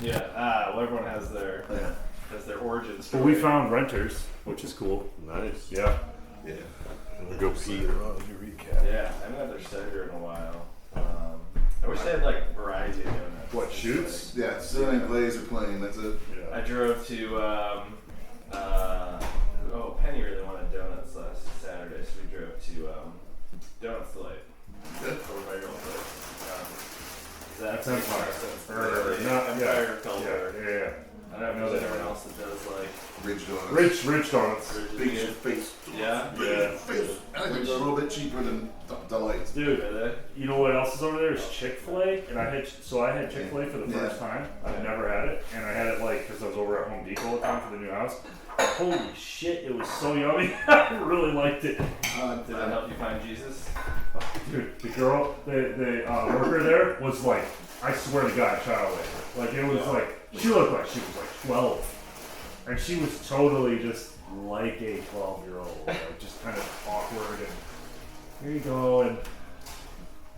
Yeah, well, everyone has their origin story. But we found renters, which is cool. Nice. Yeah. Yeah. Go pee. Yeah, I haven't had their cider in a while. I wish they had like variety of donuts. What, shoots? Yeah, Silly and Glaze are playing, that's it. Yeah. I drove to, Penny really wanted donuts last Saturday, so we drove to Donuts Delight. Over by your old place. That's Empire. Empire Culver. Yeah. I don't know if there's anyone else that does like Ridge Donuts. Rich donuts. Big face. Yeah. Big face. I think they're a little bit cheaper than Delights. Dude, you know what else is over there? Is Chick-fil-A, and I had Chick-fil-A for the first time. I've never had it, and I had it like because I was over at Home Depot all the time for the new house. Holy shit, it was so yummy. I really liked it. Did that help you find Jesus? Dude, the girl, the worker there was like, I swear to God, child labor. Like it was like, she looked like she was like 12. And she was totally just like a 12-year-old, like just kind of awkward and here you go and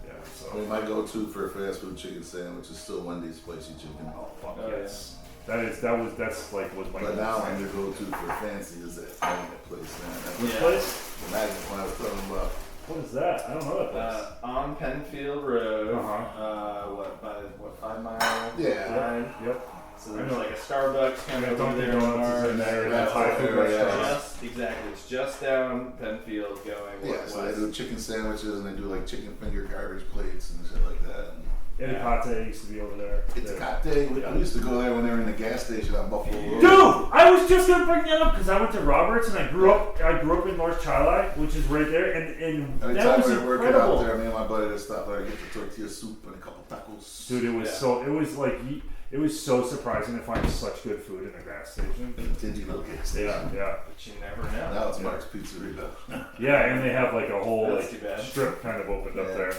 yeah. So I mean, my go-to for a fast food chicken sandwich is still Wendy's spicy chicken. oh fuck yes, that's like was my. But now my new go-to for fancy is that magnet place. Man, Which place? The magnet one I was talking about. What is that? I don't know that place. On Penfield Road. Uh-huh. 5 mile? Yeah. Yep. So there's like a Starbucks kind of over there. Donuts is in there. That's Thai food area, restaurants. Exactly. It's just down Penfield going Yeah, so west. they do chicken sandwiches and they do like chicken finger garbage plates and shit like that. Itakate used to be over there. Itakate, we used to go there when they were in the gas station on Buffalo Road. Dude, I was just gonna bring that up because I went to Roberts and I grew up in North Chili, which is right there, and that Anytime was we were working incredible. out there, me and my buddy would stop there and get the tortilla soup and a couple tacos. Dude, it was so surprising to find such good food in a gas station. Dingy little gas station. Yeah. But you never know. Now it's Mark's Pizzeria. Yeah, and they have like a whole That's too bad. strip kind of opened up there.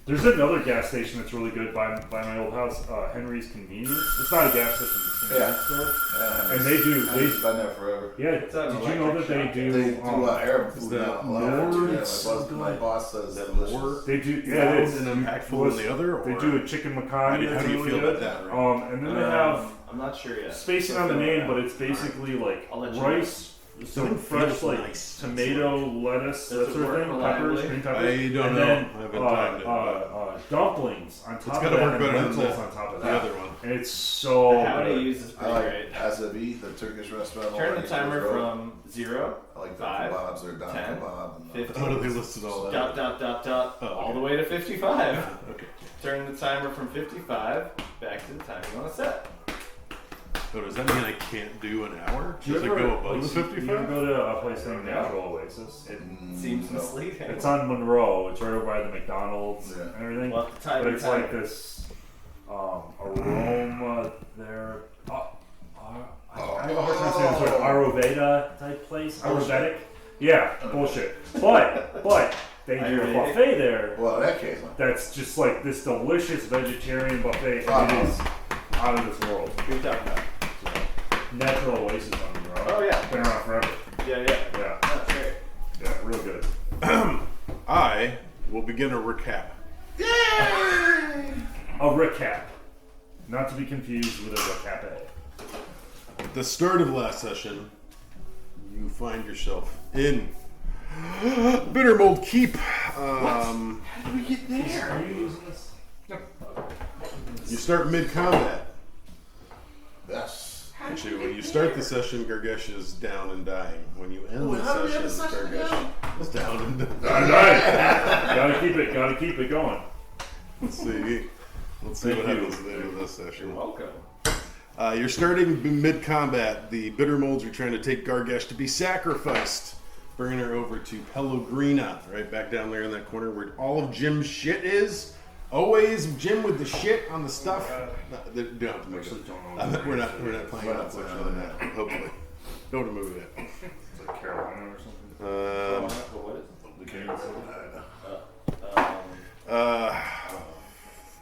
There's another gas station that's really good by my old house, Henry's Convenience. It's not a gas station, it's a convenience store. Yeah. And they do. I've been there forever. Yeah, It's an did you know that they electric do? They do Arab food the now. A lot of Lord's my boss says That delicious. more They do. Yeah, it is. and impactful than the other? Or They do a chicken how makhani. do That's you really feel good. about that? Right? And then they have I'm not sure yet. spacing on the name, but it's basically like I'll let you rice, some It fresh feels like nice. tomato, lettuce, Does that it sort of work thing, peppers, reliably? green peppers, I don't and know. then I haven't timed it. dumplings on top gotta of that, work and better than lentils the- on top of The that. other one. And it's so How to good. use is I pretty like great. Azabi, the Turkish restaurant. Turn the on timer Road. from 0, I like the 5, kebabs. They're down 10, kebab. And 50. How do they listed all that? All the way to 55. Okay. Turn the timer from 55 back to the time you want to set. So does that mean I can't do an hour? Do you Does it ever, go above the like, you ever 55? go to a place named Natural Oasis? It, Seems no. misleading. it's on Monroe. It's right over by the McDonald's Yeah. and everything. Well, at the time, But it's like this aroma there. I have a hard time saying this word. Ayurveda type place. Ayurvedic. Yeah, bullshit. But they do a Ayurvedic? buffet there. Well, in that case, That's just like this delicious vegetarian buffet. Wow. It is out of this world. What are you talking about? Natural Oasis on Monroe. Oh, yeah. Been around forever. Yeah. Yeah, That's great. yeah, real good. I will begin a recap. A recap, not to be confused with a recape. At the start of last session, you find yourself in Bittermold Keep. How did we get there? Are you using this? You start mid-combat. yes. Actually, when you start the session, Gargesh is down and dying. When you end the how do we session, end the session Gargesh is down and dying. All right, gotta keep it going. Let's see. Let's see what happens at the end of this session. Welcome. You're starting mid-combat. The bitter molds are trying to take Gargesh to be sacrificed, bringing her over to Pellegrina, right back down there in that corner where all of Jim's shit is. Always Jim with the shit on the stuff. No, don't have to move it. We're not playing it unfortunately now. Hopefully, don't have to move it. It's like Carolina or something. What is it? The Canes.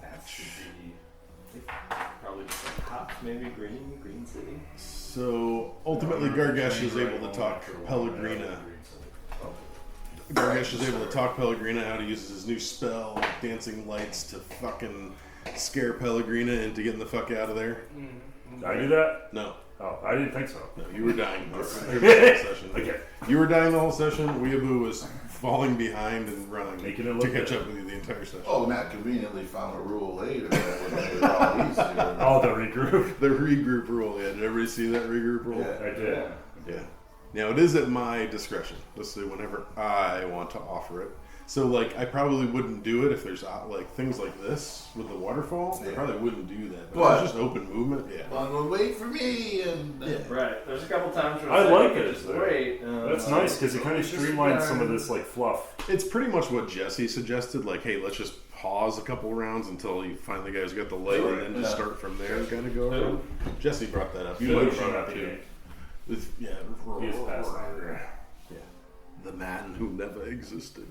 That should be probably just like hops, maybe Green City. So ultimately, Gargesh is able to talk Pellegrina. Gargesh is able to talk Pellegrina how to use his new spell, Dancing Lights, to fucking scare Pellegrina into getting the fuck out of there? Did I do that? No. Oh, I didn't think so. No, you were dying the whole session. Okay. You were dying the whole session. Weeaboo was falling behind and running Making it to look catch good. up with you the entire session. Oh, Matt conveniently found a rule later that would make it all easier. Oh, the regroup. The regroup rule. Yeah, did everybody see that regroup rule? Yeah. I did. Yeah. Now it is at my discretion. Let's say whenever I want to offer it. So like I probably wouldn't do it if there's like things like this with the waterfall. I Yeah. probably wouldn't do that. But But- if it's just open movement. Yeah. One would wait for me, and Right. There's a couple times where I it's like you it. Just wait. That's nice because it kind of streamlines some of this like fluff. It's pretty much what Jesse suggested. Like, hey, let's just pause a couple rounds until you find the guy who's got the light, and then just Yeah. start from there and kind of go. Who? Over. Jesse brought that up. You Phil might have brought brought up it the too. game. With, yeah, He was passing over. yeah, the man who never existed.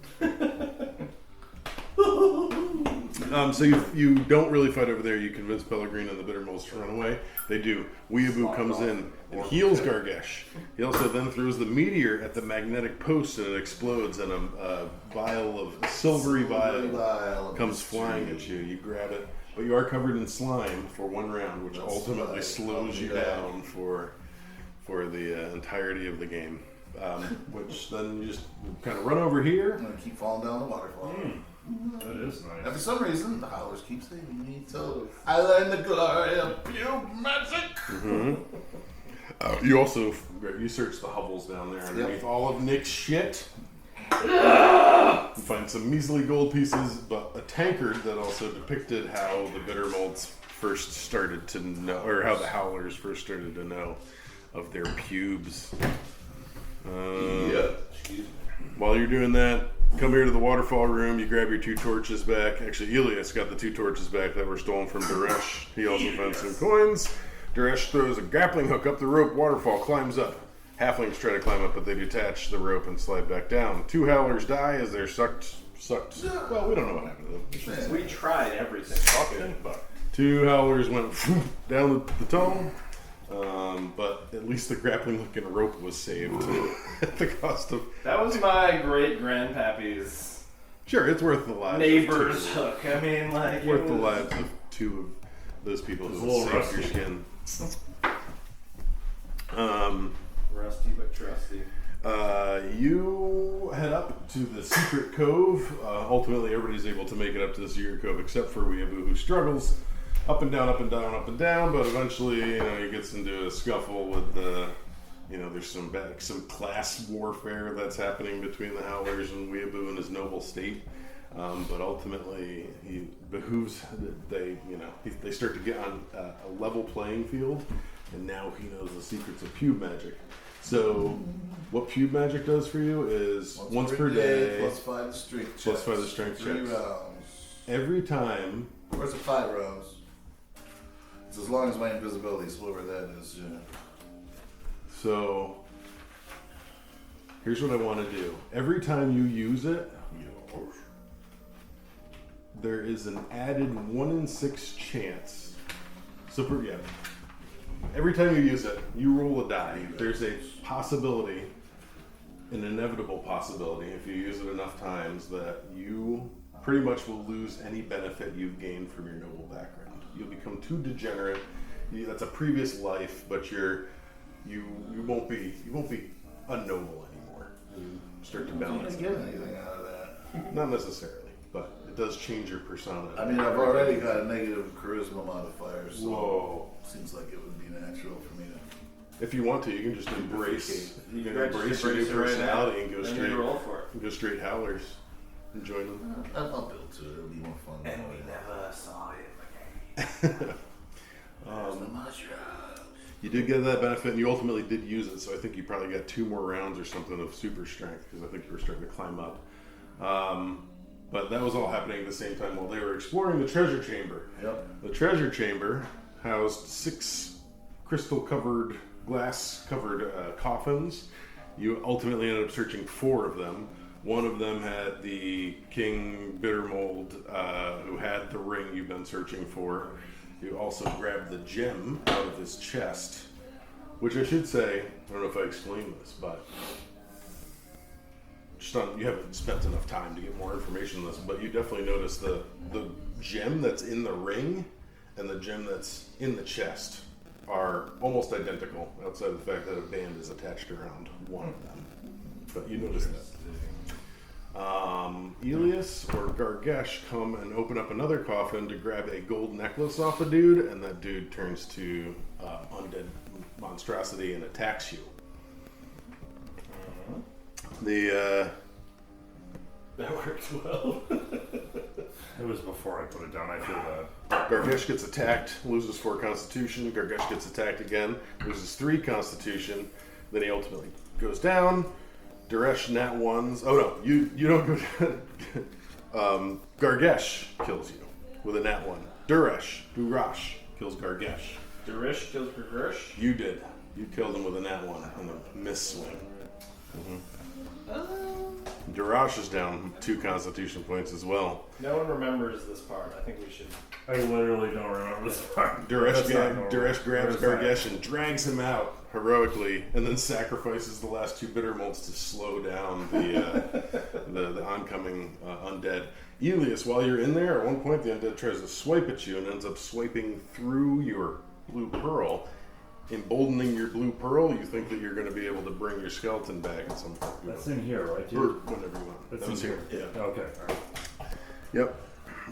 So you don't really fight over there. You convince Pellegrina and the Bitter Moles to run away. They do. Weeaboo comes in and heals Gargesh. He also then throws the meteor at the magnetic post and it explodes, and a vial of a silvery vial comes flying at you. You grab it, but you are covered in slime for one round, which That's ultimately right. slows you down for the entirety of the game. Which then you just kind of run over here. I'm gonna keep falling down the waterfall. That is And nice. for some reason, the Howlers keep saving me till I learn the glory of pure magic. You also you search the hovels down there underneath all of Nick's shit. You find some measly gold pieces, but a tankard that also depicted how the bitter molds first started to know, or how the howlers first started to know of their pubes. Excuse me. While you're doing that, come here to the waterfall room. You grab your 2 torches back. Actually, Elias got the 2 torches back that were stolen from Daresh. He also found some coins. Daresh throws a grappling hook up the rope. Waterfall climbs up. Halflings try to climb up, but they detach the rope and slide back down. 2 howlers die as they're sucked. Well, we don't know what happened to them. We tried everything. Okay, but 2 howlers went down the tunnel. But at least the grappling hook and rope was saved at the cost of. That was my great grandpappy's Sure, it's worth the lives. neighbor's of 2. hook. I mean, like It's worth it the was- lives of 2 of those people It's a who little saved rusty. your skin. rusty but trusty. You head up to the secret cove. Ultimately, everybody's able to make it up to the secret cove except for Weeaboo, who struggles up and down, up and down, up and down. But eventually, he gets into a scuffle with the. There's some class warfare that's happening between the Howlers and Weeaboo and his noble state. But ultimately, he behooves that they start to get on a level playing field, and now he knows the secrets of pube magic. So, what pube magic does for you is once per day, plus 5 the strength checks. plus 5 the strength 3 checks. rounds. Every time. Where's the 5 rounds? It's as long as my invisibility is whatever that is. Yeah. So, here's what I want to do. Every time you use it, there is an added 1 in 6 chance. So, every time you use it, you roll a die. There's a possibility, an inevitable possibility, if you use it enough times, that you pretty much will lose any benefit you've gained from your noble background. You'll become too degenerate. That's a previous life, but you won't be unknoble anymore. You start to I balance. didn't get anything out of that. Not necessarily, but it does change your persona. I mean, I've already got a negative charisma modifier, so Whoa. seems like it would be natural for me to. If you want to, you can just embrace. You can embrace your new it right now, personality and go then straight. you roll for it. Go straight howlers and join them. I'll build to it. It'll be more fun. And we never saw him again. You did get that benefit, and you ultimately did use it. So I think you probably got 2 more rounds or something of super strength because I think you were starting to climb up. But that was all happening at the same time while they were exploring the treasure chamber. Yep. The treasure chamber housed 6 crystal-covered, glass-covered coffins. You ultimately ended up searching 4 of them. One of them had the King Bittermold, who had the ring you've been searching for. You also grabbed the gem out of his chest, which I should say, I don't know if I explained this, but you haven't spent enough time to get more information on this, but you definitely notice the gem that's in the ring and the gem that's in the chest are almost identical, outside of the fact that a band is attached around one of them. But you notice that. Elias or Gargesh come and open up another coffin to grab a gold necklace off a dude, and that dude turns to undead monstrosity and attacks you. That worked well. It was before I put it down. I feel bad. Gargesh gets attacked, loses 4 Constitution. Gargesh gets attacked again, loses 3 Constitution. Then he ultimately goes down. Duresh nat ones. Oh no, you don't go down. Gargesh kills you with a nat 1. Durash kills Gargesh. Durish kills Gergersh? You did. You killed him with a nat 1 on the miss swing. Durash is down 2 Constitution points as well. No one remembers this part. I think we should. I literally don't remember this part. Duresh grabs Gargesh and drags him out heroically, and then sacrifices the last 2 bitter molds to slow down the oncoming undead. Elias, while you're in there, at one point the undead tries to swipe at you and ends up swiping through your blue pearl. Emboldening your blue pearl, you think that you're going to be able to bring your skeleton back at some point. That's in here, right? Or Dude? whenever you want. That's That was in here. here. Yeah. Okay. All right. Yep.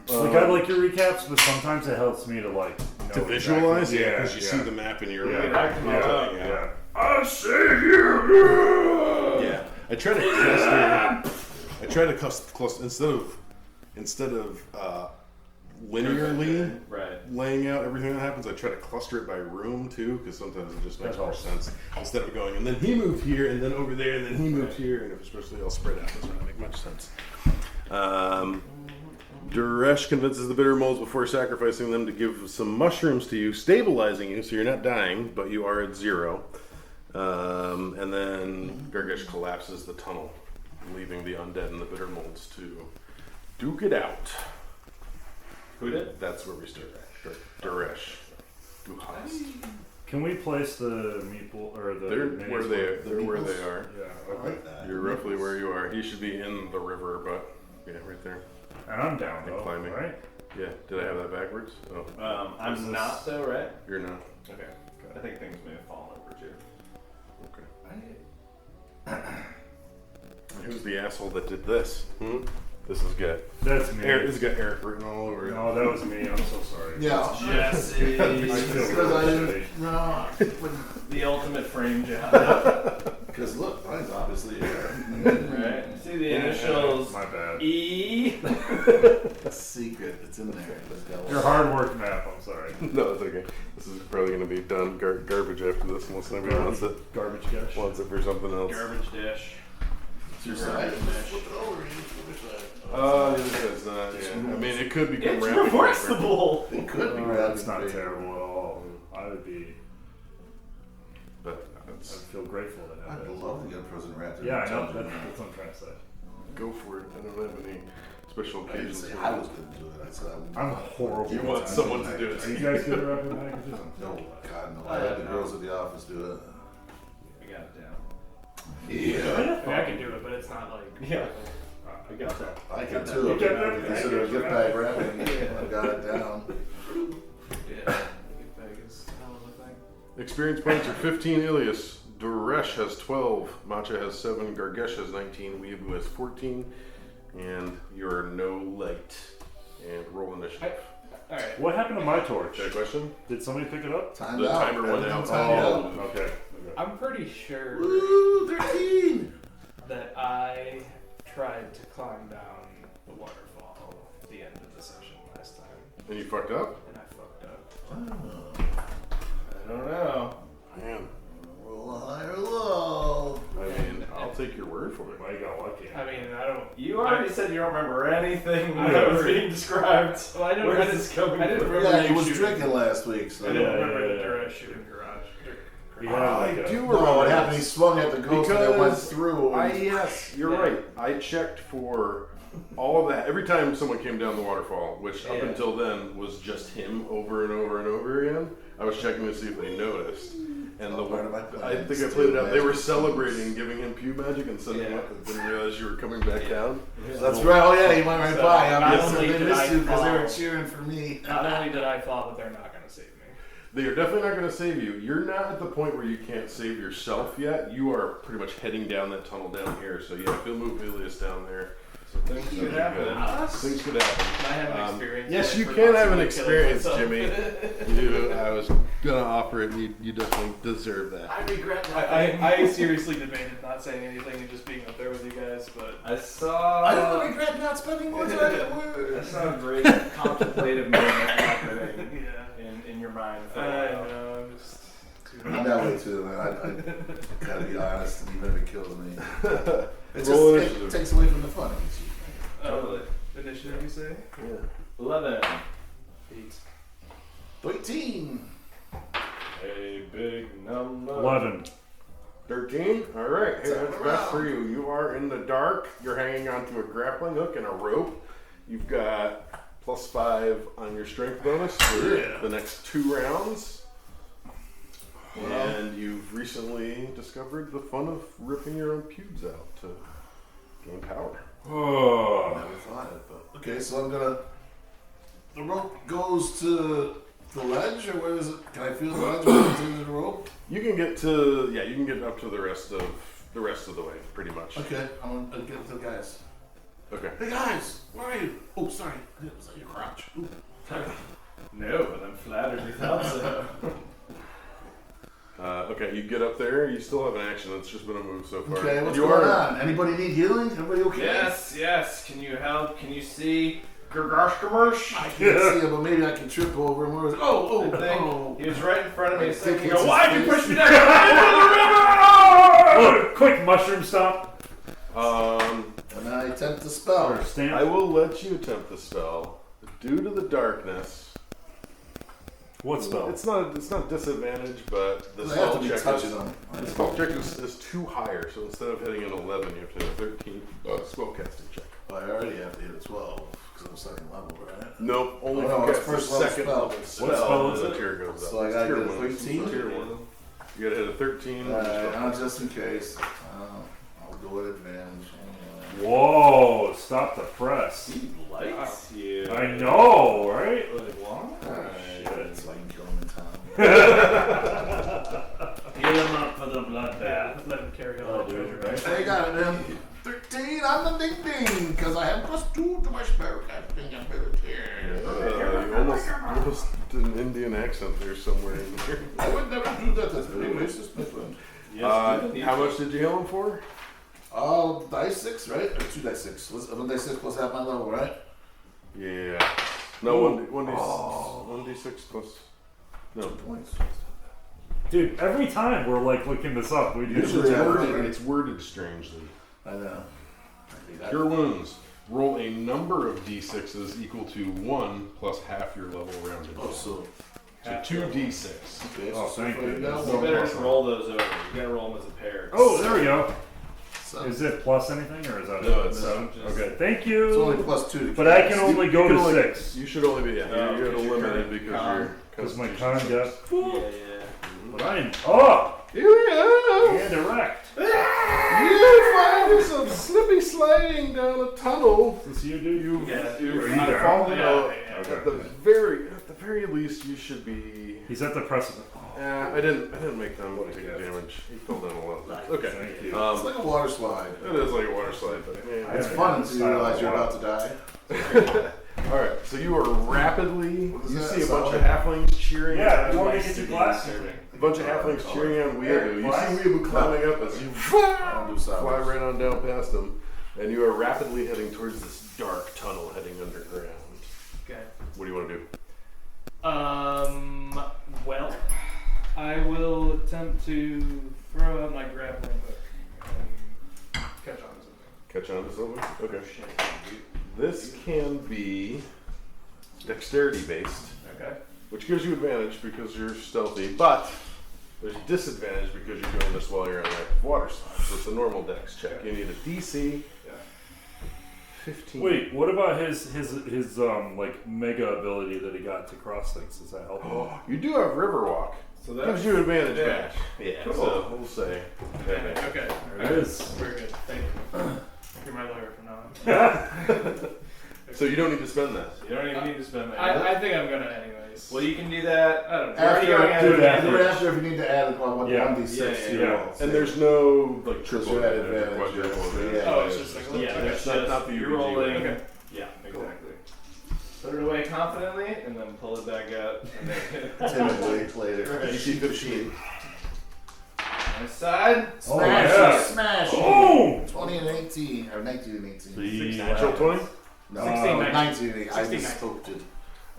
Like I like your recaps, but sometimes it helps me to like know To visualize, exactly. because you see the map in your Yeah. mind. Yeah. I see you. Yeah. I try to cluster. I try to cluster instead of linearly Right. laying out everything that happens. I try to cluster it by room too, because sometimes it just makes That more helps. sense instead of going and then he moved here and then over there and then he moved here, and if especially all spread out, it doesn't really make much sense. Duresh convinces the bitter molds before sacrificing them to give some mushrooms to you, stabilizing you so you're not dying, but you are at 0. And then Gargesh collapses the tunnel, leaving the undead and the bitter molds to duke it out. Who did? That's where we start. Duresh. Duhas. Can we place the meatball or the? They're minis where they are. They're where they are. Yeah. I Okay. like that. You're roughly where you are. You should be in the river, but yeah, right there. And I'm down though. climbing. Right? Yeah. Did I have that backwards? Oh, I'm not though, right? you're not. Okay. I think things may have fallen over too. Okay. Who's the asshole that did this? This is good. That's me. Eric, this has got Eric written all over it. No, that was me. I'm so sorry. Yeah. Jesse. I feel Because really I shitty. didn't. No. The ultimate frame job. Because look, mine's obviously here. Right? See the initials My bad. E. It's secret. It's in there. Let's go. Your hard work map. I'm sorry. No, it's okay. This is probably going to be done garbage after this, unless anybody wants it. Garbage cash. Wants it for something else. Garbage dish. It's your side. Flip it over. You flip it. Oh, the other side's not. Yeah. I mean, it could become It's rapid fire. reversible. It could be That's rather not big. terrible at all. I would be. But I'd it's, feel grateful to have I'd it. love to get a frozen rat. Yeah, I know. That's what I'm trying to say. go for it. I don't have any special I didn't occasions. say for I it. was going to do it. I said I would. I'm horrible. You want at someone that. to do it. Are you guys good at wrapping packages? No, God, no. I had the girls at the office do it. I got it down. Yeah. I mean, I can do it, but it's not like. Yeah. I got that. I can too. You got If that? you consider a gift bag wrapping. I got it down. Yeah. Gift bag is hell of a thing. Experience points are 15 Ilias. Duresh has 12. Matcha has 7. Gargesh has 19. Weeaboo has 14. And you're no light. And roll initiative. Alright. What happened to my torch? Got a question? Did somebody pick it up? Timed The out. timer went Everything out. timed out. Okay. Okay. I'm pretty sure Woo, 13! that I tried to climb down the waterfall at the end of the session last time, And you fucked up? and I fucked up. Oh. I don't know. Man. Roll high or low. I mean, I'll take your word for it. I got lucky. I mean, I don't. You already said you don't remember anything I that was remember. being described. Well, I Where didn't. is this coming I didn't from? remember. Yeah, he you was shooting. drinking last week, so. I didn't Yeah, remember yeah, the yeah. Duress shooting garage. We had like I a, do No, remember what happened? He this. swung at the ghost and it went through. Yes, you're right. I checked for all of that. Every time someone came down the waterfall, which up Yeah. until then was just him over and over and over again, I was checking to see if they noticed. And Oh, part of my plan. I think I Steal played it out. They were magic. celebrating giving him pew magic and sending him Yeah. up and didn't realize you were coming back down. That's right. Oh yeah, you went right So, by. not Obviously, only they did missed I you because they were fall- cheering for me. Not only did I fall, but they're not going to save me. They are definitely not going to save you. You're not at the point where you can't save yourself yet. You are pretty much heading down that tunnel down here. So yeah, if you'll move Ilias down there, So things that'd could be happen. good. Things could happen. Can I have an experience? Yes, point you for can have an possibly killing experience, myself? Jimmy. I was gonna offer it. You definitely deserve that. I regret that. I seriously debated not saying anything and just being up there with you guys, but I saw. I don't regret not spending more time at I work. saw a great contemplative moment happening yeah. in your mind. For I a while. know. I'm just. I'm that way too, man. I gotta be honest, and even if it kills me, it Roll just initiative. it takes away from the fun. Totally. Initiative, you say? Yeah. 11. 8. 13. A big number. 11. 13? Alright, hey, Turn that's best around. for you. You are in the dark. You're hanging onto a grappling hook and a rope. You've got +5 on your strength bonus for Yeah. the next 2 rounds. Wow. And you've recently discovered the fun of ripping your own pubes out to gain power. Oh. Never thought it, but okay. So I'm gonna. The rope goes to the ledge, or where is it? Can I feel the ledge when it's into the rope? You can get to you can get up to the rest of the way, pretty much. Okay, I'm gonna get to the guys. Okay. Hey guys, where are you? Oh, sorry. Was that your crotch? Ooh. No, but I'm flattered you thought so. Okay, you get up there. You still have an action. It's just been a move so far. Okay, what's you going are, on? Anybody need healing? Everybody okay? Yes, yes. Can you help? Can you see Gergarshkamersh? I can't see him, but maybe I can trip over him. Where is it? Oh, I think oh. he was right in front of me. I A second think ago. it's Why'd his you push face. me down? Into the river? Oh, quick mushroom stop. And I attempt to spell. Or stamp. I will let you attempt the spell. Due to the darkness, What spell? it's not disadvantage, but the I have spell to be check touching is, them. the spell check is 2 higher. So instead of hitting an 11, you have to hit a 13 spellcasting check. Well, I already have to hit a 12 because I'm second level, right? Nope, only Oh, no, if it's you cast first the level second spell. level What spell is the it? tier goes up. So I It's gotta tier get a 1. 13? Tier 1. You gotta hit a 13. Alright, just in case. I'll go at advantage. Whoa, stop the press. He likes you. I know, right? Like, what? It's like kill him in time. Heal him up for the bloodbath. Let him carry Oh, on the dude, treasure. right? I got it, man. 13 on the ding ding because I have +2 to my spell casting ability. You almost did an Indian accent there somewhere in there. I would never do that. That's very racist, my friend. How much did you heal him for? Dice 6, right? Or 2 dice 6. One dice 6 plus half my level, right? Yeah. No, 1d6 plus. No. 2 points. Dude, every time we're like looking this up, we do. Usually I would. It's worded strangely. I know. Cure wounds. Roll a number of d6s equal to 1 plus half your level rounded. Oh, so. So 2d6. Okay, Oh, so thank far you. got You one better plus just roll those over. You gotta roll them as a pair. Oh, there we go. So, Is it plus anything or is that No, it? it's So- just- okay, thank it's only you. +2 to But I cast. can only go You can to only- 6 You should only be Oh, you're because you're limited because con. you're because my constitution con six. got. Yeah, yeah. But I'm up Yeah. and erect. You find yourself slippy sliding down a tunnel. Since you do, you. Yeah, Are dude. you You've there? fallen Yeah, out. yeah. At the very least, you should be. He's at the precipice. I didn't make them take damage. He fell down a lot. Okay. Thank you. It's like a water slide. It is like a water slide, but yeah. It's fun until you realize you're about to die. All right, so you are rapidly. What is You that? see a bunch of Solid? halflings cheering. Yeah, you on want me to get your glasses? A bunch of halflings cheering on Weeaboo. You Glass? see Weeaboo climbing up as you I don't do fly solids. right on down past them, and you are rapidly heading towards this dark tunnel heading underground. Okay. What do you want to do? Well, I will attempt to throw out my grappling hook and catch on to something. Catch on to something? Okay. Shit. This can be dexterity based, Okay. which gives you advantage because you're stealthy, but there's disadvantage because you're doing this while you're on that water slide. So it's a normal dex check. You need a DC Yeah. 15. Wait, what about his like mega ability that he got to cross things? Does that help? You do have Riverwalk, So that Gives you advantage Yeah. back. Yeah, Cool. so we'll say. Okay. There it is. Very good. Thank you. You're my lawyer from now on. So you don't need to spend that. You don't even need to spend that. I think I'm gonna anyways. Well, you can do that. I don't know. You're already going After, at do that. do it advantage. after if you need to add on Yeah. 1d6 to Yeah, your yeah. rolls. And there's no like Just triple your advantage or advantage, quadruple yes. advantage. Yeah. Oh, it's just like a little. Yeah, Okay. it's not- just not the you're UBG rolling. one. Okay. Yeah, exactly. Put it away confidently, and then pull it back out. And then Timidly later. Right. DC 15. nice side. Oh, Smash yeah. it, smash it. Boom! 20 and 18, or 19 and 18. Natural 20? No, 16, 19 and 18. I 16, just scoped it.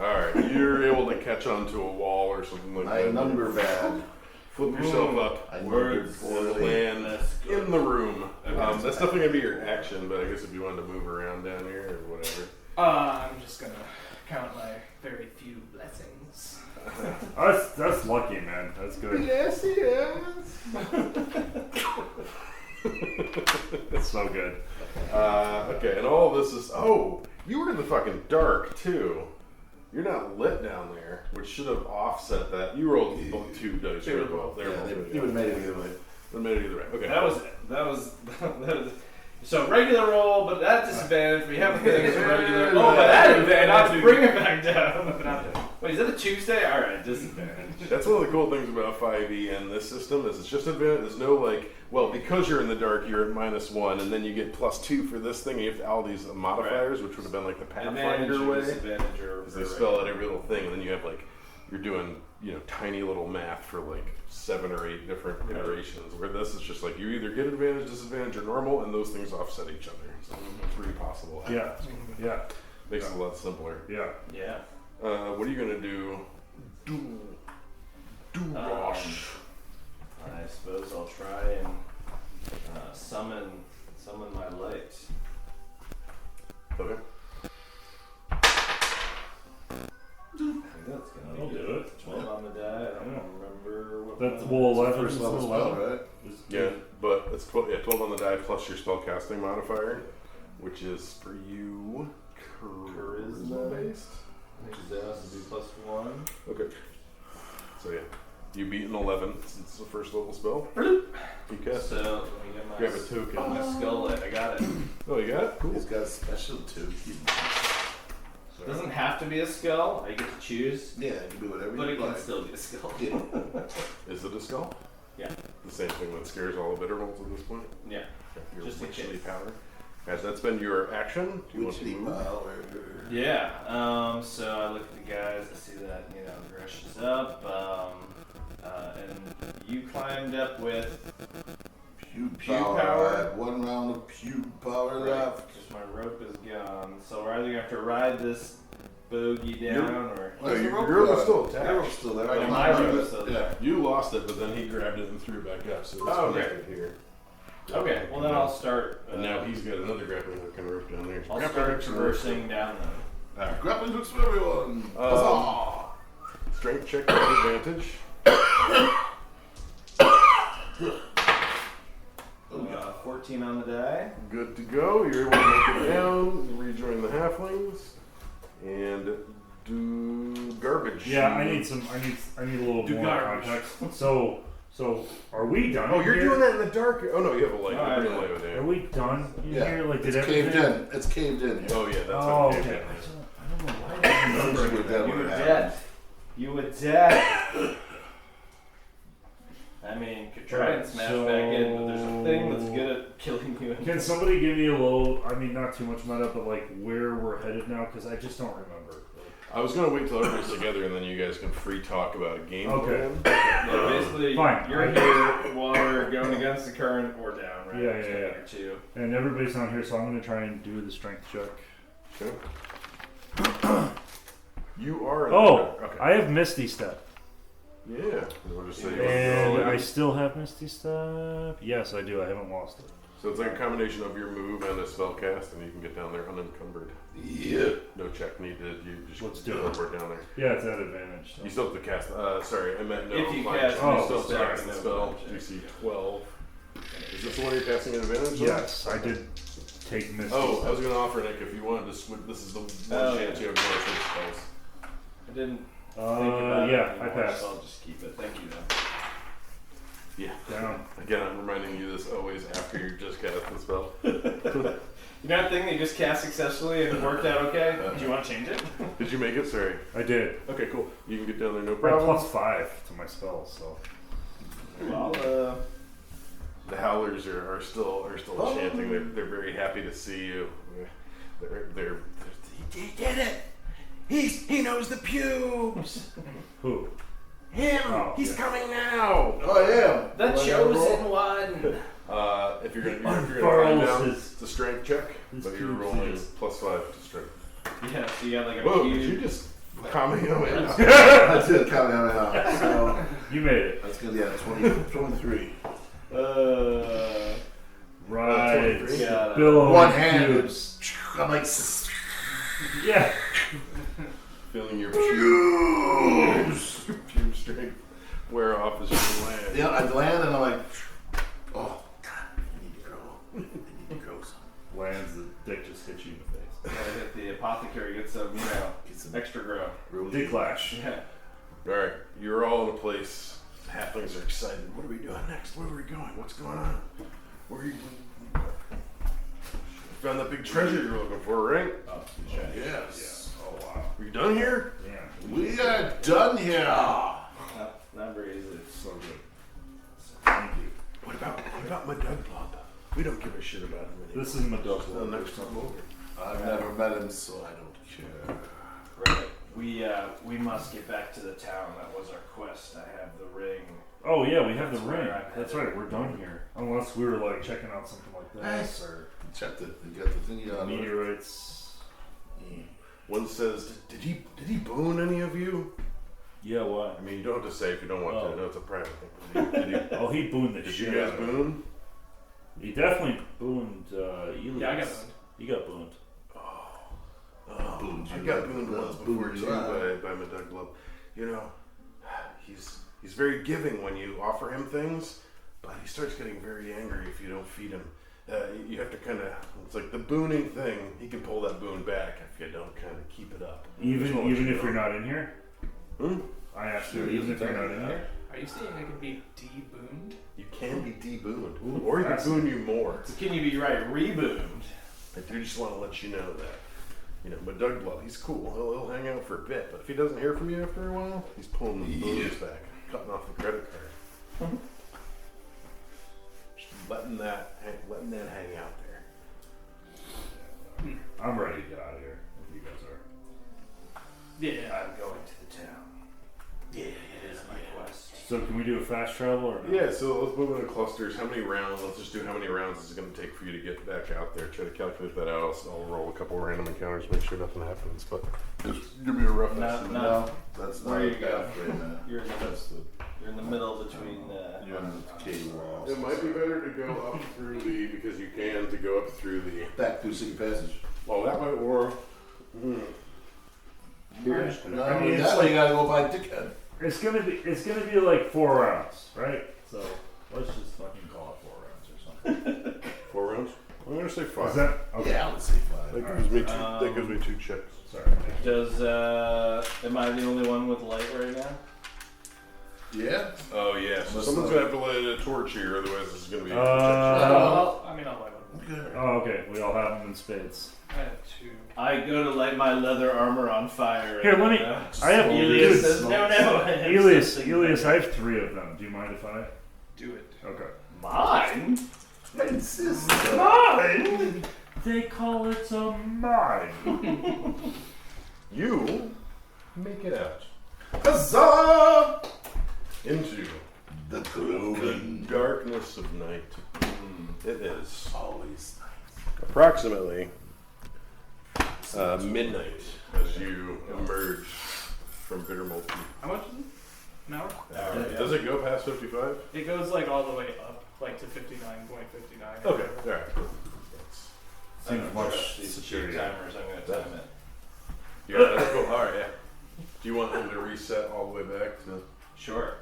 Alright, you're able to catch onto a wall or something like I that. number bad. Flip yourself up I numbered Words. and poorly. land Let's go. in the room. Okay. That's definitely gonna be your action, but I guess if you wanted to move around down here or whatever. I'm just gonna count my very few blessings. That's lucky, man. That's good. Yes, yes. It's so good. Okay, and all of this is. Oh, you were in the fucking dark too. You're not lit down there, which should have offset that. You rolled both 2 dice. They were right? Well, both- they were Yeah, both they good, would have made it either way. They made it either way. Okay. That was so regular roll, but at disadvantage. We have things regular. Oh, but at advantage, bring it back down. Wait, is that a Tuesday? All right, disadvantage. That's one of the cool things about 5e and this system is it's just advantage. There's no like, well, because you're in the dark, you're at -1, and then you get +2 for this thing. And you have all these modifiers, which would have been like the Advantage Pathfinder or way. disadvantage or Because they spell out every little thing, and then you have like, you're doing, tiny little math for like 7 or 8 different iterations. Where this is just like you either get advantage, disadvantage, or normal, and those things offset each other. So it's pretty possible. Yeah. Yeah. Makes it a lot simpler. Yeah. Yeah. What are you gonna do? Rosh. I suppose I'll try and summon my light. Okay. I think that's gonna That'll be do good. it. 12 on the die. I don't Yeah. remember what. That's my- well, 11 First is level still spell, 11. right? Yeah, but it's 12 on the die plus your spellcasting modifier, which is for you charisma based. I think that has to be +1. Okay. So yeah, you beat an 11 since it's the first level spell. You cast So it. let me get my Grab a token. my skull light. I got it. Oh, you got it? Cool. He's got a special token. It doesn't have to be a skull. I get to choose, Yeah, you can do whatever but you it can like. still be a skull. Yeah. Is it a skull? Yeah. The same thing that scares all the bitter rolls at this point? Yeah. Your Just in witchly case. power. Guys, that's been your action. Do you want to Witchy move? power. Yeah. So I look at the guys. I see that Gresh is up. And you climbed up with Pew Pew power. power? I had 1 round of pew power left. Just my rope is gone. So we're either gonna have to ride this bogey down, or No, your rope is still attached. Your rope's still there. I Oh, can my remember rope is it. still Yeah. there. You lost it, but then he grabbed it and threw it back up, so it's Oh, okay. connected here. Okay. Well, then I'll start. And now he's got another grappling hook and rope down there. I'll Grappling start hooks and traversing down them. Alright. Grappling hooks for everyone. Huzzah! Strength check with advantage. 14 on the die. Good to go. You're able to make it down, rejoin the halflings, and do garbage. Yeah, I need a little Do more garbage. context. So are we done? Oh, you're here? doing that in the dark. Oh no, you have a light. No, I You bring a know. light with Are you. we done in Yeah, here? Like, did it's caved everything? in. It's caved in here. Oh yeah, that's Oh, what okay. I don't know why. I didn't Remember remember you were dead You when were it dead. happened. You were dead. I mean, could try and smash So- back in, but there's a thing that's good at killing you. Can somebody give me a little? I mean, not too much meta, but like where we're headed now, because I just don't remember. I was gonna wait till everybody's together and then you guys can free talk about game Okay. plan. Yeah, basically, Fine. you're here, water, going against the current or down, right? Yeah, It's yeah, gonna yeah. be two. And everybody's not here, so I'm gonna try and do the strength check. Okay. You are. In Oh, the dark. Okay. I have Misty Step, Yeah. We'll just say you and want to I go. still have Misty Step. Yes, I do. I haven't lost it. So it's like a combination of your move and a spell cast, and you can get down there unencumbered. Yeah. No check needed. You just Let's do it. teleport down there. Yeah, it's at advantage. So. You still have to cast. Sorry, I meant no. If you fine cast, check. you You still still have to cast no the spell. fine check. DC 12. Is this the one you're casting at advantage? on? Yes, I did take Misty. Oh, I Step. was going to offer Nick if you wanted to switch. This is the one Oh, chance yeah. you have more switch spells. I didn't think about it Yeah, I anymore, passed. so I'll just keep it. Thank you, though. Yeah. Down. Again, I'm reminding you this always after you just cast the spell. You know that thing that you just cast successfully and worked out okay? Do you want to change it? Did you make it? Sorry. I did. Okay, cool. You can get down there, no I have problem. +5 to my spells, so. Well, The howlers are still chanting. They're very happy to see you. They're he did it. He knows the pubes. Who? Him. Oh, He's yeah. coming now. Oh, I am. the Do I chosen one. If you're gonna find Unfurls down, his- it's a strength check, his but you're pubes, rolling yes. +5 to strength. Yeah, so you got like a Whoa! Did cube. you just Kamehameha? I did count it out. So You made it. that's good. Yeah, 23. Right. 23. Yeah. Billow One hand. cubes. I'm like, Yeah. Feeling your pube strength wear off as you land. yeah, I land and I'm like, oh, God, I need to grow. I need to grow some. Lands, the dick just hits you in the face. Gotta hit the apothecary, get some, Get some extra grow. real Dick clash. Yeah. Alright, you're all in a place. Halflings are excited. What are we doing next? Where are we going? What's going on? Where are you? Found that big treasure you were looking for, right? Yes. Oh, wow. Are you done here? Yeah. We are done here. Not very easy. So good. Thank you. What about my Doug Club? We don't give a shit about him anymore. This is my dog. The next time over. I've never met him, so I don't care. Right. We must get back to the town. That was our quest. I have the ring. Oh, yeah, we have the That's ring. where I'm That's headed. right, we're done here. Unless we were like checking out something like this or Checked it. You got the thingy on it. meteorites. One says, did he boon any of you? Yeah, what? I mean, you don't have to say if you don't want Oh. to. I know it's a private thing. Did you, Oh, he booned the did shit you guys out of it. boon? He definitely booned Elias. Yeah, I got booned. He got booned. Booned I you got like- booned once booned before you too like. by my Doug Club. You know, he's very giving when you offer him things, but he starts getting very angry if you don't feed him. You have to kind of, it's like the booning thing, he can pull that boon back if you don't kind of keep it up. Even Just wanna let even you if know. you're not in here? Hmm? I asked you, Sure, even you if you're can not tell in me here? Are you saying I could be debooned? You can be de-booned, or he can boon you more. So can you be rebooned? I do just want to let you know that. You know, but Doug Blood, he's cool. He'll hang out for a bit, but if he doesn't hear from you after a while, he's pulling the boons back, cutting off the credit card. Just letting that hang out there. I'm ready to get out of here. If you guys are. Yeah. I'm going to the town. Yeah, it is my quest. So can we do a fast travel or no? Yeah, so let's move into clusters. How many rounds? Let's just do how many rounds is it going to take for you to get back out there. Try to calculate that out. I'll roll a couple random encounters, make sure nothing happens. But just give me a rough No, estimate. no. That's Where not you a go? pathway, man. You're in the That's the You're in the middle between. you're in the cave wall. It might be better to go up through the, because you can, to go up through the, Back through Secret Passage. well, that might, or, No, I mean, it's that way you gotta go by Dickhead. It's gonna be like 4 rounds, right? So let's just fucking call it 4 rounds or something. 4 rounds? I'm going to say 5. Is that okay? Yeah, I would say 5. That gives me 2, that gives me 2 checks. Sorry. Does am I the only one with light right now? Yeah? Oh, yeah. So Unless someone's the- going to have to light a torch here, otherwise this is going to be a Uh, projection. I'll light one. Okay. Oh, okay. We all have them in spades. I have 2. I go to light my leather armor on fire. Here, let me. I have Elias dude, says, no. Elias, I have 3 of them. Do you mind if I? Do it. Okay. Mine? I insist. Mine? They call it a mine. You make it out Huzzah! into The the glowing darkness of night. It is always approximately midnight as you emerge from Bittermold Peak. How much is it? An hour? Does it go past 55? It goes like all the way up, like to 59.59. Okay, alright. Seems much These cheap superior. timers, I'm going to time it. Yeah, that's cool. Alright, yeah. Do you want them to reset all the way back to... Sure.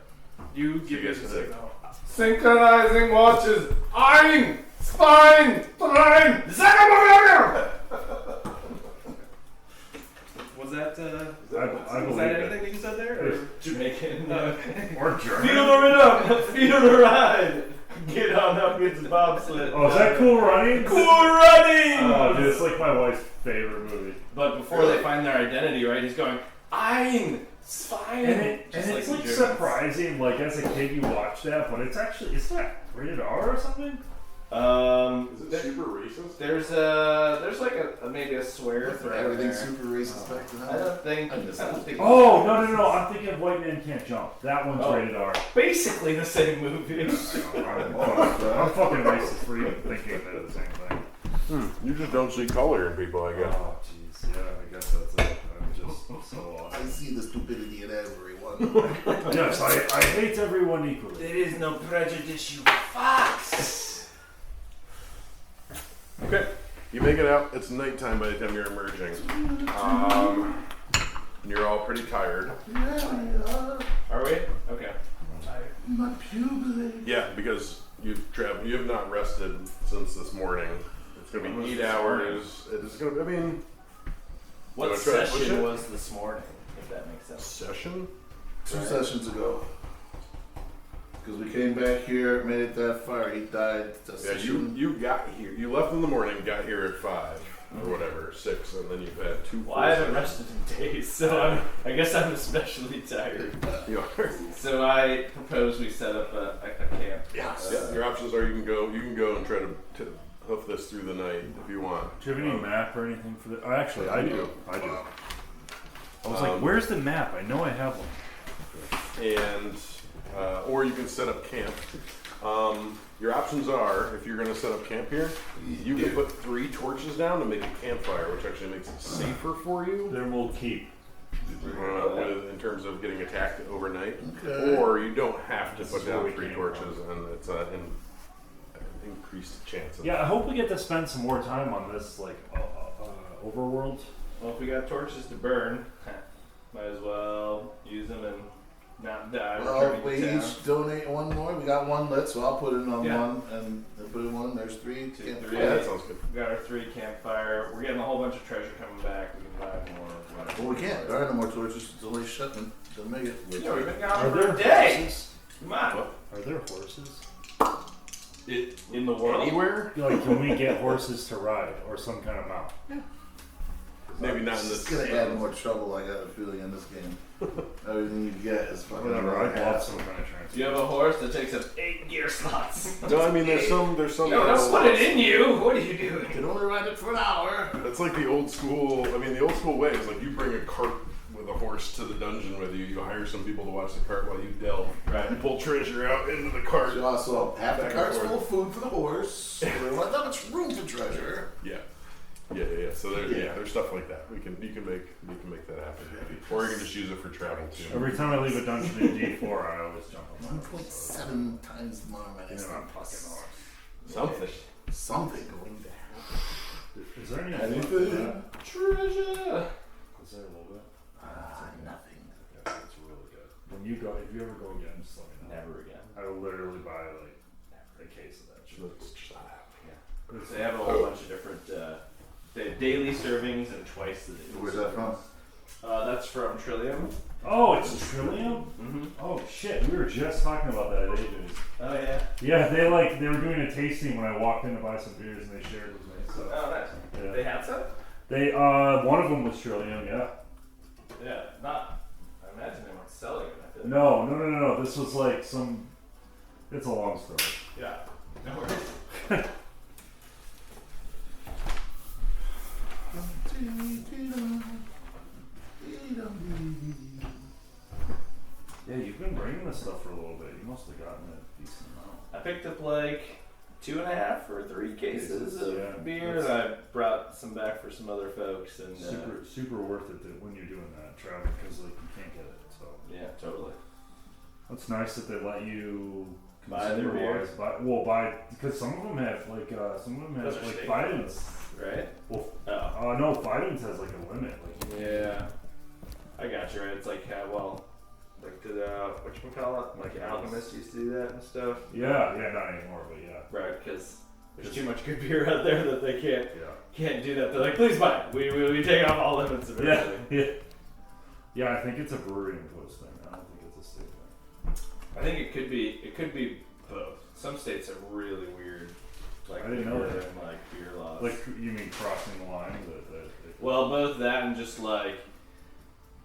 You give you me guys the can- signal. Synchronizing watches. Ein, Spine, 3, 0. Was Was that? I Was believe that it. anything that you said there? It Or? Jamaican. Or German. Feel the rhythm, feel the ride. Get on up, it's bobsled. Oh, is that Cool Runnings? Cool Running! Oh, dude, it's like my wife's favorite movie. But before they find their identity, right, he's going, Ein, Svein. And Just it's the like Germans. surprising, like as a kid you watch that, but it's not rated R or something? Is it super racist? There's like maybe a swear thread Everything's there. super racist back then. I don't think. Oh, no, I'm thinking of White Man Can't Jump. That one's Oh. rated R. Basically the same movie. I'm fucking racist for even thinking they're the same thing. You just don't see color in people, I guess. Oh, jeez. Yeah, I guess that's it. I'm just so I lost. see the stupidity in everyone. Yes, I hate everyone equally. There is no prejudice, you fox. Okay. You make it out. It's nighttime by the time you're emerging. And you're all pretty tired. Are we? Okay. My pupils. Yeah, because you've traveled. You have not rested since this morning. It's gonna be 8 hours. It's gonna be. I mean, What wanna try to push session it? was this morning, if that makes sense? session. 2 sessions ago. Because we came back here, made it that far, he died. Yeah, you got here. You left in the morning, got here at 5 or whatever, 6, and then you've had 2. Well, I haven't rested in days, so I guess I'm especially tired. You are. So I propose we set up a camp. Yes. Yeah. Your options are you can go and try to hoof this through the night if you want. Do you have any map or anything for the? Actually, I do. I was like, Um, where's the map? I know I have one. And or you can set up camp. Your options are, if you're going to set up camp here, you can put 3 torches down to make a campfire, which actually makes it safer for you Then we'll keep. in terms of getting attacked overnight. Okay. Or you don't have to This put is where down we 3 came torches, and it's an increased chance of Yeah, I hope we get to spend some more time on this, like overworld. Well, if we got torches to burn, might as well use them and not die. Well, returning we to town. each donate 1 more. We got 1 lit, so I'll put it on Yeah. 1 and put in 1. There's 3. 2, Can't 3. Yeah, that sounds good. We got our 3 campfire. We're getting a whole bunch of treasure coming back. We can buy more. Whatever. Well, we can't. There are no more torches until they shut them. They'll make it. Yeah, we've been Are gone for there a day. horses? Come on. Are there horses? In the world? Anywhere? Like, can we get horses to ride or some kind of mount? Maybe not in this. It's gonna add more trouble. I got a feeling in this game. Everything you get is fucking. Whatever. I'd love ass. some kind of transport. You have a horse that takes up 8 gear slots. No, I mean there's some. No, don't put it in you. What are you You doing? can only ride it for an hour. That's like the old school. I mean, the old school way is like you bring a cart with a horse to the dungeon with you. You hire some people to watch the cart while you delve. Right. You pull treasure out into the cart. So also, half the Back cart's and full of food for the horse. We don't have that much room for treasure. Yeah. So there's stuff like that. You can make that happen. Or you can just use it for travel too. Every time I leave a dungeon in D4, I always jump on my horse. 1.7 times the amount of And minutes. then I'm fucking horse. Something. Something going to happen. Is there any Anything? Treasure. Is there a little bit? Nothing. Yeah, that's really good. When you go, if you ever go again, just let me know. Never again. I will literally buy like a case of that shit. It's just not happening. They have a whole bunch of different. They have daily servings and twice the daily. Where's that from? That's from Trillium. Oh, it's Trillium? Mm-hmm. Oh shit, we were just talking about that at AJ's. Oh yeah. Yeah, they were doing a tasting when I walked in to buy some beers and they shared with me. So Oh nice. yeah. They had some. They one of them was Trillium, yeah. Yeah. Not. I imagine they weren't selling it. I feel like. No. This was like some. It's a long story. Yeah. No worries. Yeah, you've been bringing this stuff for a little bit. You must have gotten a decent amount. I picked up like 2.5 or 3 cases of Yeah, beer, and I brought some back for some other folks. And Super worth it when you're doing that travel because like you can't get it. So yeah, totally. it's nice that they let you Buy their beer. buy because some of them have like Those are state vitamins. Right? Well, Oh. no, vitamins has like a limit. Like Yeah. I got you right. It's like like did whatchamacallit? Like Alchemist used to do that and stuff. yeah, not anymore, but yeah. Right, because there's too much good beer out there that they Yeah. can't do that. They're like, please buy it. We take off all limits of Yeah, everything. yeah. Yeah, I think it's a brewery imposed thing. I don't think it's a state thing. I think it could be both. Some states have really weird, like I didn't know liquor that. and like beer laws. Like, you mean crossing the line? Well, both that and just like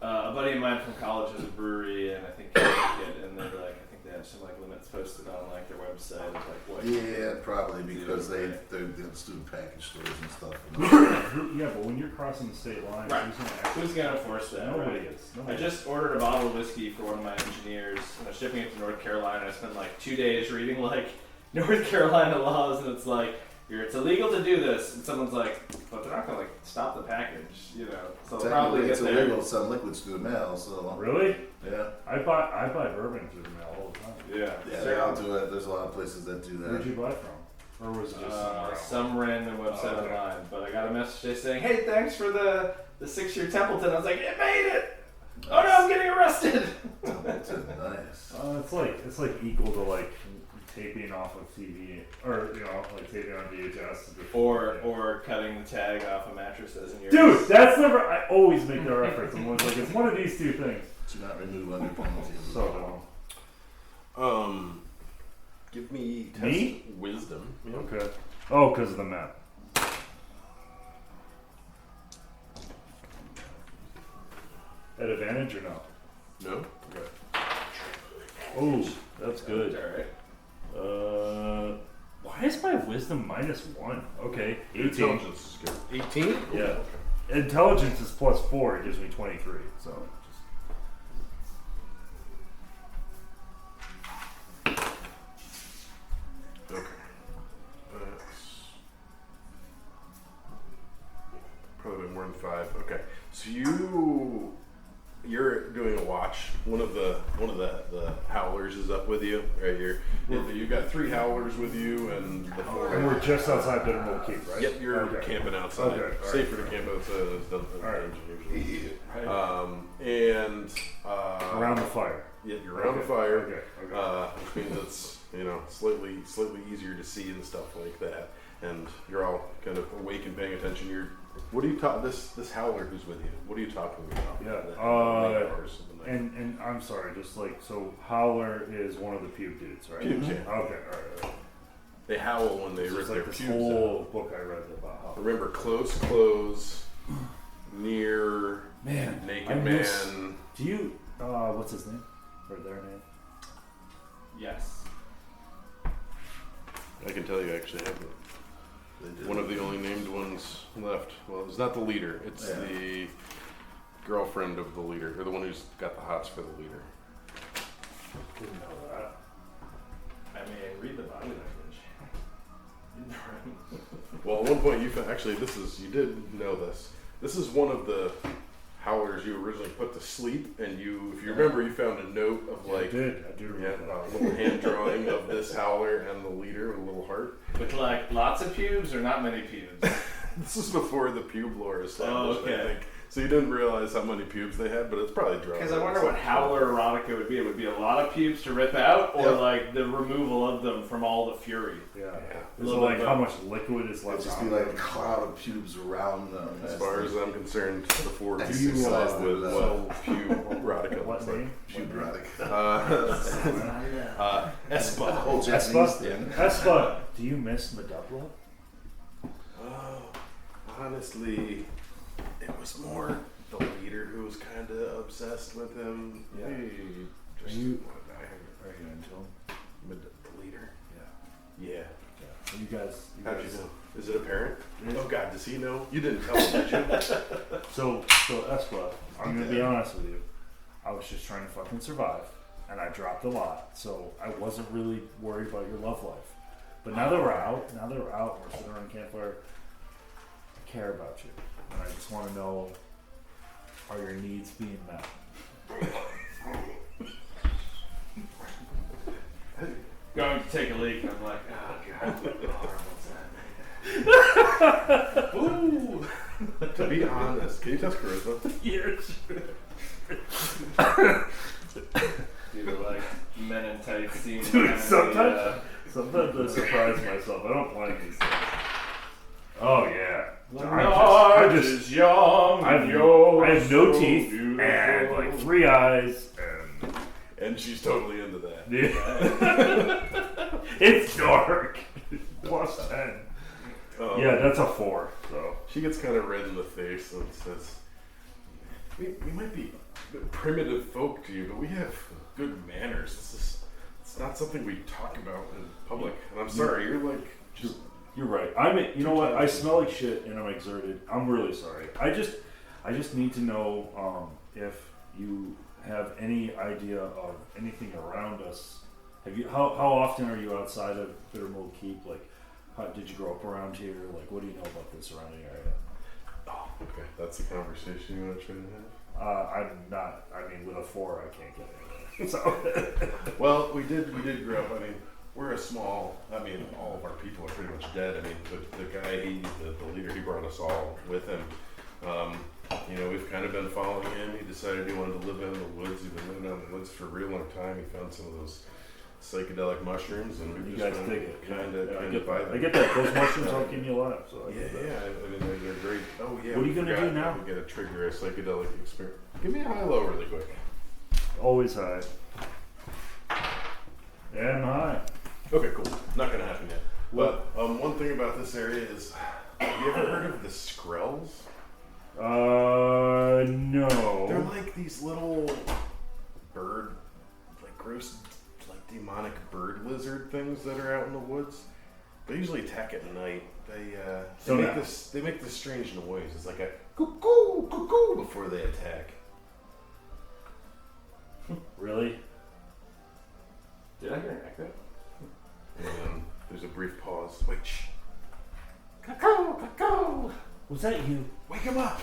a buddy of mine from college has a brewery, and I think Connecticut, and they're like, I think they have some like limits posted on like their website of like what. Yeah, probably because they're student package stores and stuff. Yeah, but when you're crossing the state line, Right. who's Who's gonna enforce that? Nobody right? is. I Nobody just ordered a bottle of whiskey for one of my engineers, and I was shipping it to North Carolina. I spent like 2 days reading like North Carolina laws, and it's like, it's illegal to do this, and someone's like, but they're not gonna like stop the package, you know. So they'll probably Technically, get it's there. illegal to sell liquids through the mail, so Really? yeah. I buy bourbon through the mail all the time. Yeah. Yeah, they all do it. There's a lot of places that do Where'd that. you buy from? Or was it just somewhere else? Some random website Oh, okay. online, but I got a message today saying, "Hey, thanks for the 6-year Templeton." I was like, "It made it! Oh no, I'm getting arrested!" Nice. It's like equal to like taping off of TV or like taping on VHS. Or cutting the tag off a mattress as in yours. Dude, that's never. I always make the reference. I'm always like, it's one of these two things. Do not remove under penalty. So Give me test Me? wisdom. Yeah. okay. Oh, because of the map. At advantage or no? No. Oh, that's good. All right. Why is my wisdom -1? Okay, 18. Intelligence is good. 18? Yeah. Intelligence is +4. It gives me 23. So. Okay. That's probably more than 5. Okay. So you're doing a watch. One of the howlers is up with you, right? You've got 3 howlers with you, and the 4. And we're just outside Bittermole Keep, right? Yep, you're Okay. camping outside. Okay, all Safer to camp outside than it's done All right. usually. Right. Around the fire. Yeah, you're around the Okay, fire. okay. Which means it's slightly easier to see and stuff like that. And you're all kind of awake and paying attention. What are you talking? This howler who's with you? What are you talking about? Yeah, The night hours of the night. And I'm sorry, just like so, Howler is one of the pube dudes, right? Pubes, yeah. Okay, all right. They howl when they This rip is their like this pubes whole out. book I read about Howler. Remember, close clothes, near Man, I naked miss- man. Do you? What's his name? Or their name? Yes. I can tell you, actually, I have one of the only named ones left. Well, it's not the leader. It's the girlfriend of the leader, or the one who's got the hots for the leader. Didn't know that. I mean, read the body language. Well, at one point you found, actually, you did know this. This is one of the howlers you originally put to sleep, and if you remember, you found a note of I like, do yeah, remember a that. little hand drawing of this howler and the leader with a little heart. With like lots of pubes or not many pubes? This is before the pube lore established, Oh, okay. I think. So you didn't realize how many pubes they had, but it's probably drawn. Because I wonder what howler erotica would be. It would be a lot of pubes to rip out, or Yeah. like the removal of them from all the fury. Yeah. A So little like bit how of- much liquid is It'll left just on be like a them? cloud of pubes around them. As far as I'm concerned, the 4 Do pubes you, with so- pube erotica. What looks like. name? Puberotic. Espa. Oh, Japanese Espa? thing. Espa, do you miss Medubla? Honestly, it was more the leader who was kind of obsessed with him. Yeah. He Are just you- wanted to die. Are you into him? The leader? Yeah. Yeah. Yeah. You guys. How'd you know? Is it apparent? Yes. Oh God, does he know? You didn't tell him, did you? So Espa, I'm gonna be honest with you. I was just trying to fucking survive, and I dropped a lot, so I wasn't really worried about your love life. But now that we're out, and we're sitting around the campfire, I care about you, and I just want to know, are your needs being met? Going to take a leak, and I'm like, oh God, what's Ooh. To be honest, can you test charisma? Years. These are like men in tights scenes. Dude, sometimes I surprise myself. I don't plan these things. Oh yeah. The night is young, I have no teeth. and like 3 eyes, And she's totally into that. yeah. It's dark. Plus 10. Yeah, that's a 4. So She gets kind of red in the face and says, we might be primitive folk to you, but we have good manners. It's not something we talk about in public. And I'm sorry, you're like just... you're right. You know what? I smell like shit and I'm exerted. I'm really sorry. I just need to know if you have any idea of anything around us. How often are you outside of Bittermold Keep? Like, did you grow up around here? Like, what do you know about the surrounding area? Oh, okay. That's the conversation you want to try to have? I'm not. I mean, with a 4, I can't get anything. So, Well, we did grow up. I mean, we're a small. I mean, all of our people are pretty much dead. I mean, the guy, the leader, he brought us all with him. You know, we've kind of been following him. He decided he wanted to live out in the woods. He's been living out in the woods for a real long time. He found some of those psychedelic mushrooms, and we've you just guys been dig it. kind Yeah, of by them. I get that. Those mushrooms don't keep me alive. So I Yeah, get that. yeah. I mean, they're great. Oh, yeah. What are we you gonna forgot do now? We got to trigger a psychedelic experience. Give me a high-low really quick. Always high. Yeah, I'm high. Okay, cool. Not gonna happen yet. But one thing about this area is, have you ever heard of the Skrells? No. They're like these little bird, like gross, like demonic bird lizard things that are out in the woods. They usually attack at night. They make this strange noise. It's like a cuckoo, cuckoo before they attack. Really? Did I hear an echo? And there's a brief pause. Wait, shh. Cuckoo, cuckoo. Was that you? Wake him up.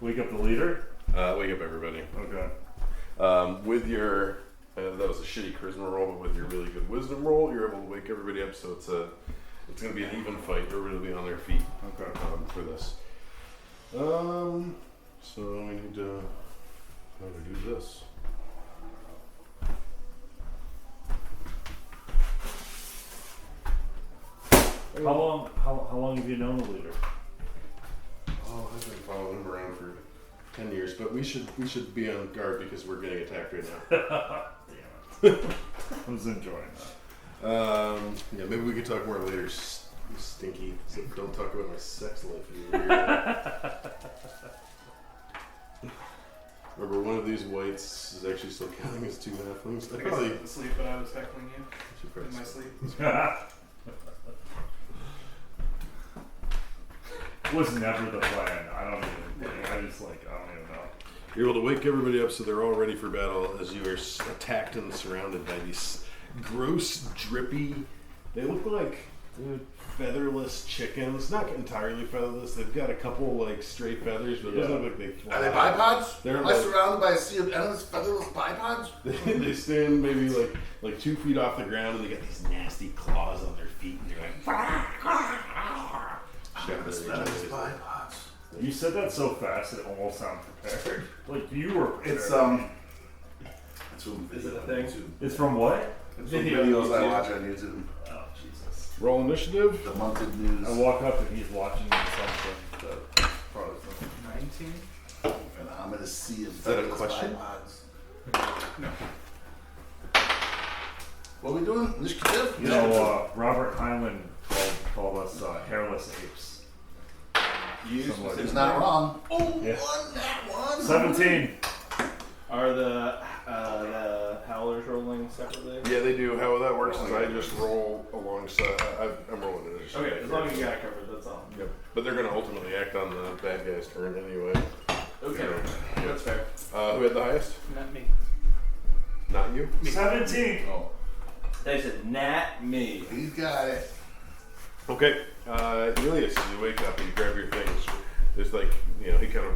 Wake up the leader? Wake up everybody. Okay. With your, that was a shitty charisma roll, but with your really good wisdom roll, you're able to wake everybody up. So it's going to be an even fight. Everybody will be on their feet. Okay. For this. So we need to how to do this. How long have you known the leader? Oh, I've been following him around for 10 years, but we should be on guard because we're getting attacked right now. Damn it. I was enjoying that. Yeah, maybe we could talk more later. Stinky. So don't talk about my sex life. Remember, one of these whites is actually still counting as 2 halflings. I guess I was asleep, but I was heckling you in my sleep. Was never the plan. I don't even know. You're able to wake everybody up so they're all ready for battle as you are attacked and surrounded by these gross, drippy. They look like featherless chickens. Not entirely featherless. They've got a couple like stray feathers, but those look like they fly. Are they bipods? They're Am like- I surrounded by a sea of endless featherless bipods? They stand maybe like 2 feet off the ground, and they got these nasty claws on their feet, and they're like. Featherless bipods. You said that so fast it almost sounded prepared. Like you were prepared. It's from Is it a thing? It's from what? It's from videos I watch on YouTube. Oh Jesus. Roll initiative. The monthly news. I walk up and he's watching something that probably 19? And I'm in a sea of that a featherless question? bipods. No. What are we doing? Initiative? You know, Robert Heinlein called us hairless apes. Something like It's that. not wrong. Oh, Yeah. one. 17. Are the howlers rolling separately? Yeah, they do. How that works is I just roll alongside. I'm rolling initiative. Okay, as long as you got it covered, that's all. Yep. But they're going to ultimately act on the bad guy's turn anyway. Okay, Yeah. that's fair. Who had the highest? Not me. Not you. 17. Oh, They said, "Not me." he's got it. Okay. Julius, you wake up and you grab your things. There's like, he kind of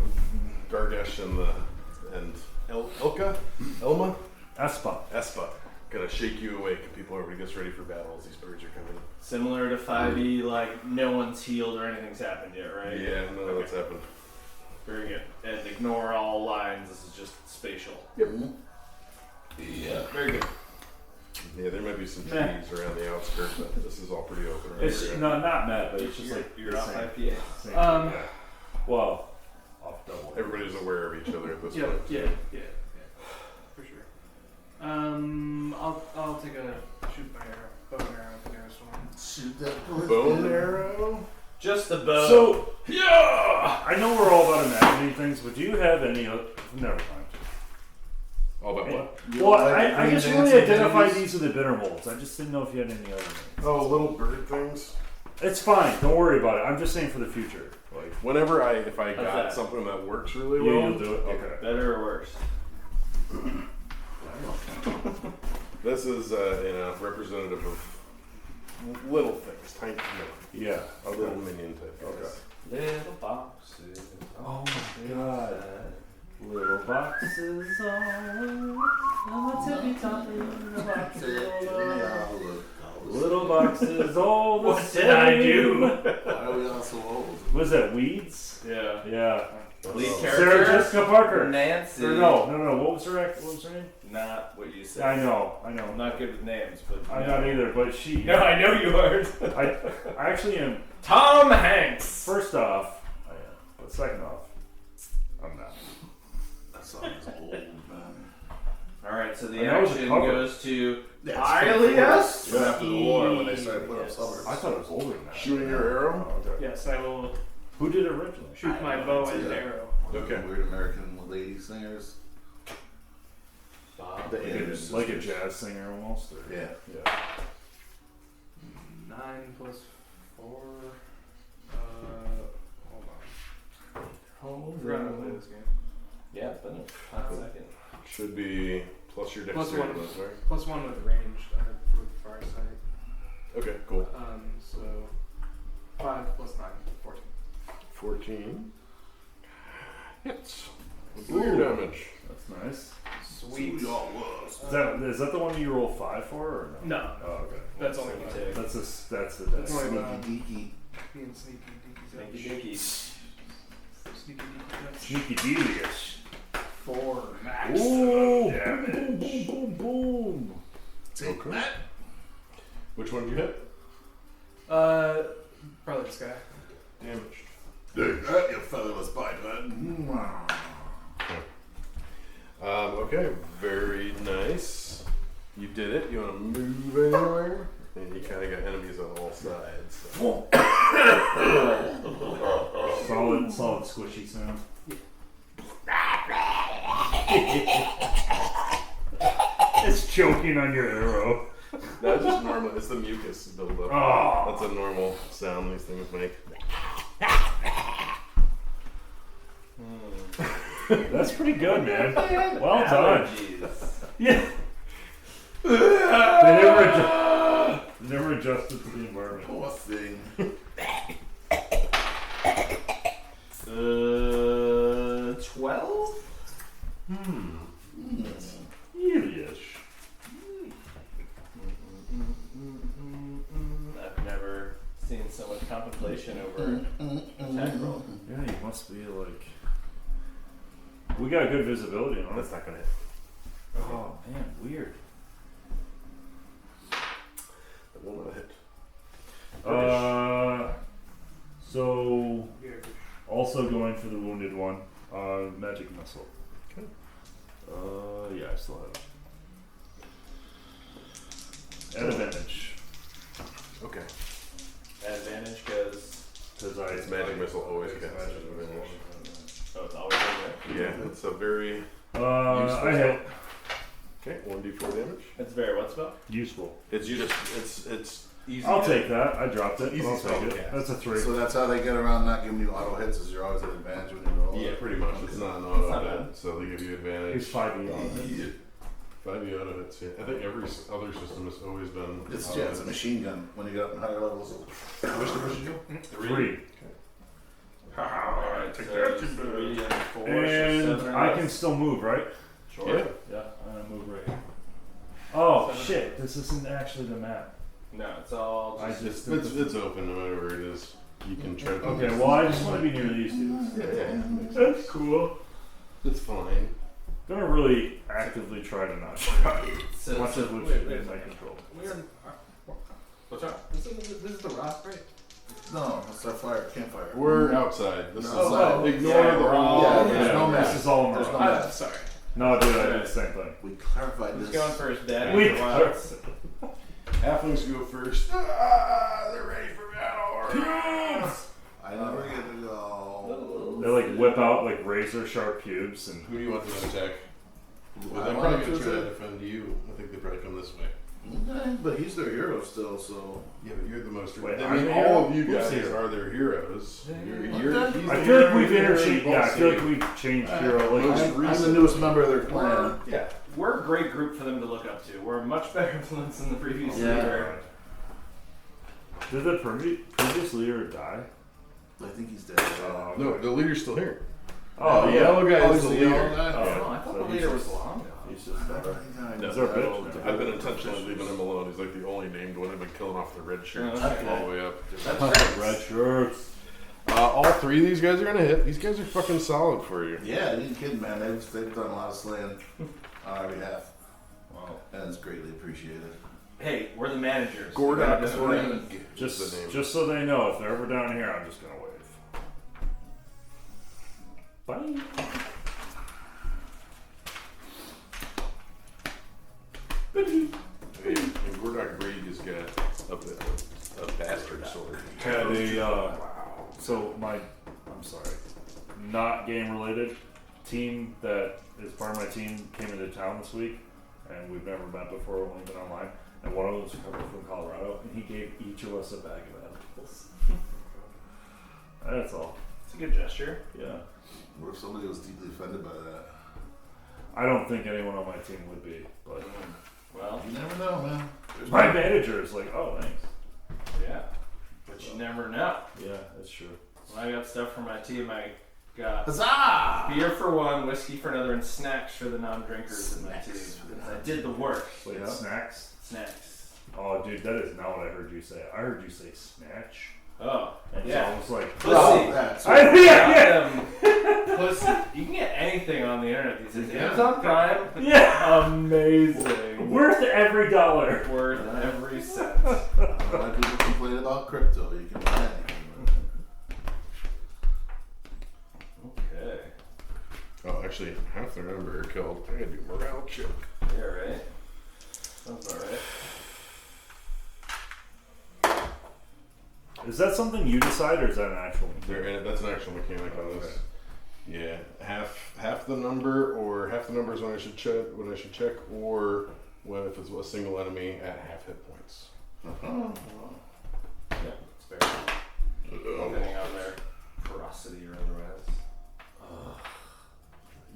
Gargesh and Elma, Espa, kind of shake you awake. And everybody gets ready for battle as these birds are coming. Similar to 5e, like no one's healed or anything's happened yet, right? Yeah, none of that's happened. Very good. And ignore all lines. This is just spatial. Yep. Yeah. Very good. Yeah, there might be some trees around the outskirts, but this is all pretty open. It's area. not mad, but it's just like You're the off same. IPA. Same Um, thing, yeah. Well, off double. Everybody everybody's aware of each other at this Yeah, point. yeah, for sure. I'll take a shoot my arrow, bow and arrow, the nearest one. Shoot that bullet. Bone arrow. Just the bow. So, yeah! I know we're all about imagining things, but do you have any other... Never mind. All about what? You Well, like I green just really dancing identified babies? these with the bitter molds. I just didn't know if you had any other names. Oh, little bird things. It's fine. Don't worry about it. I'm just saying for the future. Like, Whenever if I got that? something that works really yeah, well, you'll do it. Okay. Better or worse? this is representative of little things, tiny, Yeah. a little minion type. Okay. Little boxes. Oh my god. Little boxes on the tippy top. Little boxes Little boxes all the What same. did I do? Why are we all so old? Was that Weeds? Yeah. Yeah. Lead Sarah character. Jessica Parker. Nancy. Or no. What was her name? Not what you said. I know. I'm not good with names, but I'm not either, but she. No, I know you aren't. I actually am. Tom Hanks. First off, I am, but second off, I'm not. That song is old, man. All right, so the I know the action cover. goes to Yeah, Ilias. From after the war when they started putting up Yes. suburbs. I thought it was older than that. Shooting your arrow? Oh, okay. Yes, I will Who did it originally? shoot my bow and arrow. Okay. Weird American lady singers. Bob. The Like Andrews like a sisters. jazz singer almost. Or? Yeah. Yeah. 9 plus 4. Hold on. Forgot how to play this game. Yeah, it's been a hot second. Should be plus your Plus dexterity, one. right? Plus 1 with ranged for far sight. Okay, cool. So 5 plus 9, 14. 14. Hits. Do your damage. That's nice. Sweet. y'all was. Is that the one you roll 5 for or no? No, Oh, okay. that's only Sneaky 5. dick. That's the That's dice. only Sneaky 5. deaky. Being sneaky deaky. Sneaky dicky. Sneaky deaky. Sneaky dealious. 4 max. Ooh! Damage. Boom, boom, boom. Take Okay. that. Which one did you hit? Probably this guy. Damaged. Take that, you featherless biped. Okay, very nice. You did it. You want to move anywhere? And you kind of got enemies on all sides. So. Solid squishy sound. It's choking on your arrow. That's just normal. It's the mucus buildup. Oh. That's a normal sound these things make. That's pretty good, man. Well done. Allergies. Yeah. They never adjusted to the environment. Poor thing. 12? Yes. I've never seen so much contemplation over attack roll. Yeah, you must be like. We got good visibility on it. That's not gonna hit. Oh man, weird. That will not hit. So also going for the wounded one. Magic missile. Okay. Yeah, I still have it. At advantage. Okay. Advantage because. Because Its magic missile always it's casts magic advantage. Oh, it's always in there. Yeah, it's a very I hit. okay. 1d4 damage. It's very what spell? Useful. It's just it's Easy. I'll take that. I dropped it. Easy I'll spell take to it. cast. That's a 3. So that's how they get around not giving you auto hits, is you're always at advantage when you roll. yeah, pretty much. It's not an It's auto not hit, bad. so they give you advantage. It's 5e on it. 5 auto hits. Yeah. I think every other system has always been. It's auto yeah, it's a hits. machine gun when you get up in higher levels. Which division you? 3. Alright, Take so that, it's you 3 and 4. And so 7 I can still move, right? Sure. Yeah. Yeah, I'm gonna move right here. Oh shit! This isn't actually the map. No, it's all I just. just It's open no matter where it is. You can try to. okay. Well, I just want to be near these dudes. Yeah. That's cool. It's fine. Gonna really actively try to not try. So, Much so, of which wait, is wait. in my control. what's up? This is the rock, right? No, that's our fire campfire. We're outside. This is Outside. ignore Yeah, the we're all- whole. Yeah, there's no This mess. is all There's no Mirage. mess. Sorry. No, dude, I did the same thing. We clarified Who's this. going first, Daddy? We or Wilds? Halflings go first. They're ready for battle. I never get to go. They like whip out like razor sharp pubes and Who do you want to attack? Well, I they're want probably to going to try to attack. defend you. I think they probably come this way. Okay, but he's their hero still, so. Yeah, but you're the most. Wait, I I'm mean, the all hero? of you Who's guys here? are their heroes. You're, Okay. he's I the feel like hero, we've you're the interchanged. Yeah, I boss feel like here. we've changed hero. Like, Most I'm the recent- newest member of their clan. Yeah, we're a great group for them to look up to. We're a much better influence than the previous Yeah. leader. did the previous leader die? I think he's dead. No, the leader's still here. Oh the yeah. yellow guy Oh, is he's the the yellow leader. guy? Oh, I thought So the he's leader was just- long gone. He's just better. No, He's our bitch. I've been intentionally leaving him alone. He's like the only named one. I've been killing off the red shirts Okay. all the way up. Red shirts. All three of these guys are gonna hit. These guys are fucking solid for you. Yeah, you ain't kidding, man. They've done a lot of slaying on our behalf. Wow. And it's greatly appreciated. Hey, we're the managers. We gotta Gordon do the thing. Green. Just so they know, if they're ever down here, I'm just gonna wave. Bye. And Gordon Breed has got a bastard sword. Had a so I'm sorry, not game related team that is part of my team came into town this week, and we've never met before. We've only been online, and one of them was from Colorado, and he gave each of us a bag of edibles. That's all. It's a good gesture. Yeah, What if somebody was deeply offended by that? I don't think anyone on my team would be, but Well, You never know, man. There's my no- manager is like, oh, thanks. yeah. But you never know. Yeah, that's true. When I got stuff for my team, I got Huzzah! beer for one, whiskey for another, and snacks for the non-drinkers in my team. I did the work. Wait, Yeah. snacks? Snacks. Oh, dude, that is not what I heard you say. I heard you say snatch. Oh, And yeah. so I was like, Pussy. Oh, that's I yeah. Pussy. You can get anything on the internet these days. Yeah. Amazon Prime, Yeah. amazing. Worth every dollar. Worth every cent. A lot of people complain about crypto. You can buy anything. Okay. Oh, actually, half their number are killed. I gotta do morale check. Yeah, right. Sounds alright. Is that something you decide, or is that an actual? That's an actual mechanic on this. Yeah, half the number, or half the numbers when I should check, or when if it's a single enemy at half hit points. Yeah, it's fair. Depending on their ferocity or otherwise.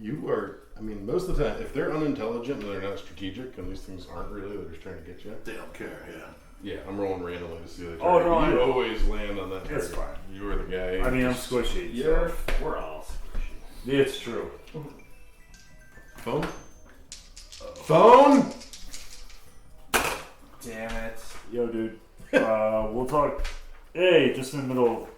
You are. I mean, most of the time, if they're unintelligent and they're not strategic, and these things aren't really, they're just trying to get you. They don't care, yeah. Yeah, I'm rolling randomly to see the Oh, target. no, I you know. always land on that target. It's fine. You are the guy. I mean, I'm squishy. You're, So. we're all squishy. It's true. Phone. Phone. Damn it. Yo, dude. We'll talk. Hey, just in the middle of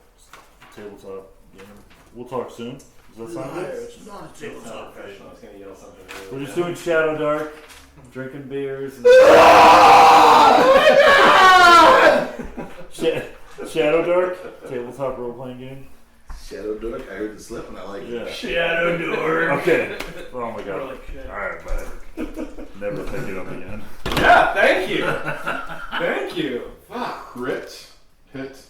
tabletop game. We'll talk soon. Does that sound good? It's not a It's tabletop not professional. I was gonna yell something. Really We're just loud. doing Shadowdark, drinking beers. And Shadowdark, tabletop role playing game. Shadowdark. I heard the slip and I like Yeah. it. Shadowdark. Okay. Oh my We're god. like, shit. Alright, bye. Never pick it up again. Yeah, thank you. Thank you. Crit. Hit.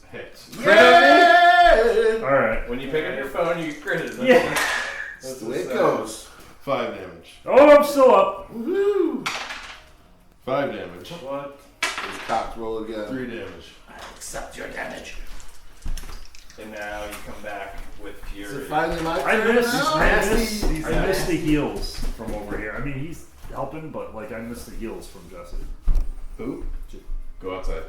Yay! Alright. When you pick up your phone, you get critted. Yeah. That's the way it goes. 5 damage. Oh, I'm still up. Woohoo! 5 damage. What? It's cocked roll again. 3 damage. I accept your damage. And now you come back with Is fury. it finally my I turn miss, now? I miss the heals from over here. I mean, he's helping, but like I miss the heals from Jesse. Who? Go outside.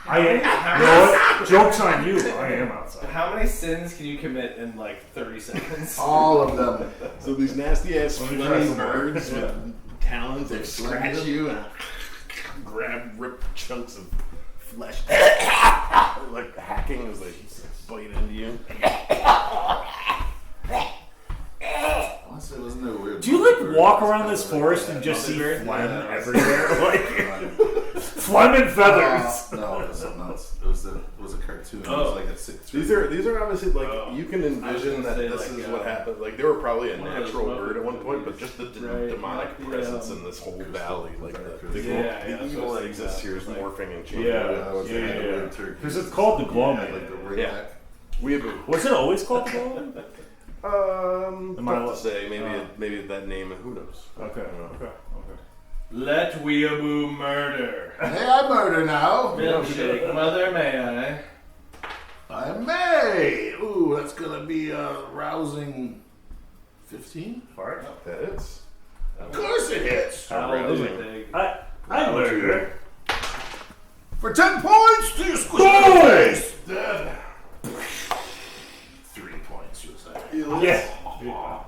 I am. You know what? Joke's on you. I am outside. How many sins can you commit in like 30 seconds? All of them. So these nasty ass Let me try flinty some more. birds with talons They that slam scratch you. you and rip chunks of flesh, like hacking as they bite into you. Honestly, wasn't there weird? Do you like walk around this forest and just see Mother phlegm Yeah. everywhere? Like phlegm and feathers. No, it was something else. It was was a cartoon. Oh. It was like a 6. These are obviously like Oh. you can envision that say, this like, is what happened. Like they were probably a one of those natural bird at one Muppet point, but movies. just the Right, demonic like the, presence in this whole valley, like the Yeah, evil that's that what I was exists thinking here is about, like- morphing and changing. Yeah. Because it's called the Glow Man. Like the ring Yeah. neck. We have Was it always called the Glow Man? Am I tough lo- to say. Maybe that name. Who knows? Okay. I don't know. Okay. Let weeaboo murder. Hey, I murder now. Milkshake, mother, may I may. Ooh, that's gonna be a rousing 15. Fart. That is. Of course it hits. I? I'll do it, Dig. I murder. For 10 points to your Boy! squishy face. Dead. 3 points, you say. Yeah.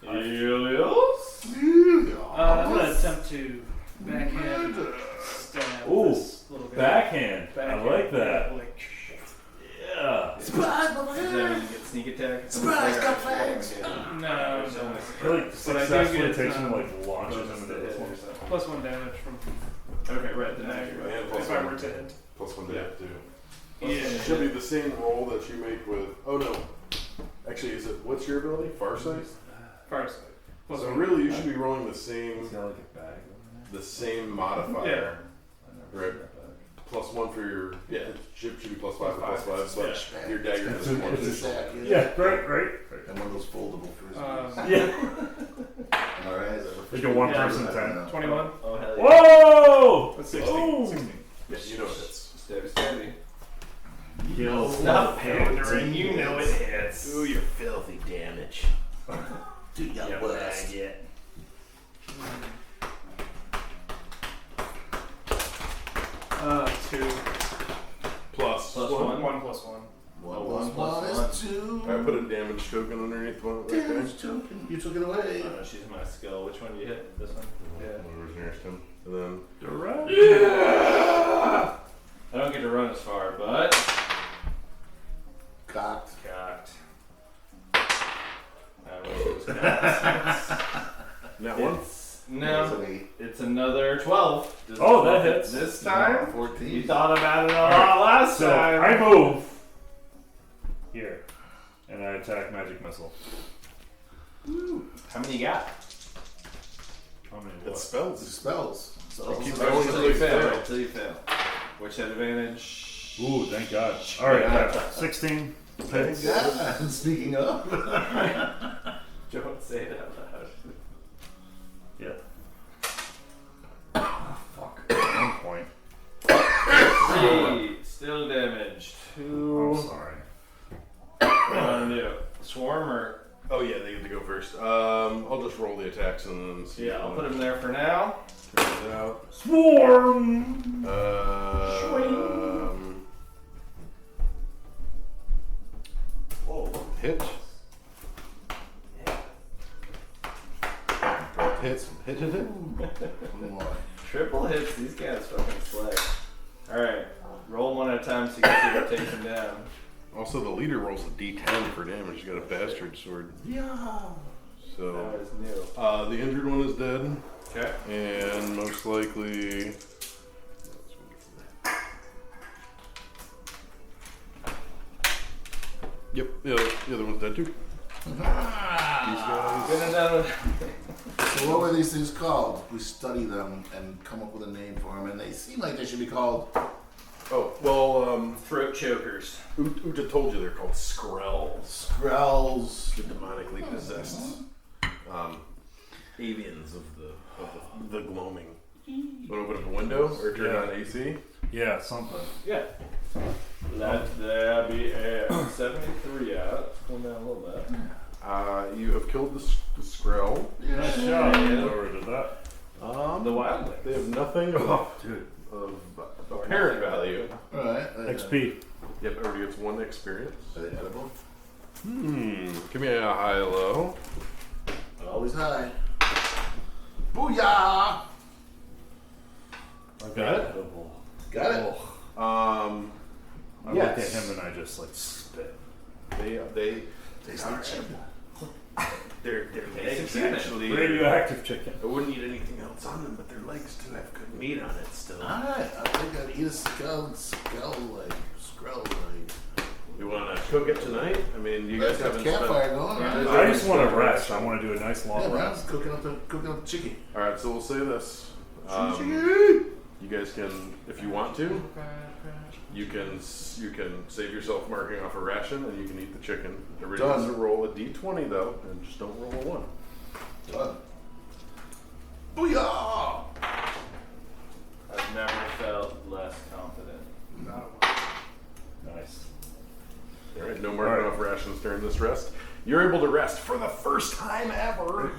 Helios? I'm gonna attempt to backhand stab Ooh, this little guy. backhand. I like that. Yeah, like, Surprise, Yeah. Does that mama. mean you get sneak attack? Surprise, got flags. no. I feel like But I do successfully get, takes him like launches him into this one. Plus 1 damage from Okay, right. Then I agree. And plus if I one. were to hit. Plus one damage too. Yeah. It should be the same roll that you make with. Oh no. Actually, is it? What's your ability? Farsight. Far side. Plus So 1. really, you should be rolling the same He's got like a bag. modifier. Right. Plus 1 for your it should be plus 5 for plus 5, but your dagger It's is a, one. it's a sack. Yeah, right. And one of those foldable frisbees. Yeah. Alright. Like a one-person tank. 21. Oh, hell yeah. Whoa! That's 16. Boom! 16. Yeah, you know it hits. Steady, steady. Kills. Stop pandering. You know it hits. Ooh, your filthy damage. Do your worst. Yet. 2. Plus. Plus one. 1 plus 1. One plus one is 2. I put a damage token underneath one right there. Damage token. You took it away. She's my skill. Which one do you hit? This one? Yeah. Whatever's nearest him. And then. I don't get to run as far, but Cocked. cocked. I wish it was cocked. That one? No, That's an 8. it's another 12. Does Oh, 12 that hit hits. This time? 14. You thought about it a lot last So time. I move here, and I attack magic missile. How many you got? How many? It's What? spells. Spells. So Keep Oh, going till until you you fail. fail. Till you fail. Which had advantage? Ooh, thank God. All right, Yeah. 16. Thank God. Speaking of. Don't say it out loud. Yeah. Fuck. 1 point. 3. Still damaged. I'm 2. sorry. What do I do? Swarm or? Oh yeah, they get to go first. I'll just roll the attacks and then see. Yeah, I'll put him there for now. Turns out. Swarm! Whoa. Hit. Hit. Triple hits. These guys fucking slay. Alright. Roll one at a time so you can see what takes him down. Also, the leader rolls a d10 for damage. He's got a bastard sword. Yeah. So, That was new. the injured one is dead. Okay. And most likely. Yep, the other one's dead too. These guys. Good and done with. So what were these things called? We study them and come up with a name for them, and they seem like they should be called. Oh, well, Throat chokers. Uta told you they're called Skrells. Skrells. The demonically possessed avians of the gloaming. Want to open up a window or turn on AC? Yeah, something. Yeah. Let there be air. 73 out. Cool down a little bit. You have killed the Skrell. Nice job. Yeah. Whoever did that. The wildlings. They have nothing of apparent value. Alright. XP. Yep, everybody gets 1 experience. Are they edible? Give me a high-low. Always high. Booyah! Got it? Got it. I look at Yes. him and I just like spit. They Tastes like chicken. They're legs chicken. actually. Radioactive chicken. I wouldn't eat anything else on them, but their legs do have good meat on it still. Alright, I think I'd eat a skull leg. You want to cook it tonight? I mean, you guys haven't campfire spent... going, Yeah. right? I just want to rest. I want to do a nice long Yeah, man, rest. cooking up the chicken. All right, so we'll say this. You guys can, if you want to, you can save yourself marking off a ration, and you can eat the chicken. Everybody Done. needs to roll a d20 though, and just don't roll a 1. Done. Booyah! I've never felt less confident. Nice. All right, no marking off rations during this rest. You're able to rest for the first time ever.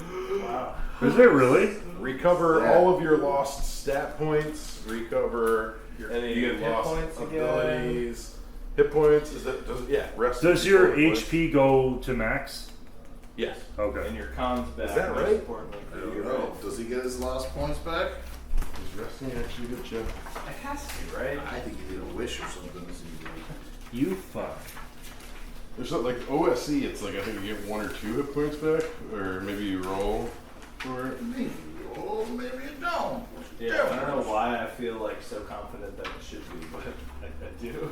Wow. Is it really? Recover Yeah. all of your lost stat points. Recover any You get hit lost points again? abilities. Hit points. Yeah, rest. Does is your 4 points. HP go to max? Yes. Okay. And your cons back. Is that most right? importantly I for don't you, know. right? Does he get his lost points back? Is resting actually good, Jeff? It has to, right? I think he did a wish or something. You fuck. There's something like OSC. It's like I think you get 1 or 2 hit points back, or maybe you roll for it. Maybe. Oh, maybe you don't. Yeah, I don't know why I feel like so confident that it should be, but I do.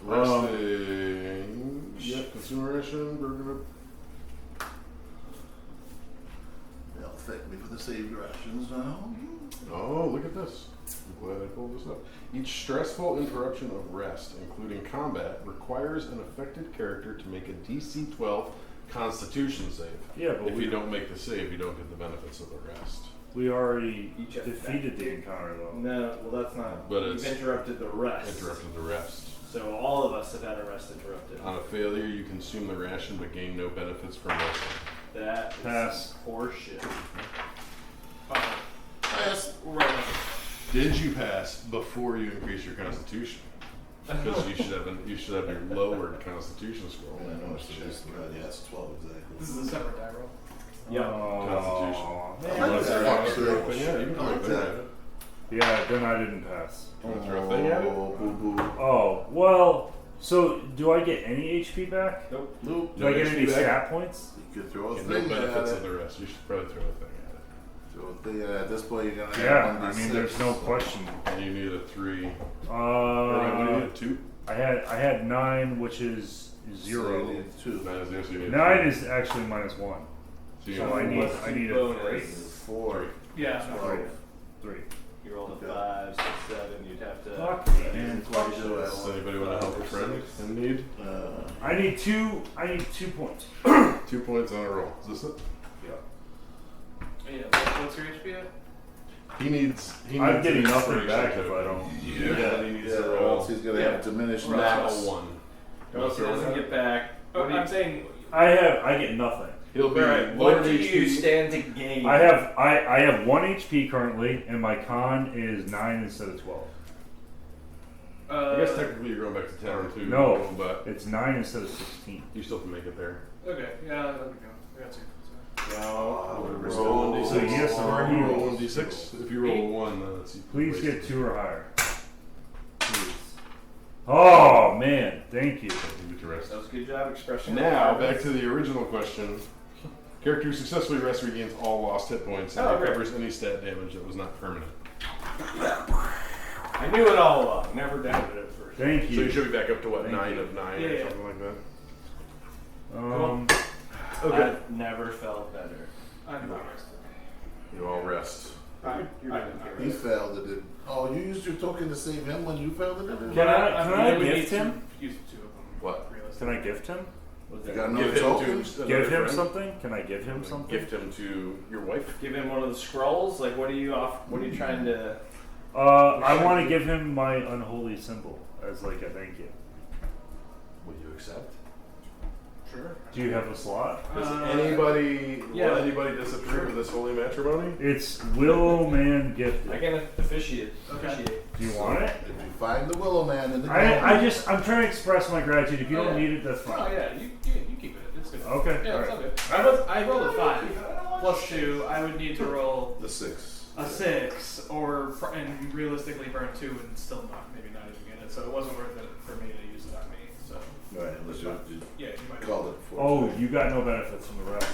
Resting. Yep. Consumer ration. Burger. They'll thank me for the saved rations now. Oh, look at this. I'm glad I pulled this up. Each stressful interruption of rest, including combat, requires an affected character to make a DC 12 Constitution save. Yeah, but If you don't make the save, you don't get the benefits of the rest. we already Each defeated the encounter though. No, well that's not. But You've it's interrupted the rest. Interrupted the rest. So all of us have had a rest interrupted. On a failure, you consume the ration but gain no benefits from resting. That is Pass. horseshit. Yes. Right. Did you pass before you increase your Constitution? Because you should have your lowered Constitution score. I know it's just yeah, it's 12 exactly. This is a separate die roll. Yeah. Constitution. I like that. Yeah, you can I like throw a thing that. at it. Yeah, then I didn't pass. You want to throw a thing at it? Oh, boo boo. Oh, well, so do I get any HP back? Nope. Nope. Do I get HP any back? stat points? You could throw a And thing no at benefits it. of the rest. You should probably throw a thing at it. Throw a thing at it. At this point, you're gonna Yeah, have I 1d6. mean, there's no question. And you need a 3. Or wait, what do you need? 2? I had 9, which is So you 0. need 2. 9 is 0, so you need 9 is actually -1. So you So need I need What's I the need a bonus? 4. Yeah. Oh. 3. 3. You rolled a 5, 6, 7. You'd have to. Fuck man. Fuck you. Does anybody want to help a friend in need? I need 2 points. 2 points on a roll. Is this it? Yeah. What's your HP at? He needs. I'm getting an nothing inspiration back if token. I don't. Yeah, and he needs Yeah, to or roll. else he's gonna Yeah. have diminished Not max. a 1. Or else he doesn't get back. Oh, What do you- I'm saying. I get nothing. He'll be Alright, lower what do you HP. stand to gain? I have 1 HP currently, and my con is 9 instead of 12. I guess technically you're going back to town too. No. But It's 9 instead of 16. you still can make it there. Okay. Yeah. There we go. I got you. No. Roll 1d6. So yes, or I'm you roll rolling. 1d6. If you roll a 1, then it's Please wasted. get 2 or higher. Please. Oh man, thank you. You get to rest. That was a good job expressing. Now, back to the original question. Character who successfully rests regains all lost hit points and Oh, great. recovers any stat damage that was not permanent. I knew it all along. Never doubted it first. Thank So you you. should be back up to what, Thank 9 you. of 9 Yeah, or yeah. something like that? Okay. I've never felt better. I'm not rested. You all rest. He failed it. Did. Oh, you used your token to save him when you failed it? Did Can I would need gift to him? Use 2 of them. What? Can I gift him? Was You that- got another Give him token? to Give another him friend? something? Can I give him something? Gift him to your wife. Give him one of the scrolls. Like, what are you off? What are you trying to? I want to give him my unholy symbol as like a thank you. Will you accept? Sure. Do you have a slot? Does anybody yeah. will anybody disapprove of this holy matrimony? It's Willow Man I gifted. can officiate. Okay. Officiate. Do you want it? If you find the Willow Man in the I'm trying to express my gratitude. If you Oh, don't yeah. need it, that's Oh fine. yeah. You keep it. It's good. Okay. Yeah, all it's right. all good. I rolled a 5 plus 2. I would need to roll The 6. a 6 and realistically burn 2 and still not maybe not even get it. So it wasn't worth it for me to use it on me. So Right, unless you yeah, you might. called it for. Oh, you got no benefits from the rest.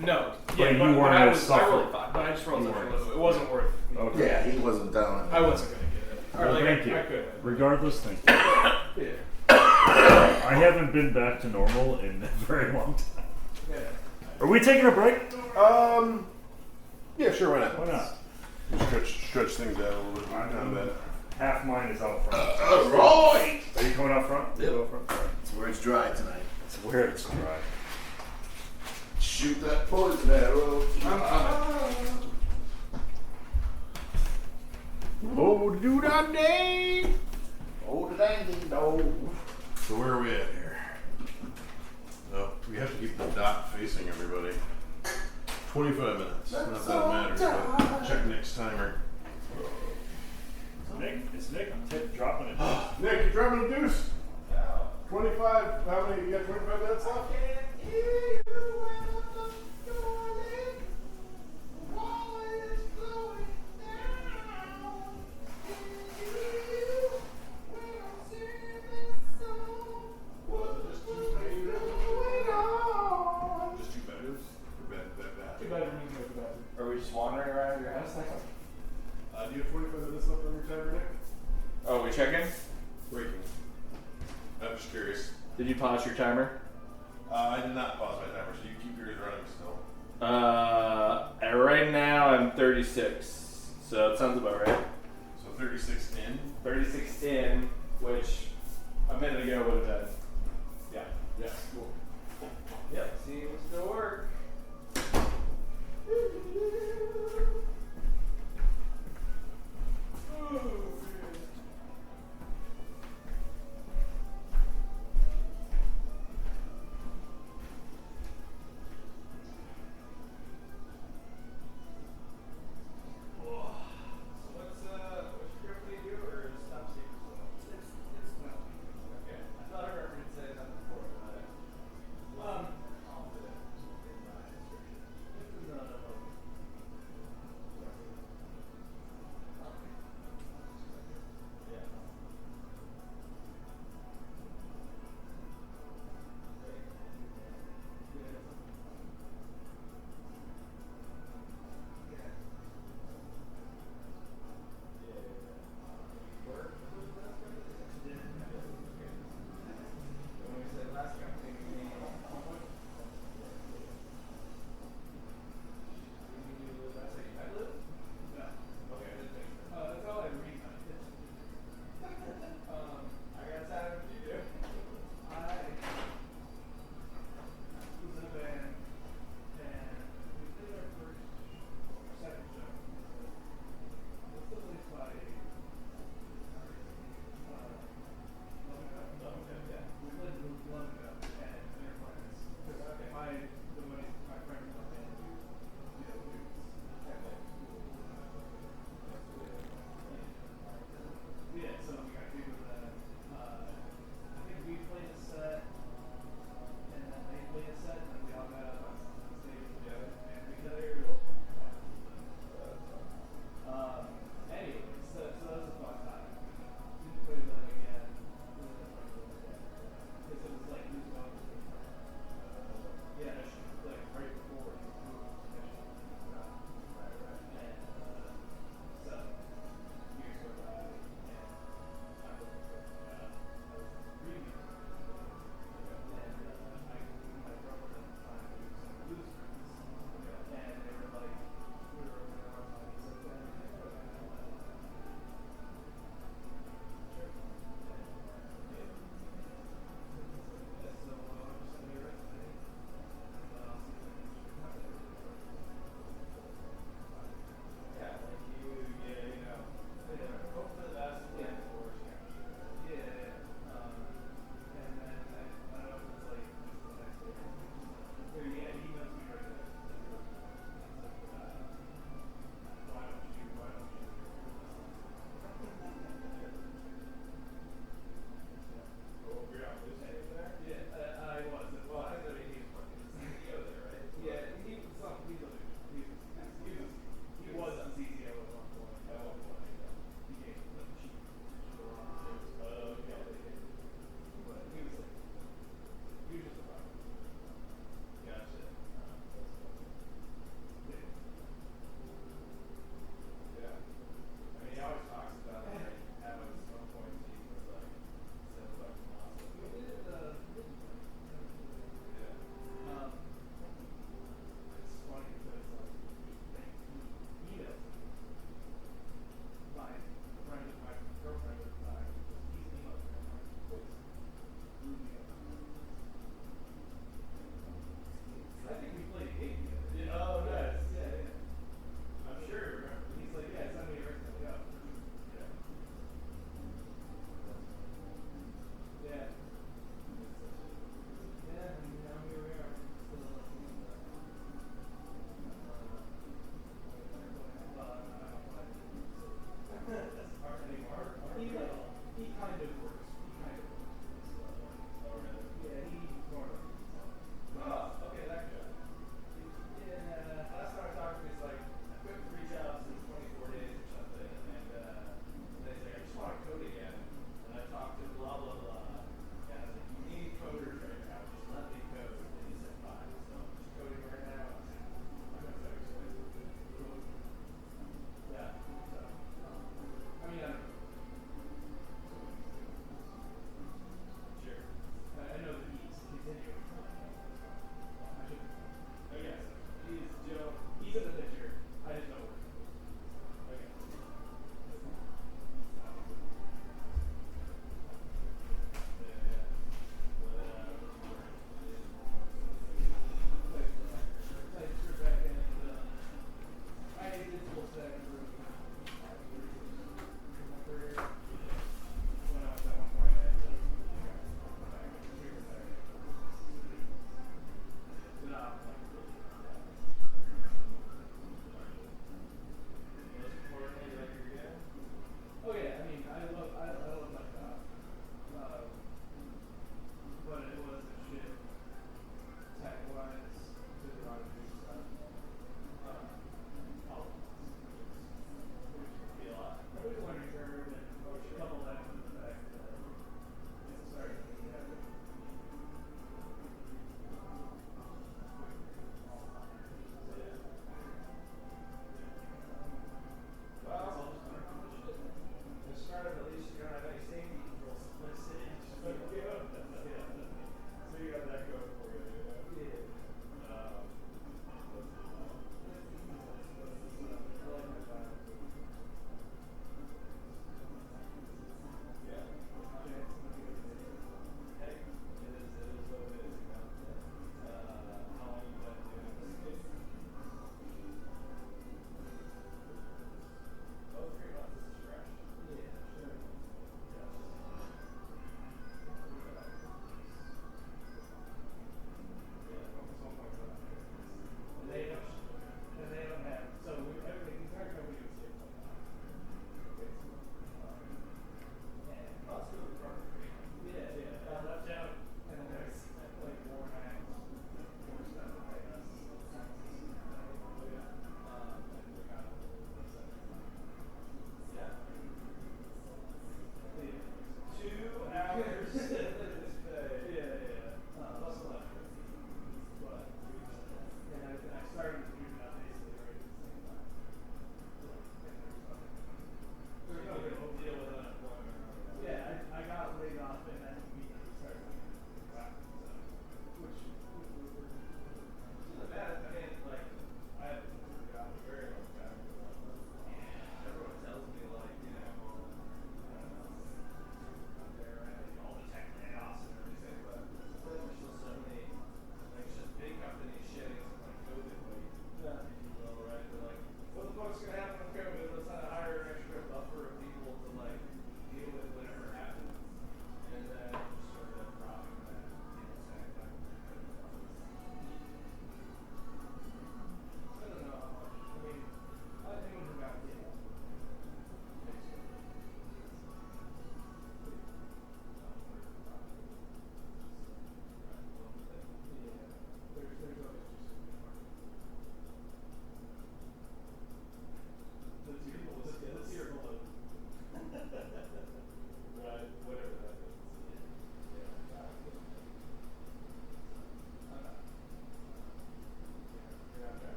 No. But Yeah, you but weren't I as was. I suffered. rolled 5, but I just rolled You such a weren't. little. It wasn't worth. Okay. Yeah, he wasn't down. I wasn't gonna get it. Or Well, like thank I you. could. Regardless, thank you. Yeah. I haven't been back to normal in a very long time. Yeah. Are we taking a break? Yeah, sure, why not? Why not? Stretch things out a little bit. Combat. Half mine is out front. Right. Are you coming out front? Yep. Go out front. That's where it's dry tonight. It's where it's dry. Shoot that poison arrow. Oh, do that day. Oh, the dang ding dong. So where are we at here? Oh, we have to keep the dot facing everybody. 25 minutes. Not that it matters, but check Nick's timer. It's Nick. I'm dropping it. Nick, you dropping a deuce? 25. How many? You got 25 minutes left? Just two bedrooms? Or bed? Too bad you're moving with the bathroom. Are we just wandering around your house now? Do you have 25 minutes left on your timer, Nick? Oh, we checking? Breaking. I'm just curious. Did you pause your timer? I did not pause my timer, so you keep yours running still. Right now I'm 36, so it sounds about right. So 36 in. 36 in, which a minute ago would have been. Yeah. Yeah, cool. Yep. Seems to work.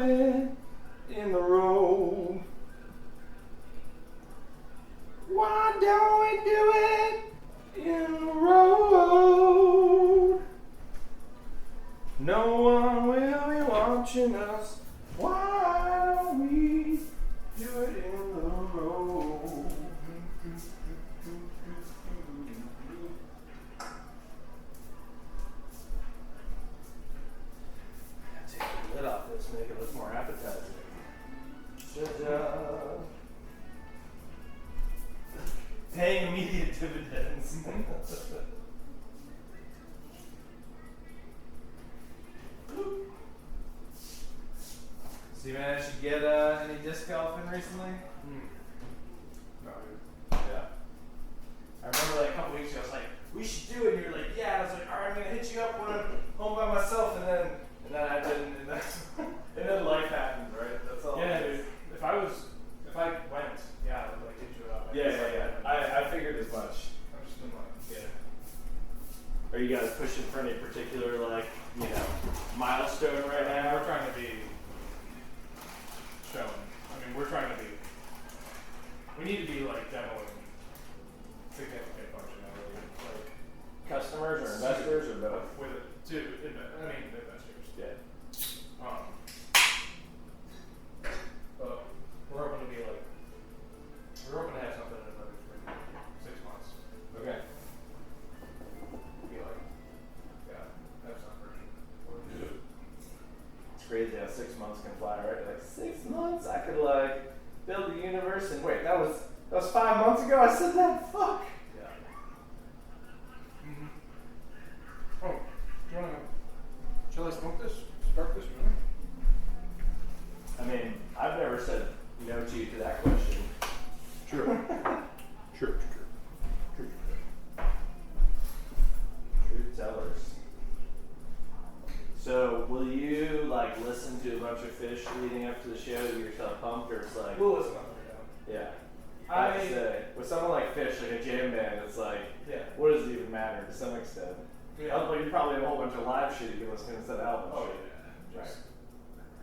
it in the road? Why don't we do it in the road? No one will be watching us. Why don't we do it in the road? Take the lid off this, make it look more appetizing. Paying immediate dividends. So you managed to get any disc golfing recently? No, dude. Yeah. I remember like a couple weeks ago, I was like, we should do it. And you're like, yeah. I was like, all right, I'm gonna hit you up when I'm home by myself, and then I didn't, and then life happened, right? That's all. Yeah, dude. If I went, yeah, I would like hit you up. Yeah. I figured as much. I've just been like, yeah. Are you guys pushing for any particular milestone right now? We're trying to be shown. I mean, we're trying to be. We need to be like demoing significant functionality, like Customers or investors or both? with it to investors. Yeah. But we're hoping to be like, we're hoping to have something in another 6 months. Okay. Be like, yeah, have some version. It's crazy how 6 months can fly, right? Like 6 months, I could build the universe, and wait, that was 5 months ago. I said that. Fuck. Yeah. Oh, do you wanna? Shall I smoke this? Spark this? I mean, I've never said no to you to that question. Sure. Sure. Truth tellers. So, will you listen to a bunch of fish leading up to the show to get yourself pumped, or it's like, We'll listen up and down. yeah? I would say with someone like Fish, like a jam band, it's like, Yeah. what does it even matter to some extent? Yeah. But you probably have a whole bunch of live shit you can listen to instead of album Oh shit. yeah. Right.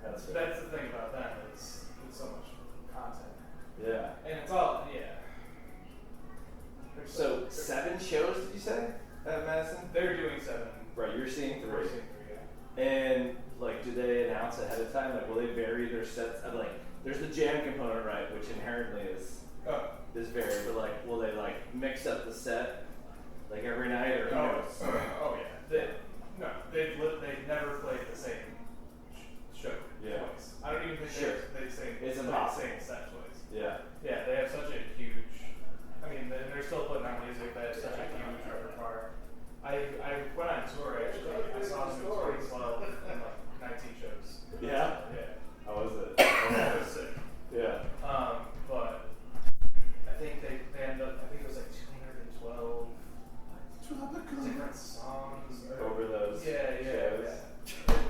That's fair. That's the thing about them. It's so much content, Yeah. and it's all There's So 7 shows, did you say, at Madison? they're doing 7. Right, you're seeing 3. We're seeing 3. Yeah. And do they announce ahead of time? Will they vary their sets? There's the jam component, right, which inherently is varied. But will they mix up the set every night, or who knows? Oh yeah. They've never played the same show Yeah. twice. I don't even think Sure. they sing It's play the impossible. same set twice. Yeah. Yeah, they have such a huge. I mean, they're still putting out music. They have such a huge repertoire. I went on tour actually. I saw them in 2012 in 19 shows. Yeah? Yeah. How was it? It was sick. Yeah. But I think they ended up. I think it was 212 different songs Over those Yeah. shows.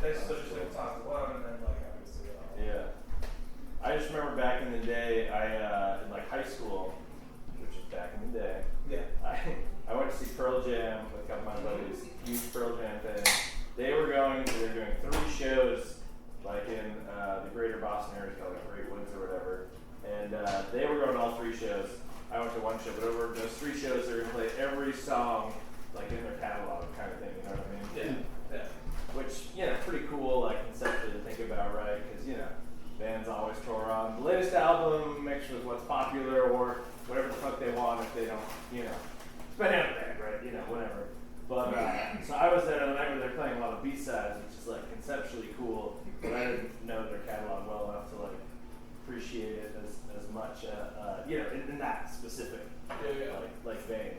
They still just top 1 and then obviously. Yeah. I just remember back in the day, in high school, which was back in the day, Yeah. I went to see Pearl Jam with a couple of my buddies, huge Pearl Jam fan. They were doing 3 shows in the greater Boston area called Great Woods or whatever. And they were going to all 3 shows. I went to one show, but over those 3 shows, they were going to play every song in their catalog kind of thing, you know what I mean? Yeah. Which, pretty cool, conceptually to think about, right? Because, bands always tour on the latest album mixed with what's popular or whatever the fuck they want if they don't, depending on the band, right? Whatever. But, so I was there the night where they're playing a lot of B-sides, which is, conceptually cool, but I didn't know their catalog well enough to, appreciate it as much, in that specific, vein.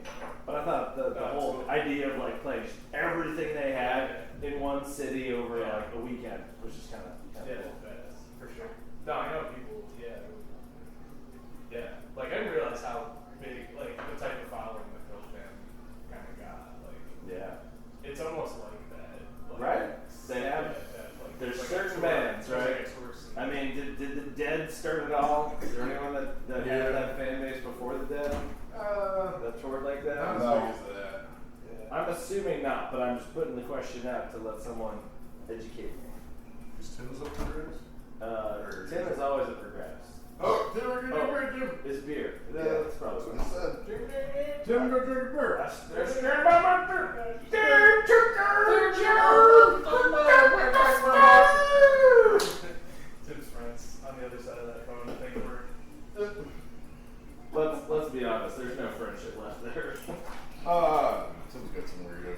But I thought the whole idea of, playing everything they had in one city over, a weekend was just kind of cool. Badass, for sure. No, I know people. Yeah. I didn't realize how big, the type of following the Pearl Jam kind of got. Yeah. It's almost like that. Right? They have. There's certain bands, right? I mean, did the Dead start it all? Is there anyone that had that fan base before the Dead? That toured like that? I'm not used to that. I'm assuming not, but I'm just putting the question out to let someone educate me. Is Tim's up there? burgers. Tim is always up for grabs. Oh, Tim, we're gonna drink Tim. It's beer. Yeah, That's probably that's what I said. Tim, go drink a beer. There's Tim's friends on the other side of that phone, I think we're. Let's be honest. There's no friendship left there. Tim's got some weirdo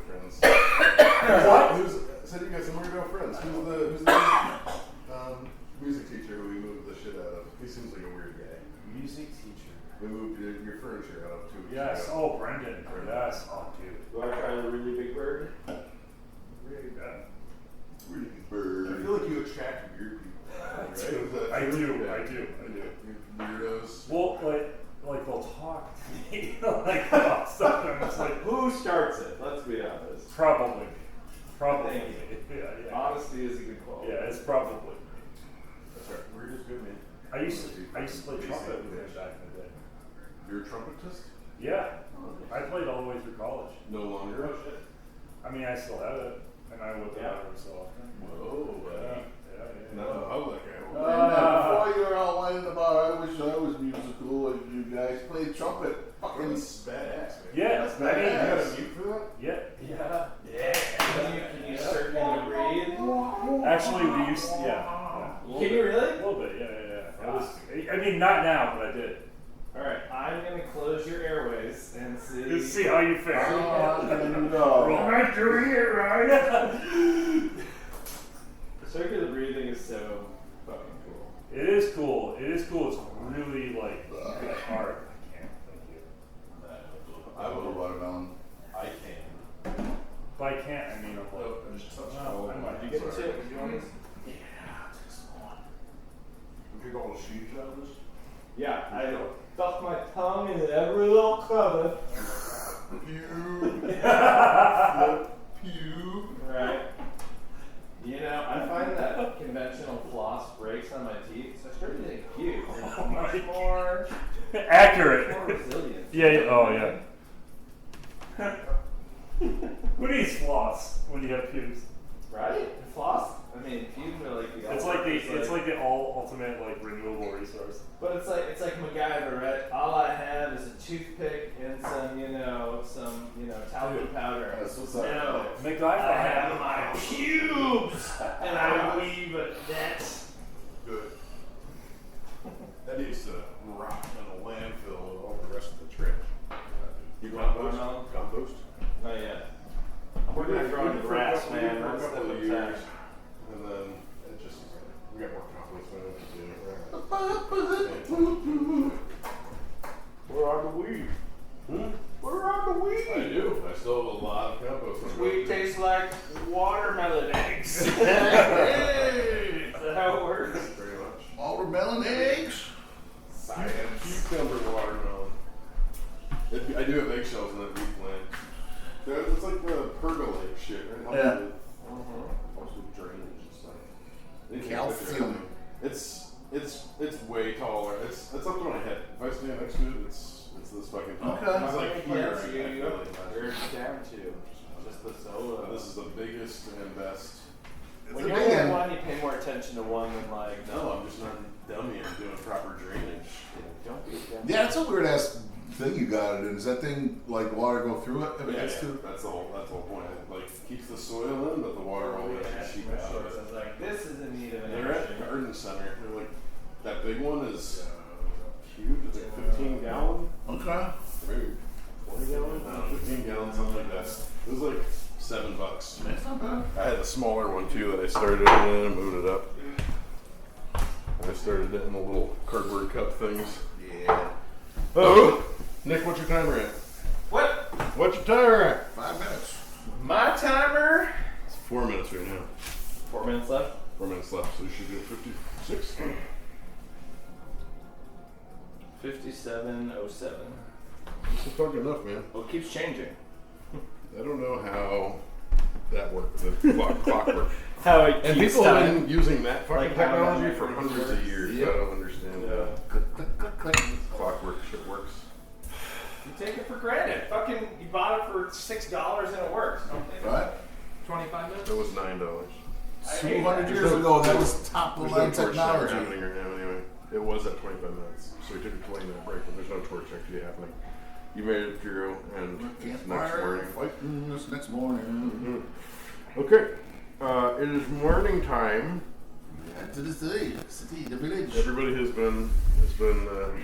friends. What? Said you got some weirdo friends. Who's the music teacher who we moved the shit out of? He seems like a weird guy. Music teacher. We moved your furniture out of 2 weeks Yes. ago. Oh, Brendan. Yes. Oh, dude. Do I try the really big bird? Really bad. Weird bird. I feel like you attract weird people. Right? Is that I true? do. Yeah. I do. Weirdos. Well, like they'll talk to me like about stuff. And I'm just like, Who starts it? Let's be honest. probably. Thank you. Yeah. Honesty is a good quality. Yeah, it's probably. That's right. Weird is good, man. I used to play trumpet with him back in the day. You're a trumpetist? Yeah, I played all the way through college. No longer. Oh shit. I mean, I still have it, and I whip it Yeah. out every so often. Whoa, Yeah. Not in public, I hope. Before you were all whining about, I wish I was musical like you guys played trumpet. Fucking That's badass, man. Yeah, That's I mean, You got a badass. mute for that? yeah. Can you certainly breathe? Actually, we used to, yeah. Can you really? A little bit, yeah. It was, I mean, not now, but I did. Alright, I'm gonna close your airways and see. Let's see how you fare. no. Am I doing it right? Circular breathing is so fucking cool. It is cool. It's really like hard. I can't. Thank you. I would have watermelon. I can. But I can't. I mean, I'm like, Oh, I might. You get it too? You want this? Would you get all the sheaves out of this? Yeah, I stuck my tongue in every little crevice. Pew. Right. You know, I find that conventional floss breaks on my teeth, so I started getting cute. Oh my Much more Accurate. resilient. Yeah. Oh yeah. Who needs floss when you have pubes? Right? Floss? I mean, pubes are like the It's like the ultimate like renewable resource. But it's like MacGyver, right? All I have is a toothpick and some talcum powder. That's what's No, up. MacGyver I have my pubes, and I weave a net. Good. That needs to rot in a landfill with all the rest of the trip. You want compost? watermelon? Compost? Not yet. We're gonna grow in grass, man. For a That's couple the of time. years, and then it just we got more compost than we do. Where are the weeds? Where are the weeds? I do. I still have a lot of compost. Weed tastes like watermelon eggs. Hey, is that how it works? Very much. Watermelon eggs? Science. Cucumber watermelon. I do have eggshells in that wheat plant. It's like the pergolate shit, right? Yeah. Also drainage and stuff. Calcium. It's way taller. It's up to my head. If I stand next to it, it's this fucking tall. Okay. It's How like many here. plants I you feel like you're down to? Just the solo. this is the biggest and best. When It's a you're big with one. one, you pay more attention to one than like. No, I'm just not a dummy. I'm doing proper drainage. Don't be a dumb. Yeah, it's a weird ass thing you got it in. Does that thing like water go through it? If it gets too. That's the whole point. It like keeps the soil in, but the water Oh, always yeah, has to seep my out shorts. of I it. was like, this is in need of an They're at addition. the garden center. They're like that big one is huge. It's like 15 gallon, Okay. maybe 20 gallon, no, 15 gallons, something like that. It was like $7. That's not bad. I had a smaller one too that I started in and moved it up. And I started it in the little cardboard cup things. Yeah. Oh, Nick, what's your timer at? What? What's your timer at? 5 minutes. My timer. It's 4 minutes right now. 4 minutes left. 4 minutes left, so you should do 56. 57:07. This is fucking enough, man. Well, it keeps changing. I don't know how that works. The clock works. How it And keeps people have time. been using that fucking Like how technology that for works. hundreds of years. Yep. I don't understand Yeah. how Click, click, click, click. clockwork shit works. You take it for granted. Fucking, you bought it for $6 and it works. Don't think Right? 25 minutes. That was $9. 200 years ago, that was top of There's the line no torch tower technology. happening right now anyway. It was at 25 minutes, so we took a 20-minute break, but there's no torch actually happening. You made it through, and next Campfire morning. fighting this next morning. Okay, it is morning time. Yeah, to the city, the village. Everybody has been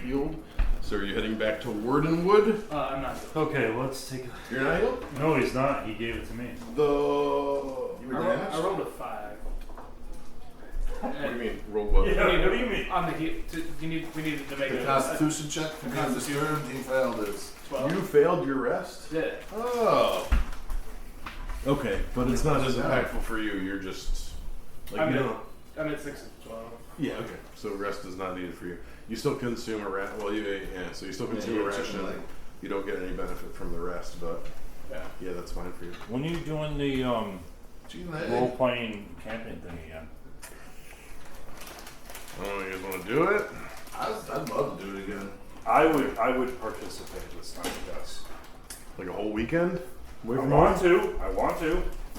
healed. So are you heading back to Wardenwood? I'm not. Okay, let's take. You're not healed. No, he's not. He gave it to me. You were damaged? I rolled a 5. What do you mean? Roll what? Yeah, what do you mean? On the we needed to make The a Constitution check for being disturbed, he failed his. 12. You failed your rest? Yeah. Oh. Okay, but it's not as impactful for you. You're just like I'm you at, know. I'm at 6 of 12. Yeah. Okay. So rest is not needed for you. You still consume a rat. Well, you ate. Yeah. So you still consume a ration. You don't get any benefit from the rest, but Yeah. that's fine for you. When are you doing the role playing camping thing again? Oh, you guys want to do it? I'd love to do it again. I would participate this time, yes. Like a whole weekend? I want to.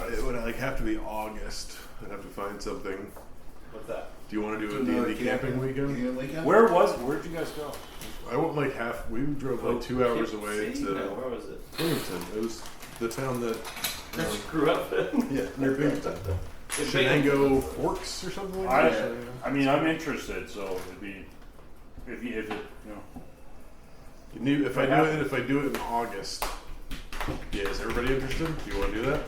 It would like have to be August. I'd have to find something. What's that? Do you want to do a D&D camping weekend? Where'd you guys go? I went like half. We drove like 2 hours away to No, where was it? Binghamton. It was the town that Grew up in. yeah near Binghamton. Shenango Forks or something like that. I mean, I'm interested, so it'd be if it, If I do it in August. Yeah, is everybody interested? Do you want to do that?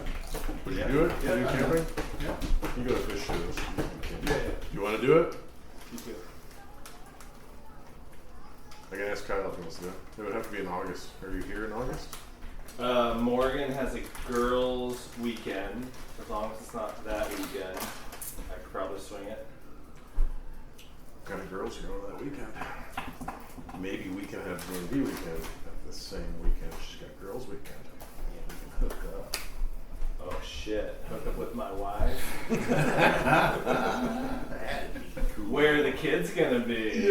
Would you do it? Yeah, Do camping? Yeah. You go to fish shows. Yeah. You want to do it? You too. I can ask Kyle if he wants to do it. It would have to be in August. Are you here in August? Morgan has a girls' weekend. As long as it's not that weekend, I could probably swing it. What kind of girls are going that weekend? Maybe we can have D&D weekend at the same weekend. She's got girls' weekend. We can hook up. Oh shit! Hook up with my wife. Where are the kids gonna be?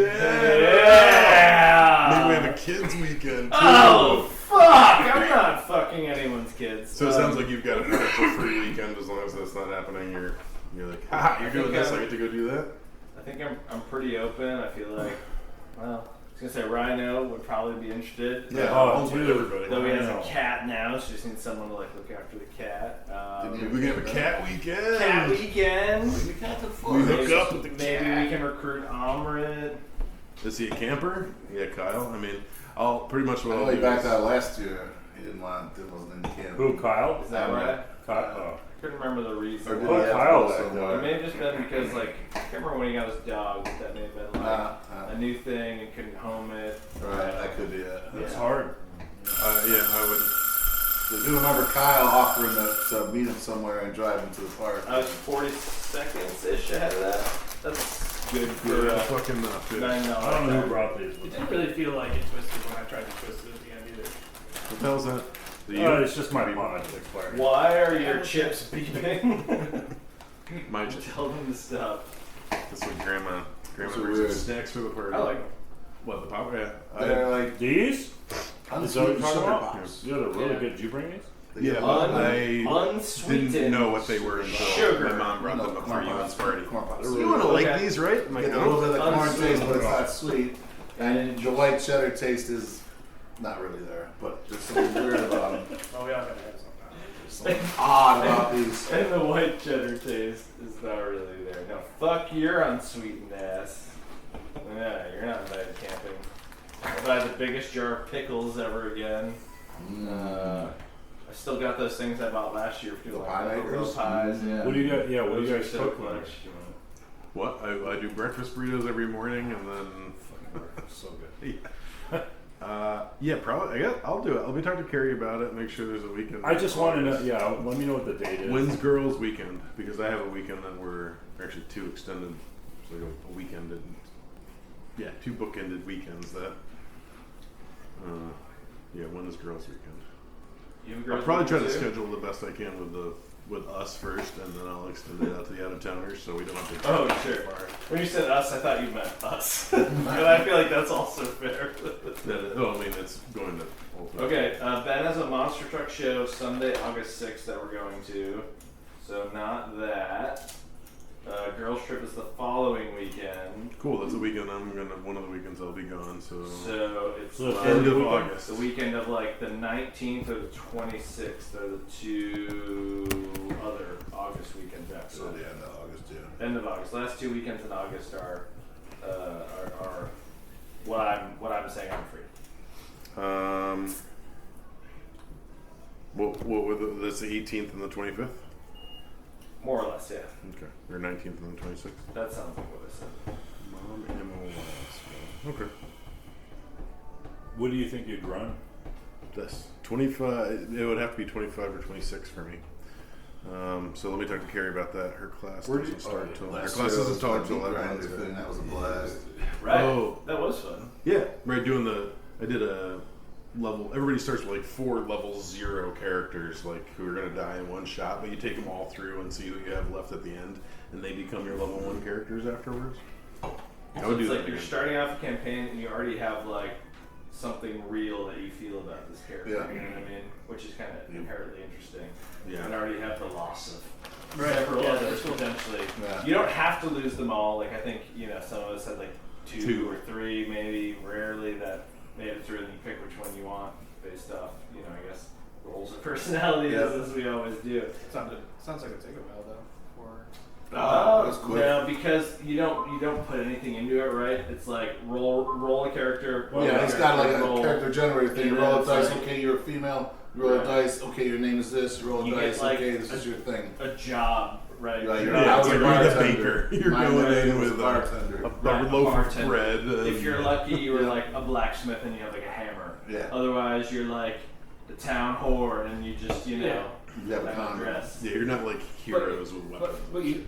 Yeah! Maybe we have a kids' weekend too. Oh fuck! I'm not fucking anyone's kids. So it sounds like you've got a potential free weekend. As long as that's not happening, you're like, ha! You're doing this. I get to go do that. I think I'm pretty open. I feel like, well, I was gonna say Rhino would probably be interested. Yeah, Oh, with dude. everybody. Though he has Rhino. a cat now, so just needs someone to like look after the cat. Maybe we can have a cat weekend. Cat weekend. We got the We fun. hook up with the Maybe cat. we can recruit Omrid. Is he a camper? Yeah, Kyle. I mean, I'll pretty much I what know I'll he do backed is- out last year. He wasn't in the camp. Who, Kyle? Is that right? Kyle. I couldn't remember the Or reason. did Put he have Kyle to go back there. It somewhere? may have just been because like I can't remember when he got his dog. But that may have been like a new thing and couldn't home it. Right, that could be it. It's Yeah. hard. yeah, I would. I do remember Kyle offering to meet him somewhere and drive him to the park. I was 40 seconds ish ahead of that. That's good for You're fucking nuts. $9. I don't know who brought these. It didn't really feel like it twisted when I tried to twist it at the end either. What the hell's that? The It's just my pod expired. Why are your chips beeping? My chips. Tell them to stop. That's what Grandma Those are brings weird. us snacks for the party. I like them. What, the pop? Yeah. They're like These? unsweetened Is that sugar what you're pops. Yeah, they're really Yeah. good. Did you bring these? They Yeah, get but a- I Unsweetened. didn't know what they were until Sugar. my mom brought them up for corn you pops. this party. Corn pops. You want to Okay. like these, right? I'm like, Get a little no. bit of the corn Unsweetened. taste, but it's not sweet. And the white cheddar taste is not really there, but there's something weird about them. Oh, we all gotta have some. There's something odd about these. And the white cheddar taste is not really there. No, fuck your unsweetened ass. Yeah, you're not invited camping. I'll buy the biggest jar of pickles ever again. I still got those things I bought last year for doing The like pie the real makers? pies. Yeah. What do you got? Yeah, what do Those you are guys so cook clutch. lunch? What? I do breakfast burritos every morning, and then So good. yeah, probably. I'll do it. Let me talk to Carrie about it. Make sure there's a weekend. I just want to know. Yeah, let me know what the date is. When's girls' weekend? Because I have a weekend that we're actually two extended, so a weekend and yeah, two bookended weekends that. Yeah, when is girls' weekend? You have a I'll girls' probably try to weekend too? schedule the best I can with us first, and then I'll extend it out to the out of towners, so we don't have to. Oh, sure. When you said us, I thought you meant us. But I feel like that's also fair. I mean, it's going to. Ultimate. Okay, Ben has a monster truck show Sunday, August 6th that we're going to. So not that. Girls trip is the following weekend. Cool. That's the weekend. One of the weekends I'll be gone. So It's So like end of August. the weekend of like the 19th or the 26th are the two other August weekends after So that. the end of August, yeah. End of August. Last 2 weekends in August are what I'm saying I'm free. What were that's the 18th and the 25th? More or less, yeah. Okay. Or 19th and the 26th? That sounds like what I said. Mom MOS. Okay. What do you think you'd run? This 25. It would have to be 25 or 26 for me. So let me talk to Carrie about that. Her class doesn't start till Last her class year doesn't was start my till meat 11. grinder thing. That was a blast. Right. Oh. That was fun. Yeah, right. I did a level. Everybody starts with like 4 level 0 characters, like who are gonna die in one shot. But you take them all through and see who you have left at the end, and they become your level 1 characters afterwards. I would It's do like that. you're again. starting off a campaign and you already have like something real that you feel about this character. Yeah. You know what I mean? Which is kind of inherently interesting. Yeah. And already have the loss of Right. several Yeah, others that's cool. potentially. Yeah. You don't have to lose them all. Like I think some of us had like 2 2. or 3, maybe rarely that made it through, and you pick which one you want based off I guess roles and personalities Yeah. as we always do. Sounds like it take a while though. For Oh, that's quick. No, because you don't put anything into it, right? It's like roll a character. roll Yeah, a it's got like roll. a character generator thing. You And roll then a it's dice, like- okay, you're a female. You roll Right. a dice, okay, your name is this. You roll a You dice, get, like, okay, this is your thing. A job, right? Right, You're you're Yeah, not- it's like a you're the bartender. baker. You're My going name in was with bartender. a Right, loaf bartender. of bread. And, If you're lucky, you were like a blacksmith and you have like a hammer. Yeah. Otherwise, you're like the town whore and you just You have a have a condom. dress. yeah, you're not like heroes with weapons.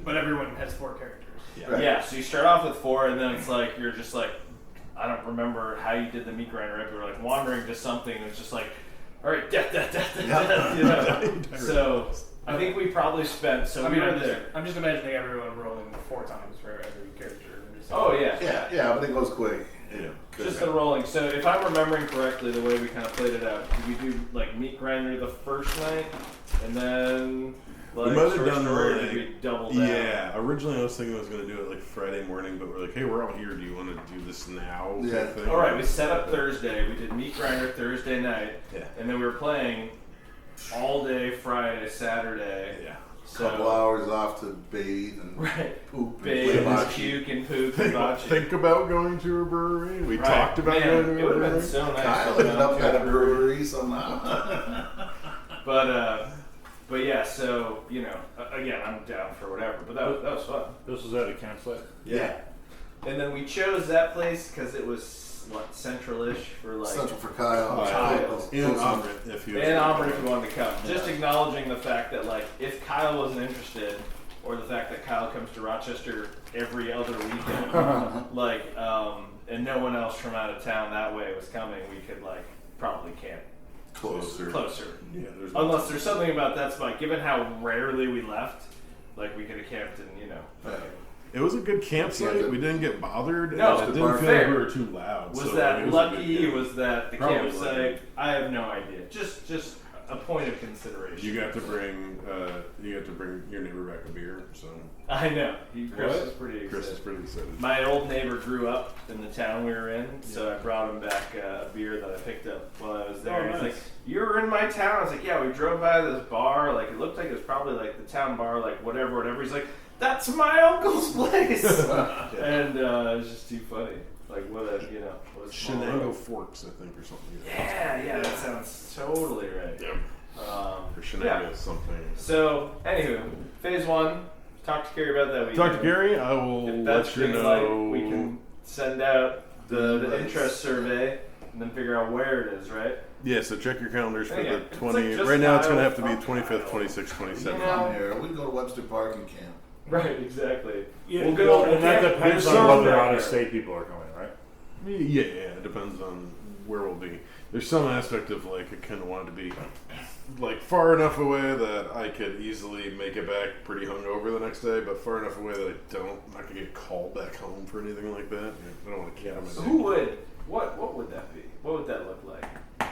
but everyone has 4 characters. Yeah. Right. Yeah, so you start off with 4, and then it's like you're just like, I don't remember how you did the meat grinder, right? We were like wandering to something, and it's just like, all right, death, So I think we probably spent. So I we mean, were there. I'm just imagining everyone rolling 4 times for every character. Oh yeah, Yeah, but it goes quick. Yeah. just the rolling. So if I'm remembering correctly, the way we kind of played it out, did we do like meat grinder the first night, and then like We might have short done story, or like, did we double down? yeah. Originally, I was thinking I was going to do it like Friday morning, but we're like, hey, we're all here. Do you want to do this now? type Yeah. thing? All right, we set up Thursday. We did meat grinder Thursday night, Yeah. and then we were playing all day Friday, Saturday. Yeah. So Couple hours off to bathe and right, poop and bathe, play and bocce. puke, and poop, and bocce. Think about going to a brewery. We Right. talked about Man, going to it a would have been brewery. so nice. Kyle to ended go up to at a brewery somehow. But yeah, so again, I'm down for whatever. But that was fun. This was at a campsite. Yeah. And then we chose that place because it was central-ish for like Central for Kyle. Kyle. In Auburn, if you. and Auburn if you wanted to come. Just acknowledging the fact that like if Kyle wasn't interested, or the fact that Kyle comes to Rochester every other weekend, and no one else from out of town that way was coming, we could like probably camp Closer. Yeah, there's Unless there's something about that spot. Given how rarely we left, like we could have camped in, It was a good campsite. Yeah, we didn't get bothered. No, and it the didn't bar feel fair. like we were too loud. Was so, that like, it was a good lucky? camp. Was that the Probably campsite? lucky. I have no idea. Just a point of consideration. You got to bring your neighbor back a beer. So I know. Chris What? is pretty excited. Chris is pretty excited. My old neighbor grew up in the town we were in, so I brought him back a beer that I picked up while I was there. Oh, He's nice. like, "You were in my town." I was like, "Yeah, we drove by this bar. Like, it looked like it was probably like the town bar, like whatever." He's like, "That's my uncle's place," and it was just too funny. Like, what a what a small Shenango world. Forks, I think, or something. Yeah, that sounds totally right. Yep. Or Yeah. Shenango something. So, anywho, phase 1. Talk to Gary about that weekend. Talk to Gary. I will If that's let you green know. light, we can send out the Green lights. interest survey and then figure out where it is, right? Yeah, so check your calendars for Yeah, the it's 20. like just right now, it's going to Kyle, have to be fuck 25th, Kyle. 26th, 27th. You know, Come here. We can go to Webster Park and camp. Right, exactly. Yeah, We'll go and that camp. depends There's on some whether back out of there. state people are coming, right? Yeah, it depends on where we'll be. There's some aspect of like I kind of wanted to be like far enough away that I could easily make it back pretty hungover the next day, but far enough away that I'm not gonna get called back home for anything like that. I don't want to count So my who would? What would that be? What would that look like?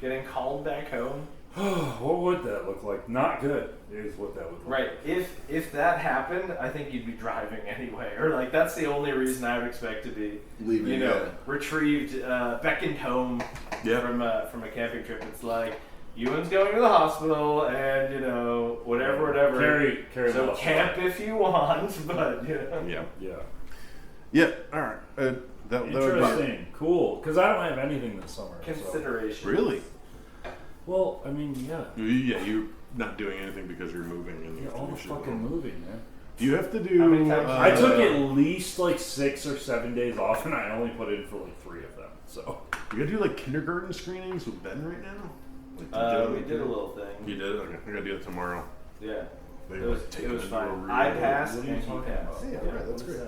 Getting called back home? What would that look like? Not good is what that would look Right. like. If that happened, I think you'd be driving anyway, or like that's the only reason I would expect to be, Leaving, yeah. retrieved, beckoned home Yeah. from a camping trip. It's like Ewan's going to the hospital, and whatever. Carry So the camp if you want, but Yeah. Yeah. Yeah. All right. That would be Interesting. Cool. Because I don't have anything this summer. so- consideration. really. Well, I mean, yeah. Yeah, you're not doing anything because you're moving and You're all you should- fucking moving, man. You have to do. How many times- I took at least like 6 or 7 days off, and I only put in for like 3 of them. So You gotta do like kindergarten screenings with Ben right now. We did a little thing. You did. Okay, I gotta do it tomorrow. Yeah. They It was, take it him was into a fine. room. I passed What are and you he talking passed. about? Yeah, right, that's great.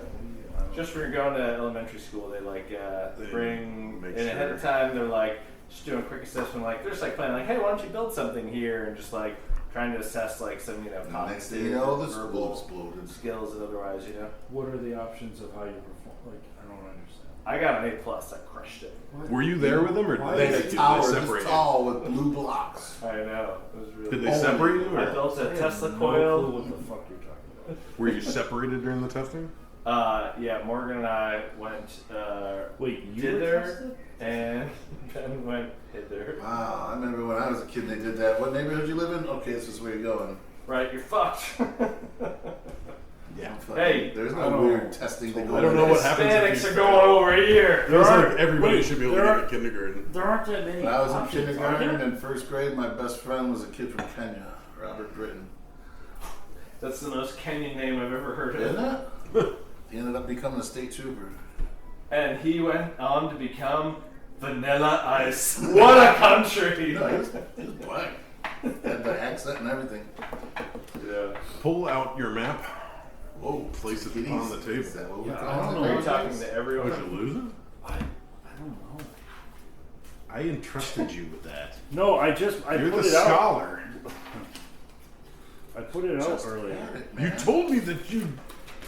Just when you're going to elementary school, they They bring make and ahead of sure. time. They're like just doing a quick assessment. Like they're just like planning, like, hey, why don't you build something here, and just like trying to assess like some Next cognitive, thing you know, the school verbal exploded. skills and otherwise. what are the options of how you perform? Like, I don't understand. I got an A+. I crushed it. Were you there with them, or Why did They they, had did they tower separate just you? tall with blue blocks. I know. It was really. Did they cool. separate you, I or built a I have Tesla no coil. clue what the fuck you're talking about. were you separated during the testing? Yeah, Morgan and I went Wait, you did were there, tested? and Ben went hither. Wow, I remember when I was a kid they did that. What neighborhood you live in? Okay, this is where you're going. Right, you're fucked. Yeah. Hey, there's I no don't weird know. testing. They go I don't know into what this. happens. Hispanics are going over here. Feels There are- like everybody wait, should be able to there get are- to kindergarten. There aren't that many. When I was in options, are kindergarten there? and first grade, my best friend was a kid from Kenya, Robert Britton. That's the most Kenyan name I've ever heard Isn't of. it? He ended up becoming a state trooper. And he went on to become Vanilla Ice. What a country! No, he was black. Had the accent and everything. Yeah. Pull out your map. Whoa, Place it kitties. on the table. Is that what we Yeah, call I don't it know. Are you nowadays? talking to Oh, everyone? did you lose it? I don't know. I entrusted you with that. No, I You're put the it out. scholar. I put it out Just earlier. had it, You man. told me that you.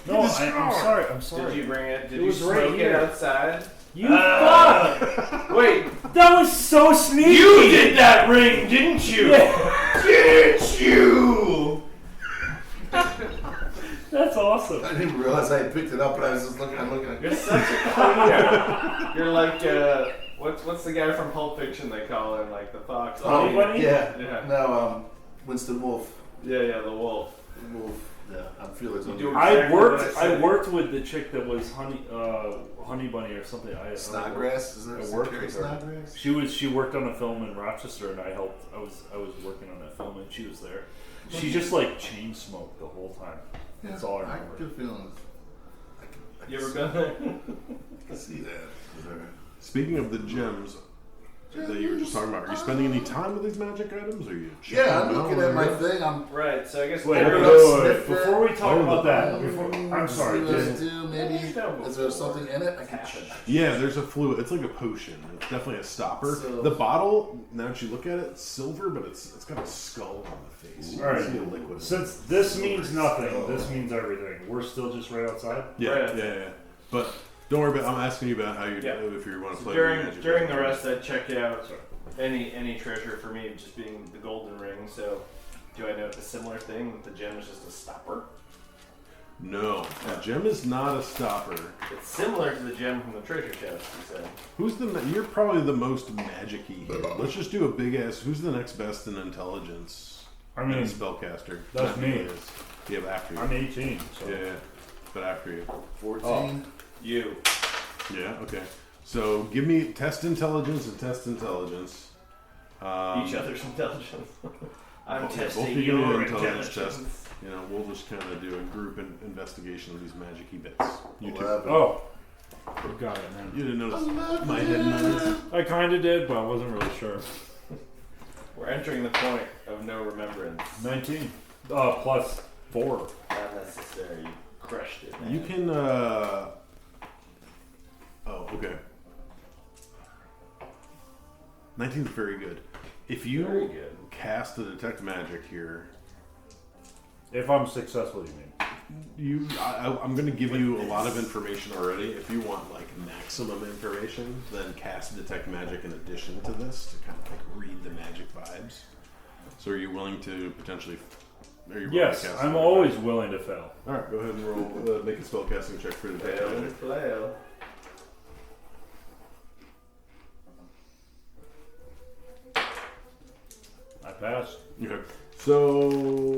No, You're the I'm scholar. sorry. I'm sorry. Did you bring it? Did It you was right smoke it here. outside? You fuck! Wait, That was so sneaky. you did that ring, didn't you? Yeah. Didn't you? That's awesome. I didn't realize I had picked it up, but I was just looking. I'm looking. You're such a cleaner. You're like what's the guy from Pulp Fiction they call him, like the fox? Oh, Bunny? yeah. Yeah. No, Winston Wolfe. Yeah, the wolf. Wolf. Yeah, I'm Felix. You do I exactly what I worked. said. I worked with the chick that was Honey Bunny or something. Snodgrass. Is there I worked Carrie with her. Snodgrass? She worked on a film in Rochester, and I helped. I was working on that film, and she was there. She just like chain smoked the whole time. That's all I remember. Good feelings. I You ever been there? can see that. Speaking of the gems that you were just talking about, are you spending any time with these magic items? Or are you? checking Yeah, I'm them looking out? at my thing. I'm Right. So I guess Wait, Open wait, up, wait, sniff it. before we talk Oh, about that, I'm I'm sorry. Maybe is there something in it? I can Happen. Yeah, there's a fluid. It's like a potion. It's definitely a stopper. So- The bottle, now that you look at it, it's silver, but it's got a skull on the face. You All can right. see a liquid. Since this means nothing, this means everything. We're still just right outside. Yeah, Right. yeah. But don't worry about. I'm asking you about how you Yeah. if you want to So play during magic. during the rest, I'd check out any treasure for me, just being the golden ring. So, do I note a similar thing that the gem is just a stopper? No, the gem is not a stopper. It's similar to the gem from the treasure chest. You said. Who's the? You're probably the most magic-y here. Let's just do a big ass. Who's the next best in intelligence? I mean, And spellcaster. that's Not me. you, it's- Yeah, but after you. I'm 18. So. Yeah, but after you. 14. You. Yeah. Okay. So give me test intelligence and test intelligence. Each other's intelligence. I'm Okay, testing both of you your do intelligence intelligence. test. You know, we'll just kind of do a group investigation of these magic-y bits. You two. 11. Oh, you got it, man. You didn't notice my hidden numbers. I kind of did, but I wasn't really sure. We're entering the point of no remembrance. 19. Plus 4. Not necessary. You crushed it. Man. You can. Oh, okay. 19 is very good. If Very you good. cast the detect magic here, If I'm successful, you mean? I'm going to give you a lot of information already. If you want like maximum information, then cast detect magic in addition to this to kind of like read the magic vibes. So are you willing to potentially? Are you willing Yes, to cast I'm it? always willing to fail. All right, go ahead and roll. Make a spellcasting check for the Flail and magic. flail. I passed. Okay. So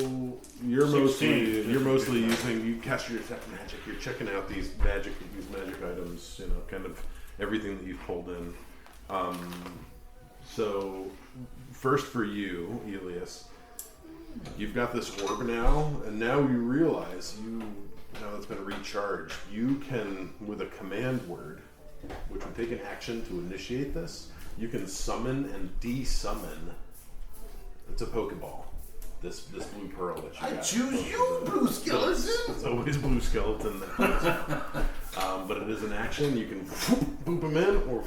you're 16. mostly using you cast your detect magic. You're checking out these magic items. You know, kind of everything that you've pulled in. So first for you, Elias, you've got this orb now, and now you realize now it's been recharged. You can, with a command word, which would take an action to initiate this, you can summon and de-summon. It's a Pokeball. This blue pearl that you I got. choose you, Blue Skeleton. It's always blue skeleton. But it is an action. You can boop him in or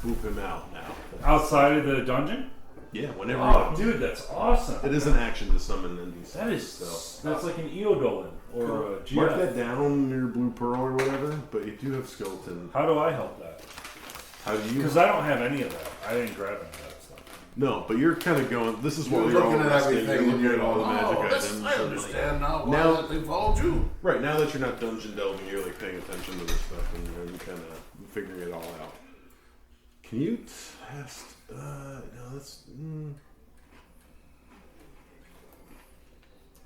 boop him out now. Outside of the dungeon? Yeah, whenever. Oh, you dude, that's awesome. It is an action to summon and de-summon. That is that's like an Eodolin or a GF. Mark that down near blue pearl or whatever. But you do have skeleton. How do I help that? How do you? Because I don't have any of that. I didn't grab any of that stuff. No, but you're kind of going. This is You're what you're all looking at resting. everything You're and looking you're at all the going, magic oh, items. I and, understand now why Now- that they followed you. Right, now that you're not dungeon delving, you're like paying attention to this stuff and you're kind of figuring it all out. Can you test? No, that's.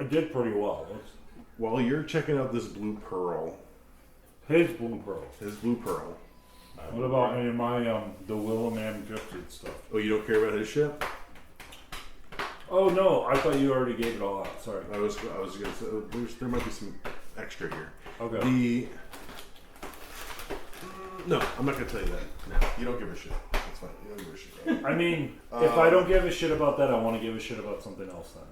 I did pretty well. While you're checking out this blue pearl, His blue pearl. his blue pearl. What about any of my the Willow-Man gifted stuff? Oh, you don't care about his shit? Oh no, I thought you already gave it all out. Sorry. I was gonna say there might be some extra here. Okay. No, I'm not gonna tell you that. No, you don't give a shit. That's fine. You don't give a shit. I mean, if I don't give a shit about that, I want to give a shit about something else then.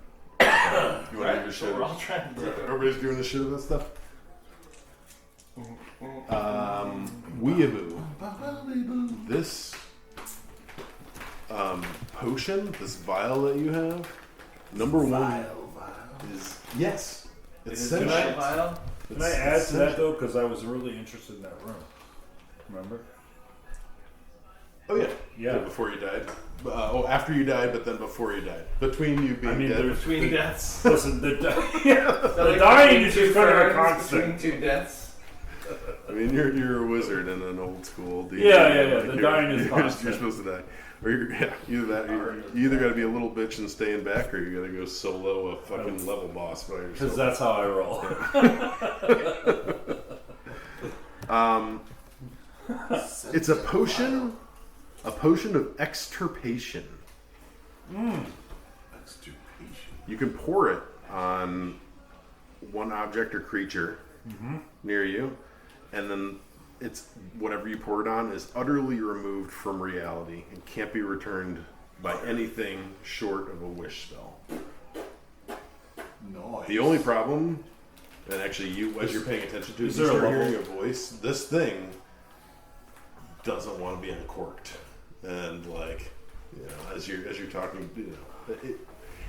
You want to give a shit? We're all trying to do it. Everybody's doing the shit about stuff. Weeaboo. This potion, this vial that you have, number one is yes. It's Is it sentient. a vial? Can I add to that though? Because I was really interested in that room. Remember? Oh yeah. Yeah. Before you died. After you died, but then before you died. Between you being dead. there's Between deaths. Listen, the So, dying between is two just kind of a ferns, constant. Between two deaths. I mean, you're a wizard in an old school. D&D. Yeah. The you're- dying is you're constant. supposed to die. Or either that, or you either got to be a little bitch and stay in back, or you got to go solo a fucking level boss by yourself. Because that's how I roll. It's a potion of extirpation. Extirpation. You can pour it on one object or creature near you, and then it's whatever you pour it on is utterly removed from reality and can't be returned by anything short of a wish spell. Nice. The only problem, and actually you, as you're paying attention to, is you there a start level? hearing a voice. This thing doesn't want to be uncorked, and like, you know, as you're talking, you know,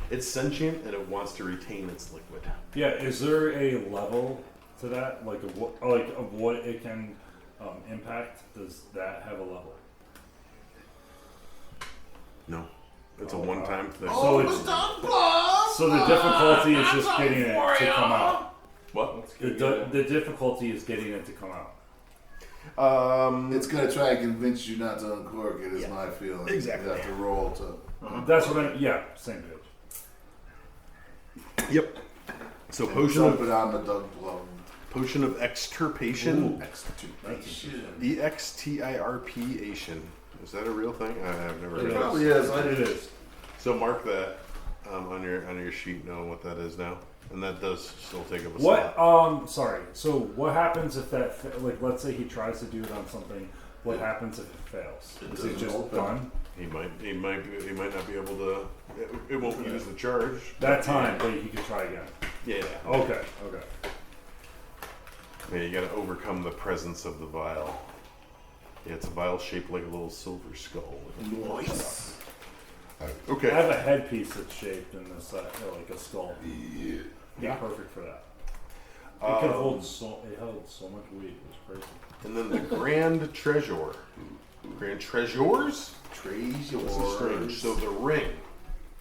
it's sentient and it wants to retain its liquid. Yeah, is there a level to that? Like of what it can impact? Does that have a level? No, it's a one-time thing. So it's so the difficulty is just getting it to come out. What? The difficulty is getting it to come out. It's gonna try and convince you not to uncork it. Is my feeling. Exactly. You have to roll to. That's what same page. Yep. So Dump it on the dug blow. potion of extirpation. Extirpation. EXTIRPation. Is that a real thing? I've never heard It of it. probably is. It is. So mark that on your sheet, knowing what that is now, and that does still take up a What? slot. Sorry. So what happens if that? Like, let's say he tries to do it on something. What happens if it fails? It Is it doesn't just open. done He might not be able to. It won't use the charge that time? But he could try again. Yeah. Okay. Yeah, you got to overcome the presence of the vial. Yeah, it's a vial shaped like a little silver skull. Nice. I Okay. have a headpiece that's shaped in this like a skull. Yeah. Be perfect for that. It could hold it held so much weight. It was crazy. And then the Grand Treasure. Grand Treasures? Treasure. This is strange. So the ring.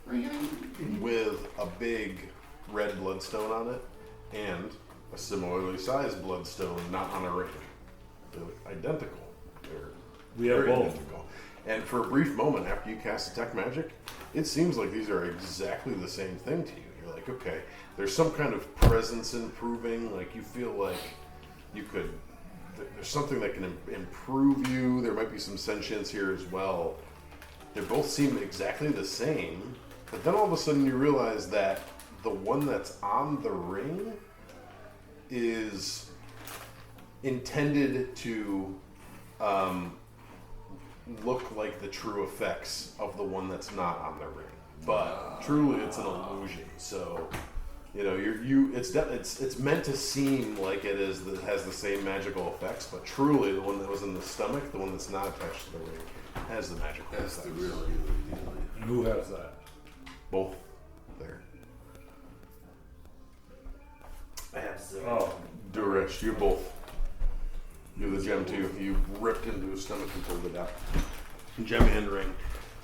with a big red bloodstone on it and a similarly sized bloodstone not on a ring. They're identical. We have Very both. identical. And for a brief moment after you cast Detect Magic, it seems like these are exactly the same thing to you. You're like, okay, there's some kind of presence improving. Like you feel like you could. There's something that can improve you. There might be some sentience here as well. They both seem exactly the same, but then all of a sudden you realize that the one that's on the ring is intended to look like the true effects of the one that's not on the ring, but truly it's an illusion. So, you know, it's meant to seem like it is that has the same magical effects, but truly the one that was in the stomach, the one that's not attached to the ring, has the magical That's effects. the real deal. And who has that? Both there. I have zero. Oh, Durish, you both. You're the gem too. You ripped into his stomach and pulled it out. Gem and ring.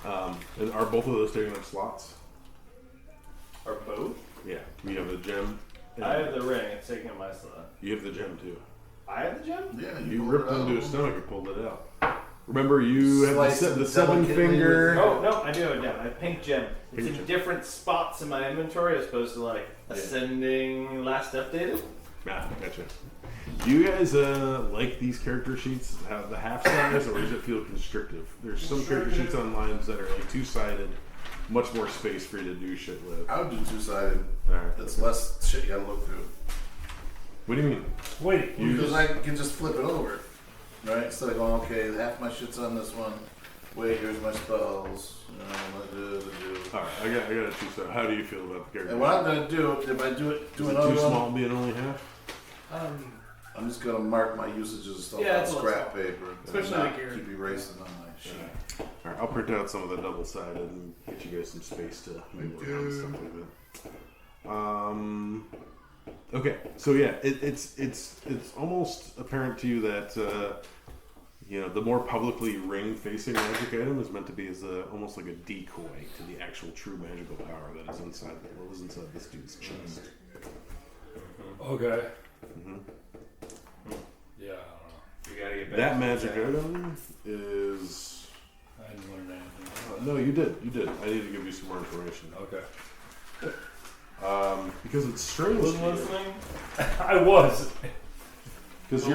And are both of those taking up slots? Or both? Yeah. You have the gem. and I have the ring. It's taking up my slot. You have the gem too. I have the gem? Yeah, You pulled ripped it out. into his stomach and pulled it out. Remember, you had Sliced the it seven delicately finger. with- Oh, no, I do have a gem. I have pink gem. It's Pink in gem. different spots in my inventory as opposed to like ascending last updated. Ah, gotcha. Do you guys like these character sheets, have the half size, or does it feel constrictive? There's some character sheets online that are like two-sided, much more space for you to do shit with. I would do two-sided. Alright. It's less shit you gotta look through. What do you mean? wait. You Because just, I can just flip it over, right? Instead of going, okay, half my shit's on this one. Wait, here's my spells. You know, what to do. alright, I got a two-sided. How do you feel about the character? And what I'm gonna do, if I do Is it another too one, small being only half? I'm just gonna mark my usages and stuff Yeah, on it's a little scrap small. paper. Especially and like not your- keep erasing on my sheet. Alright, I'll print out some of the double-sided and get you guys some space to maybe work on stuff with it. Okay, so yeah, it's almost apparent to you that you know, the more publicly ring-facing magic item is meant to be as almost like a decoy to the actual true magical power that is inside this dude's chest. Okay. Mhm. Yeah, I don't know. You gotta get back. That magic item is I didn't learn anything. no, you did. I need to give you some more information Okay. because it's strange. Wasn't listening? I was. Because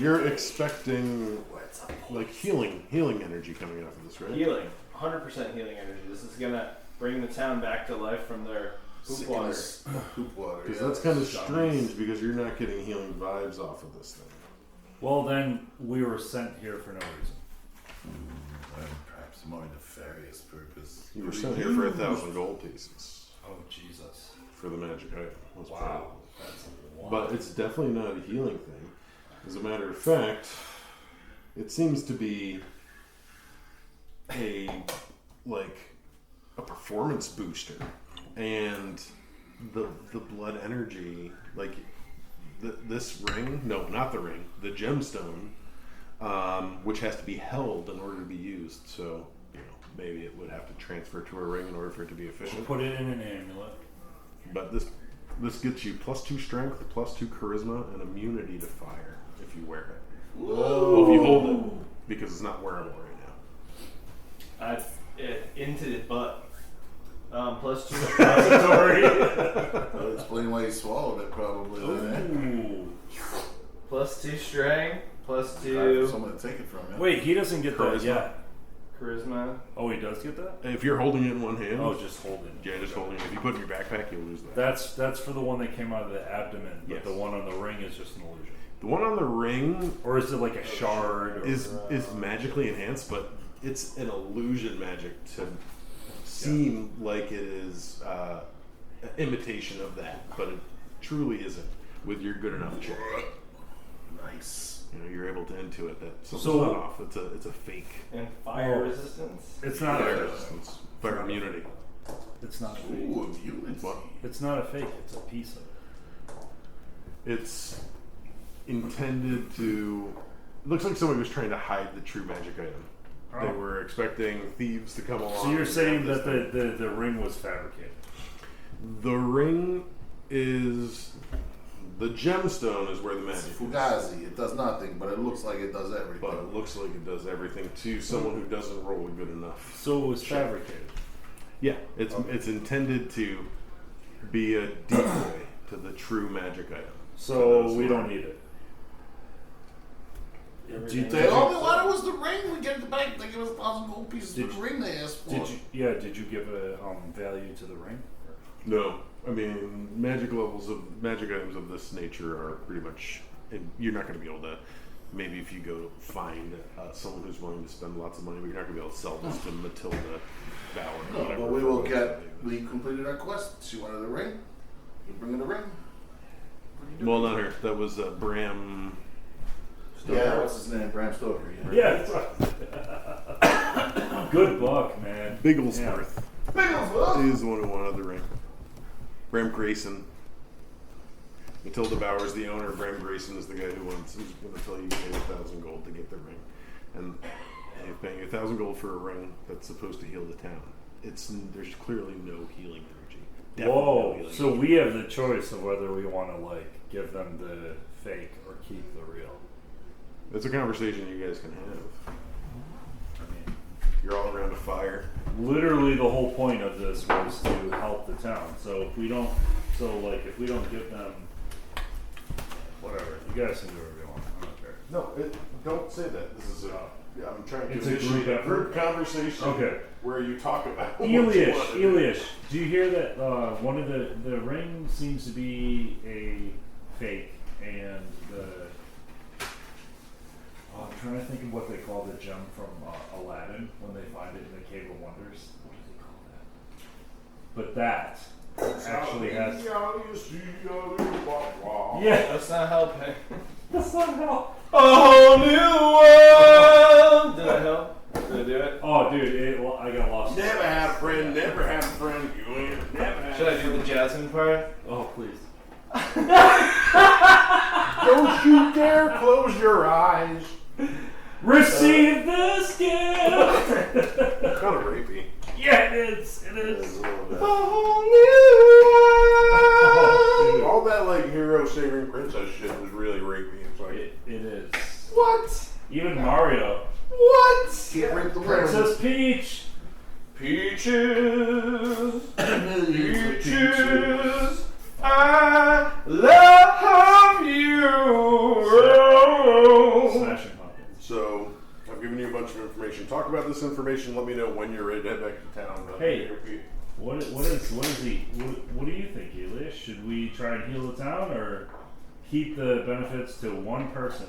you're expecting like healing energy coming off of this, right? Healing. 100% healing energy. This is gonna bring the town back to life from their poop water. Sickness, poop water. Because yeah. that's kind of strange because you're not getting healing vibes off of this thing. Well, then we were sent here for no reason. Perhaps a more nefarious purpose. You were sent here for 1,000 gold pieces Oh Jesus! for the magic item. Let's put Wow. it. That's a lot. But it's definitely not a healing thing. As a matter of fact, it seems to be a performance booster, and the blood energy, like this ring, no, not the ring, the gemstone, which has to be held in order to be used. So you know, maybe it would have to transfer to a ring in order for it to be efficient. Put it in an amulet. But this gets you +2 strength, +2 charisma, and immunity to fire if you wear it. Well, if you hold it, because it's not wearable right now. Into the butt. +2 repository. That'll explain why you swallowed it, probably. Then, eh? +2 strength. Try for +2 someone to take it from you. Wait, he doesn't get that Charisma. yet. charisma. Oh, he does get that. If you're holding it in one hand, Oh, just hold it. yeah, just holding it. If you put it in your backpack, you'll lose that. That's for the one that came out of the abdomen, but Yes. the one on the ring is just an illusion. The one on the ring Or is it like a shard? Or, is magically enhanced, but it's an illusion magic to seem like it is imitation of that, but it truly isn't. With your good enough check, Nice. you know, you're able to intuit that something's So- not off. It's a fake. And fire Oh. resistance. it's not Fire a. resistance, fire immunity. It's not a fake. Ooh, immunity. What? It's not a fake. It's a piece of it. It's intended to. It looks like somebody was trying to hide the true magic item. They were expecting thieves to come along. So you're and saying grab that this the ring was fabricated? thing. The ring is the gemstone is where the It's magic is. Fugazi. It does nothing, but it looks like it does everything. But it looks like it does everything to someone who doesn't roll good enough. So it was fabricated. Yeah, it's intended to be a decoy to the true magic item. So we don't need it. Do you, They all they wanted was the ring. We get it back. They give us 1,000 gold pieces Did for the ring they asked for. Did you give a value to the ring? No, I mean magic items of this nature are pretty much. You're not going to be able to. Maybe if you go find someone who's willing to spend lots of money, but you're not going to be able to sell this to Matilda Bauer. No, whatever, but we for will what get. it's gonna We completed our quest. She wanted the ring. We bring her the ring. be. Well, not her. That was Bram. Yeah, what's his name? Bram Stoker. Yeah. That's right. Good book, man. Bigglesworth Bigglesworth. is the one who wanted the ring. Bram Grayson. Matilda Bauer is the owner. Bram Grayson is the guy who's going to tell you pay 1,000 gold to get the ring, and he's paying 1,000 gold for a ring that's supposed to heal the town. There's clearly no healing energy. Definitely no Whoa! healing So energy. we have the choice of whether we want to give them the fake or keep the real. It's a conversation you guys can have. I mean, You're all around a fire. literally the whole point of this was to help the town. So if we don't give them whatever, you guys can do whatever you want. I don't care. No, don't say that. This is I'm trying to It's a initiate group a group conversation. Okay. Where you talk about what you want to do. Elish, do you hear that one of the ring seems to be a fake, and I'm trying to think of what they call the gem from Aladdin when they find it in the Cave of Wonders. What do they call that? But that actually has. Yeah, That's not helping. that's not how. A whole new world. Did that help? Did I do it? Oh, dude, I got lost. Never had a friend, never had a friend, you ain't never had Should I do the Jasmine part? Oh, please. Don't you dare close your eyes. Receive this gift. Kind of rapey. Yeah, it is. It is. Oh, All that like hero saving princess shit was really rapey. It's like it is. what? Even Mario. What? Can't rape the Princess Peach. Peaches, Peaches. peaches, I love you. Smashing Pumpkins. So I've given you a bunch of information. Talk about this information. Let me know when you're ready to head back to town. Hey. What do you think, Elish? Should we try and heal the town or keep the benefits to one person?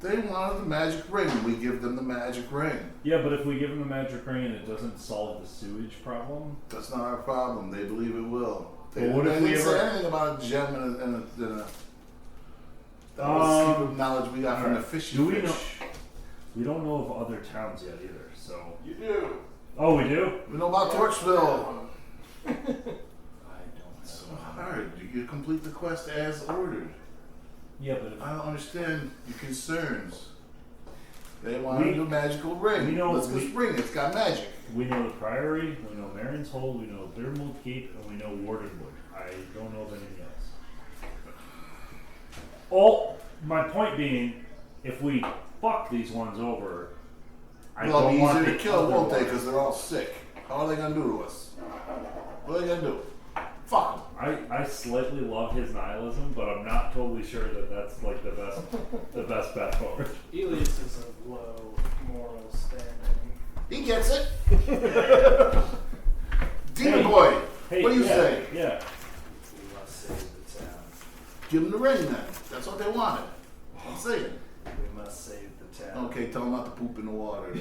They wanted the magic ring. We give them the magic ring. Yeah, but if we give them the magic ring and it doesn't solve the sewage problem, That's not our problem. They believe it will. They Well, what if didn't we say ever- anything about a gem and a that was secret knowledge we got from the alright. fishy Do we fish. know- we don't know of other towns yet either. So. You do. Oh, we do. We know about Torchville. I don't So know. hard. You complete the quest as ordered. Yeah, but if I don't understand your concerns. They wanted a magical ring. we know- Let's just ring. It's got magic. we know the Priory, we know Marion's Hold, we know Bittermold Keep, and we know Wardenwood. I don't know of anything else. Oh, my point being, if we fuck these ones over, I They'll don't be want easier the to kill, other won't they? ones. Because they're all sick. How are they gonna do to us? What are they gonna do? Fuck 'em. I slightly love his nihilism, but I'm not totally sure that that's like the best bet forward. Elias is of low moral standing. He gets it. Demon Hey. boy. Hey, What do you yeah, say? Yeah. We must save the town. Give them the ring then. That's what they wanted. I'm saying. We must save the town. Okay, tell them not to poop in the water.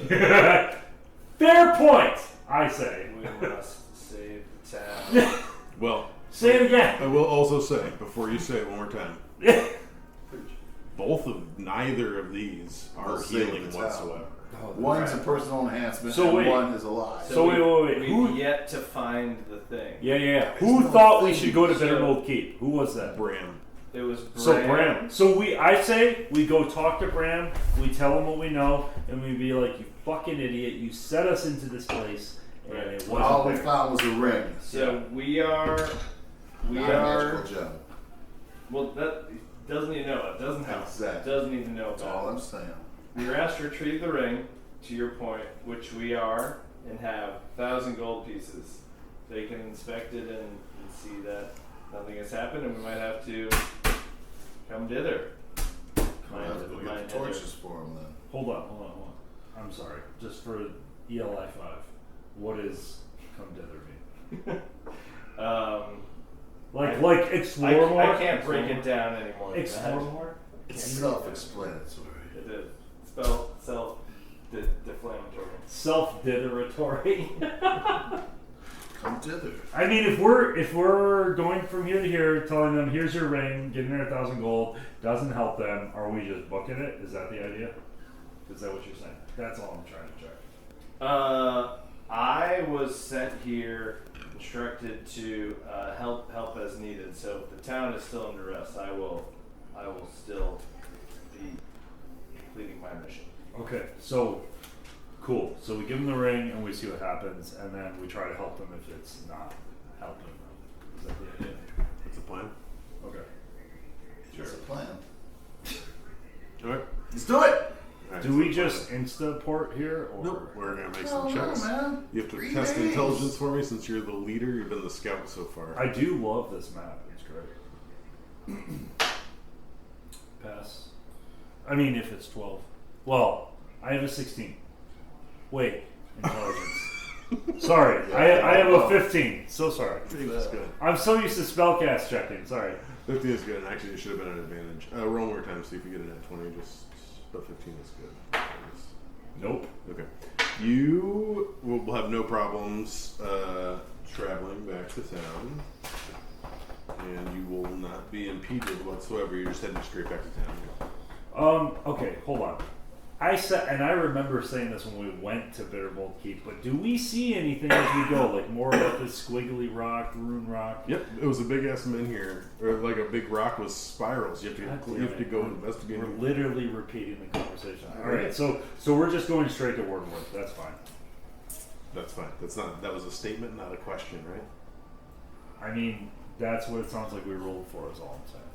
Fair point, I say. We must save the town. Well, Say it again. I will also say before you say it one more time. Neither of these are They'll save healing the town. whatsoever. One's a personal enhancement So and wait. one is a lie. So wait. We've Who? yet to find the thing. Yeah. Who no thought we thing. should go to So- Bittermold Keep? Who was that? Bram. It was So Bram. So I say we go talk to Bram. We tell him what we know, and we be like, "You fucking idiot! You set us into this place, and it wasn't All we there." found was a ring. So we are. Not a magical gem. Well, that doesn't even know. It doesn't help. Exactly. Doesn't even know That's about all it. I'm saying. We were asked to retrieve the ring, to your point, which we are, and have 1,000 gold pieces. They can inspect it and see that nothing has happened, and we might have to come dither. Might have to go get the torches for him then. Hold on. I'm sorry. Just for ELI 5, what is come dither mean? Like explore more. I can't break it down anymore. Explore more. It's self-explanatory. It is. Spell self-deflammatory. Self-diteratory. Come thither. I mean, if we're going from here to here, telling them here's your ring, getting there 1,000 gold doesn't help them, are we just booking it? Is that the idea? Is that what you're saying? That's all I'm trying to check. I was sent here, instructed to help as needed. So if the town is still under duress, I will still be completing my mission. Okay, so cool. So we give them the ring and we see what happens, and then we try to help them if it's not helping them. Is that the idea? That's the plan. Okay. It's a plan. Alright. Let's do it! Alright, Do so we the just plan. insta port here, or Nope. We're gonna make Oh, some checks. no, man. You have to 3 test days. intelligence for me since you're the leader. You've been the scout so far. I do love this map. It's great. Pass. I mean, if it's 12. Well, I have a 16. Wait, intelligence. Sorry, I have a 15. So sorry. 50 is good. I'm so used to spellcast checking. Sorry. 50 is good. Actually, it should have been an advantage. Roll more time, see if you get it at 20. But 15 is good. Nope. Okay. You will have no problems traveling back to town. And you will not be impeded whatsoever. You're just heading straight back to town. Okay, hold on. I said, and I remember saying this when we went to Bitterbolt Keep, but do we see anything as we go? Like more about this squiggly rock, rune rock? Yep, it was a big ass in here, or like a big rock with spirals. You have to go investigate. We're literally repeating the conversation. All right, so we're just going straight to Wordwood. That's fine. That's fine. That was a statement, not a question, right? I mean, that's what it sounds like we rolled for. Is all I'm saying.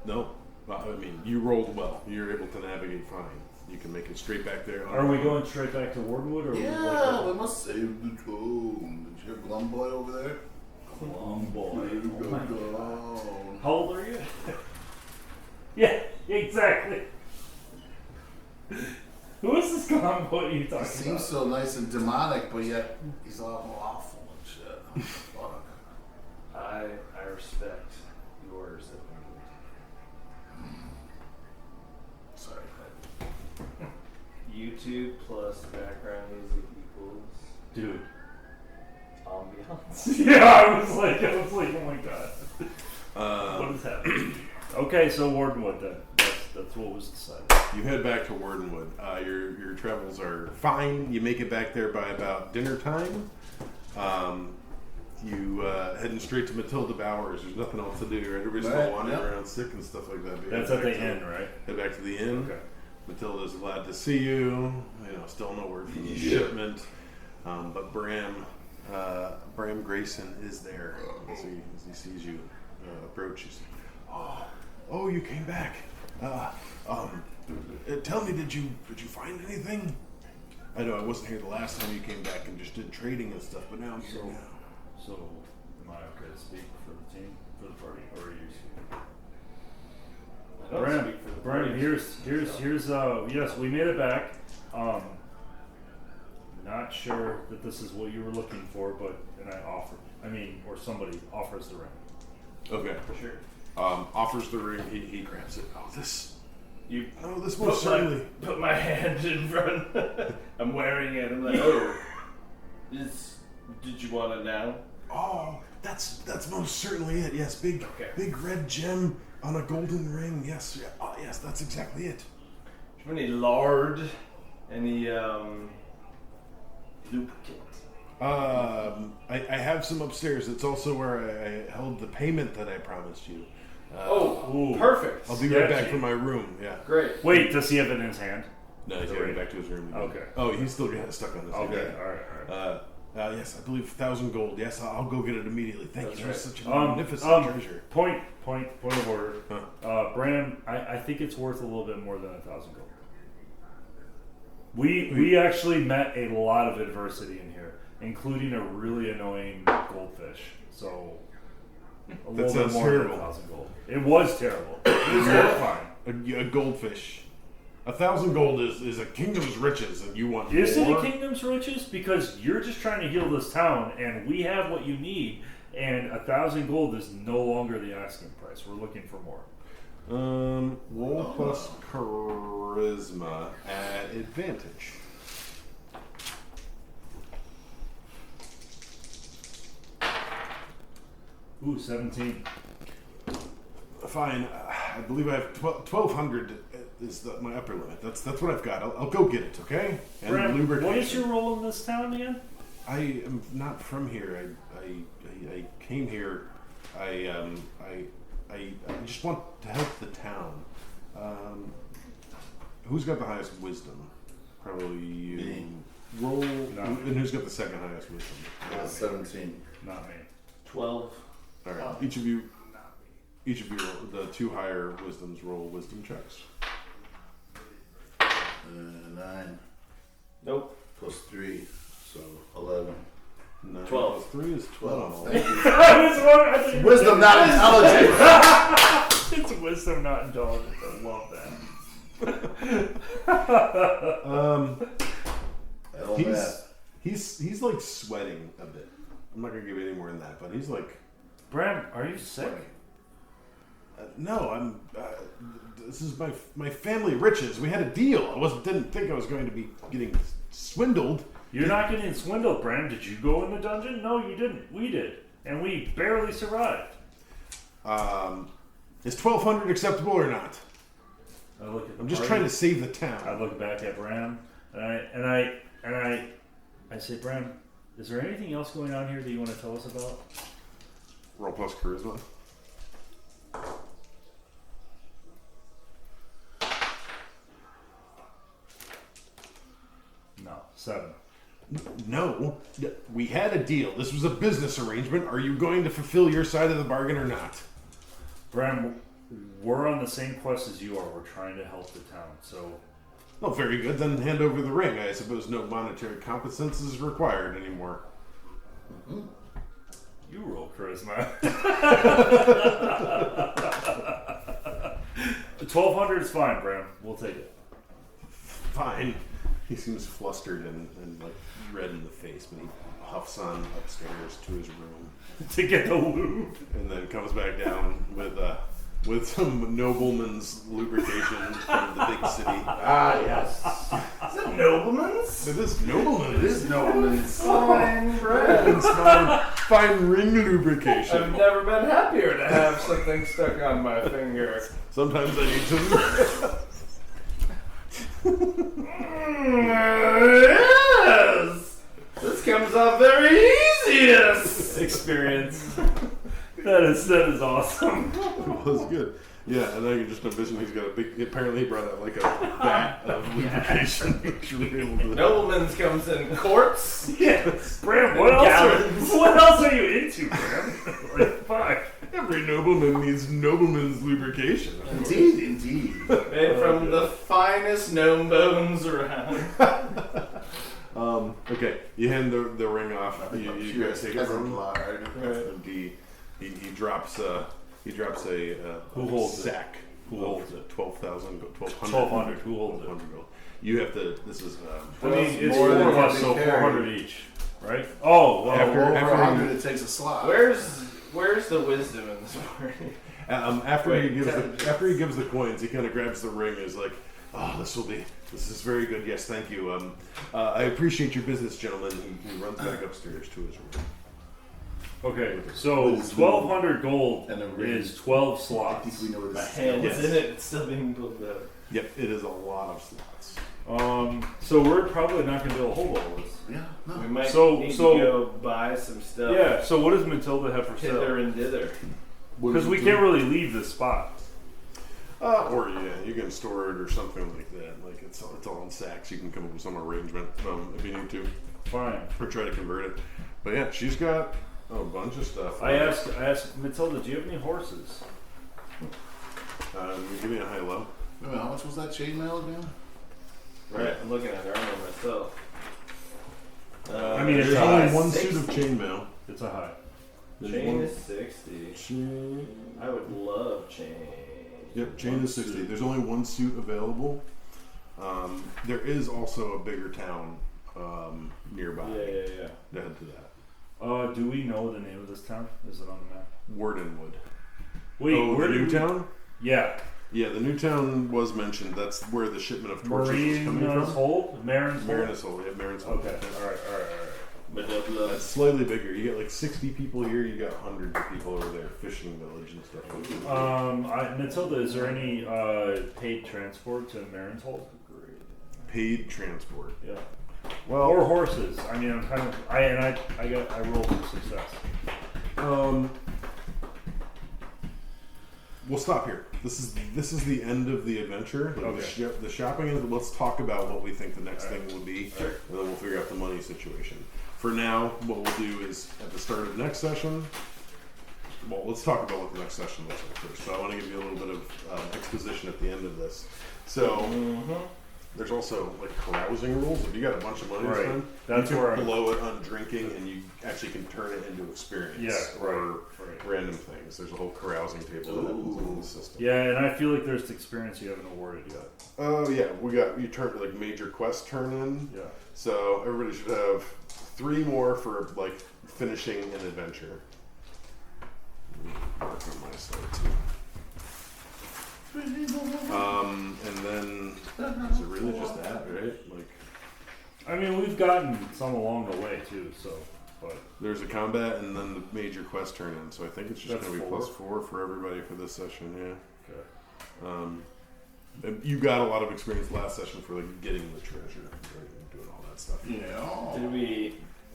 No. Well, I mean, you rolled well. You're able to navigate fine. You can make it straight back there. Are we going straight back to Wordwood, or Yeah, we must save the throne. Did you hear Glum Boy over there? Glum Boy? Save Oh the my God. throne. How old are you? Yeah, exactly. Who is this Glum Boy you He talking seems about? so nice and demonic, but yet he's all awful and shit. Oh, fuck. I respect the orders that Sorry. YouTube plus background music equals Dude. ambiance. Yeah, I was like, oh my God. What is happening? Okay, so Wardenwood then. That's what was decided. You head back to Wardenwood. Your travels are fine. You make it back there by about dinner time. You heading straight to Matilda Bowers. There's nothing else to do. Right? Everybody's still Right, wandering yep. around sick and stuff like that. But That's head at the back to- inn, right? Head back to the inn. Okay. Matilda's glad to see you. You know, still no word from the shipment. But Bram Grayson is there as he sees you approach. He's oh, you came back. Tell me, did you find anything? I know I wasn't here the last time you came back and just did trading and stuff, but now I'm here now. So, am I okay to speak for the team, for the party, or are you speaking? I don't Bram, speak for the Bram, party. here's yes, we made it back. Not sure that this is what you were looking for, but or somebody offers the ring. Okay. Sure. Offers the ring. He grabs it. Oh, this most Put certainly. put my hand in front. I'm wearing it. I'm like, did you want it now? Oh, that's most certainly it. Yes, big red gem on a golden ring. Yes, yes, that's exactly it. Do you have any lard? Any lubricant? I have some upstairs. It's also where I held the payment that I promised you. Oh, perfect. I'll be right back Sketchy. from my room. Yeah. Great. Wait, does he have it in his hand? No, he's going back to his room. Again. Okay. Oh, he's still got it stuck on his. Okay, head. alright. Yes, I believe 1,000 gold. Yes, I'll go get it immediately. Thank That's you. right. That's such a magnificent treasure. Point of order. Huh. Bram, I think it's worth a little bit more than 1,000 gold. We actually met a lot of adversity in here, including a really annoying goldfish. So a little bit sounds more terrible. than 1,000 gold. It was terrible. It was terrifying. A goldfish. 1,000 gold is a kingdom's riches, and you want Is it more? a kingdom's riches? Because you're just trying to heal this town, and we have what you need. And 1,000 gold is no longer the asking price. We're looking for more. Roll plus charisma at advantage. Ooh, 17. Fine. I believe I have 1,200 is my upper limit. That's what I've got. I'll go get it, okay? And Bram, lubrication. what is your role in this town again? I am not from here. I came here. I just want to help the town. Who's got the highest wisdom? Probably you. Me. Roll. No. And who's got the second highest wisdom? 17. Not me. 12. All right. Each of you, the two higher wisdoms, roll wisdom checks. 9 Nope. plus 3, so 11. 9 12. plus 3 is 12. Thank you. I think Wisdom, not intelligence. it's wisdom, not intelligence. I love that. I don't know. He's like sweating a bit. I'm not gonna give you any more than that, but he's like, Bram, are you sick? no, I'm. This is my family riches. We had a deal. Didn't think I was going to be getting swindled. You're not getting swindled, Bram. Did you go in the dungeon? No, you didn't. We did. And we barely survived. Is 1,200 acceptable or not? I look at the I'm just party. trying to save the I town. look back at Bram, and I say, Bram, is there anything else going on here that you want to tell us about? Roll plus charisma. No, 7. No, we had a deal. This was a business arrangement. Are you going to fulfill your side of the bargain or not? Bram, we're on the same quest as you are. We're trying to help the town. So, Oh, very good. Then hand over the ring. I suppose no monetary competence is required anymore. you roll charisma. 1,200 is fine, Bram. We'll take it. Fine. He seems flustered and like red in the face, but he huffs on upstairs to his room To get the loot. and then comes back down with some nobleman's lubrication from the big city. Ah, yes. Is it nobleman's? It is nobleman. It is nobleman's. Fine, Brad. It's fine ring lubrication. I've never been happier to have something stuck on my finger. Sometimes I need to. Yes! This comes off very easiest. Experience. That is awesome. It was good. Yeah, and I can just envision he's got a big. Apparently, he brought out like a vat of lubrication. Which we were able to. Nobleman's comes in quarts. Yes. Bram, what else are you into, Bram? Like, fuck. Every nobleman needs nobleman's lubrication. Indeed. Made from the finest gnome bones around. Okay, you hand the ring off. You guys take it from him. lard. And he drops a Who holds it? sack. Who holds it? 12,000, 1,200. 1,200. Who holds it? 1,200 gold. You have to. This is. I mean, it's more 4 than of us, can so be carried. 400 each, right? Oh, well, After- Over 100, it takes a slot. Where's the wisdom in this party? After he gives the coins, he kind of grabs the ring. And is like, oh, this is very good. Yes, thank you. I appreciate your business, gentlemen. He runs back upstairs to his room. okay, so 1,200 gold And a ring. is 12 I slots. think we know what My this hand's Yes. in it. It's still being pulled out. Yep, it is a lot of slots. So we're probably not going to be able to hold all this. Yeah, We no. might So- need so- to go buy some stuff. Yeah, so what does Matilda have for Hither sale? and dither. What Because do we you can't do? really leave this spot. Or you can store it or something like that. Like it's all in sacks. You can come up with some arrangement if you need to, Fine. or try to convert it. But yeah, she's got a bunch of stuff. I asked Matilda, do you have any horses? Give me a high-low. Wait a minute, how much was that chainmail again? Right, I'm looking at it. I remember myself. I mean, it's There's high. only one suit of chainmail. It's a high. Chain is 60. I would love chain. Yep, chain is 60. There's only one suit available. There is also a bigger town nearby. Yeah. To head to that. Do we know the name of this town? Is it on the map? Wardenwood. Wait, the new did we- town? Yeah. Yeah, the new town was mentioned. That's where the shipment of torches was coming Marina's from. Hold? Marin's Hold? Marinus Hole. Yeah, Marinus Hole. Okay, alright. That's slightly bigger. You get like 60 people here. You got hundreds of people over there, fishing village and stuff. Matilda, is there any paid transport to Marin's Hold? Paid transport. Yeah. Well, Or horses. I mean, I'm kind of. I rolled for success. we'll stop here. This is the end of the adventure. Okay. The shopping is. Let's talk about what we think the next All right. thing will be, All right. and then we'll figure out the money situation. For now, what we'll do is at the start of the next session. Well, let's talk about what the next session looks like first. So I want to give you a little bit of exposition at the end of this. So there's also like carousing rules. If you got a bunch of money to Right. spend, That's you where can I'm- blow it on drinking, and you actually can turn it into experience. Yeah, or right. random things. There's a whole carousing table that happens in the system. Yeah, and I feel like there's experience you haven't awarded yet. Oh yeah, you turn like major quest turn in. Yeah. So everybody should have 3 more for like finishing an adventure. Mark on my side too. And then is it really just that, right? Like I mean, we've gotten some along the way too, so. But there's a combat and then the major quest turn in. So I think it's just That's gonna be 4. +4 for everybody for this session. Yeah. okay. And you got a lot of experience last session for like getting the treasure, right? And doing all that stuff. Yeah.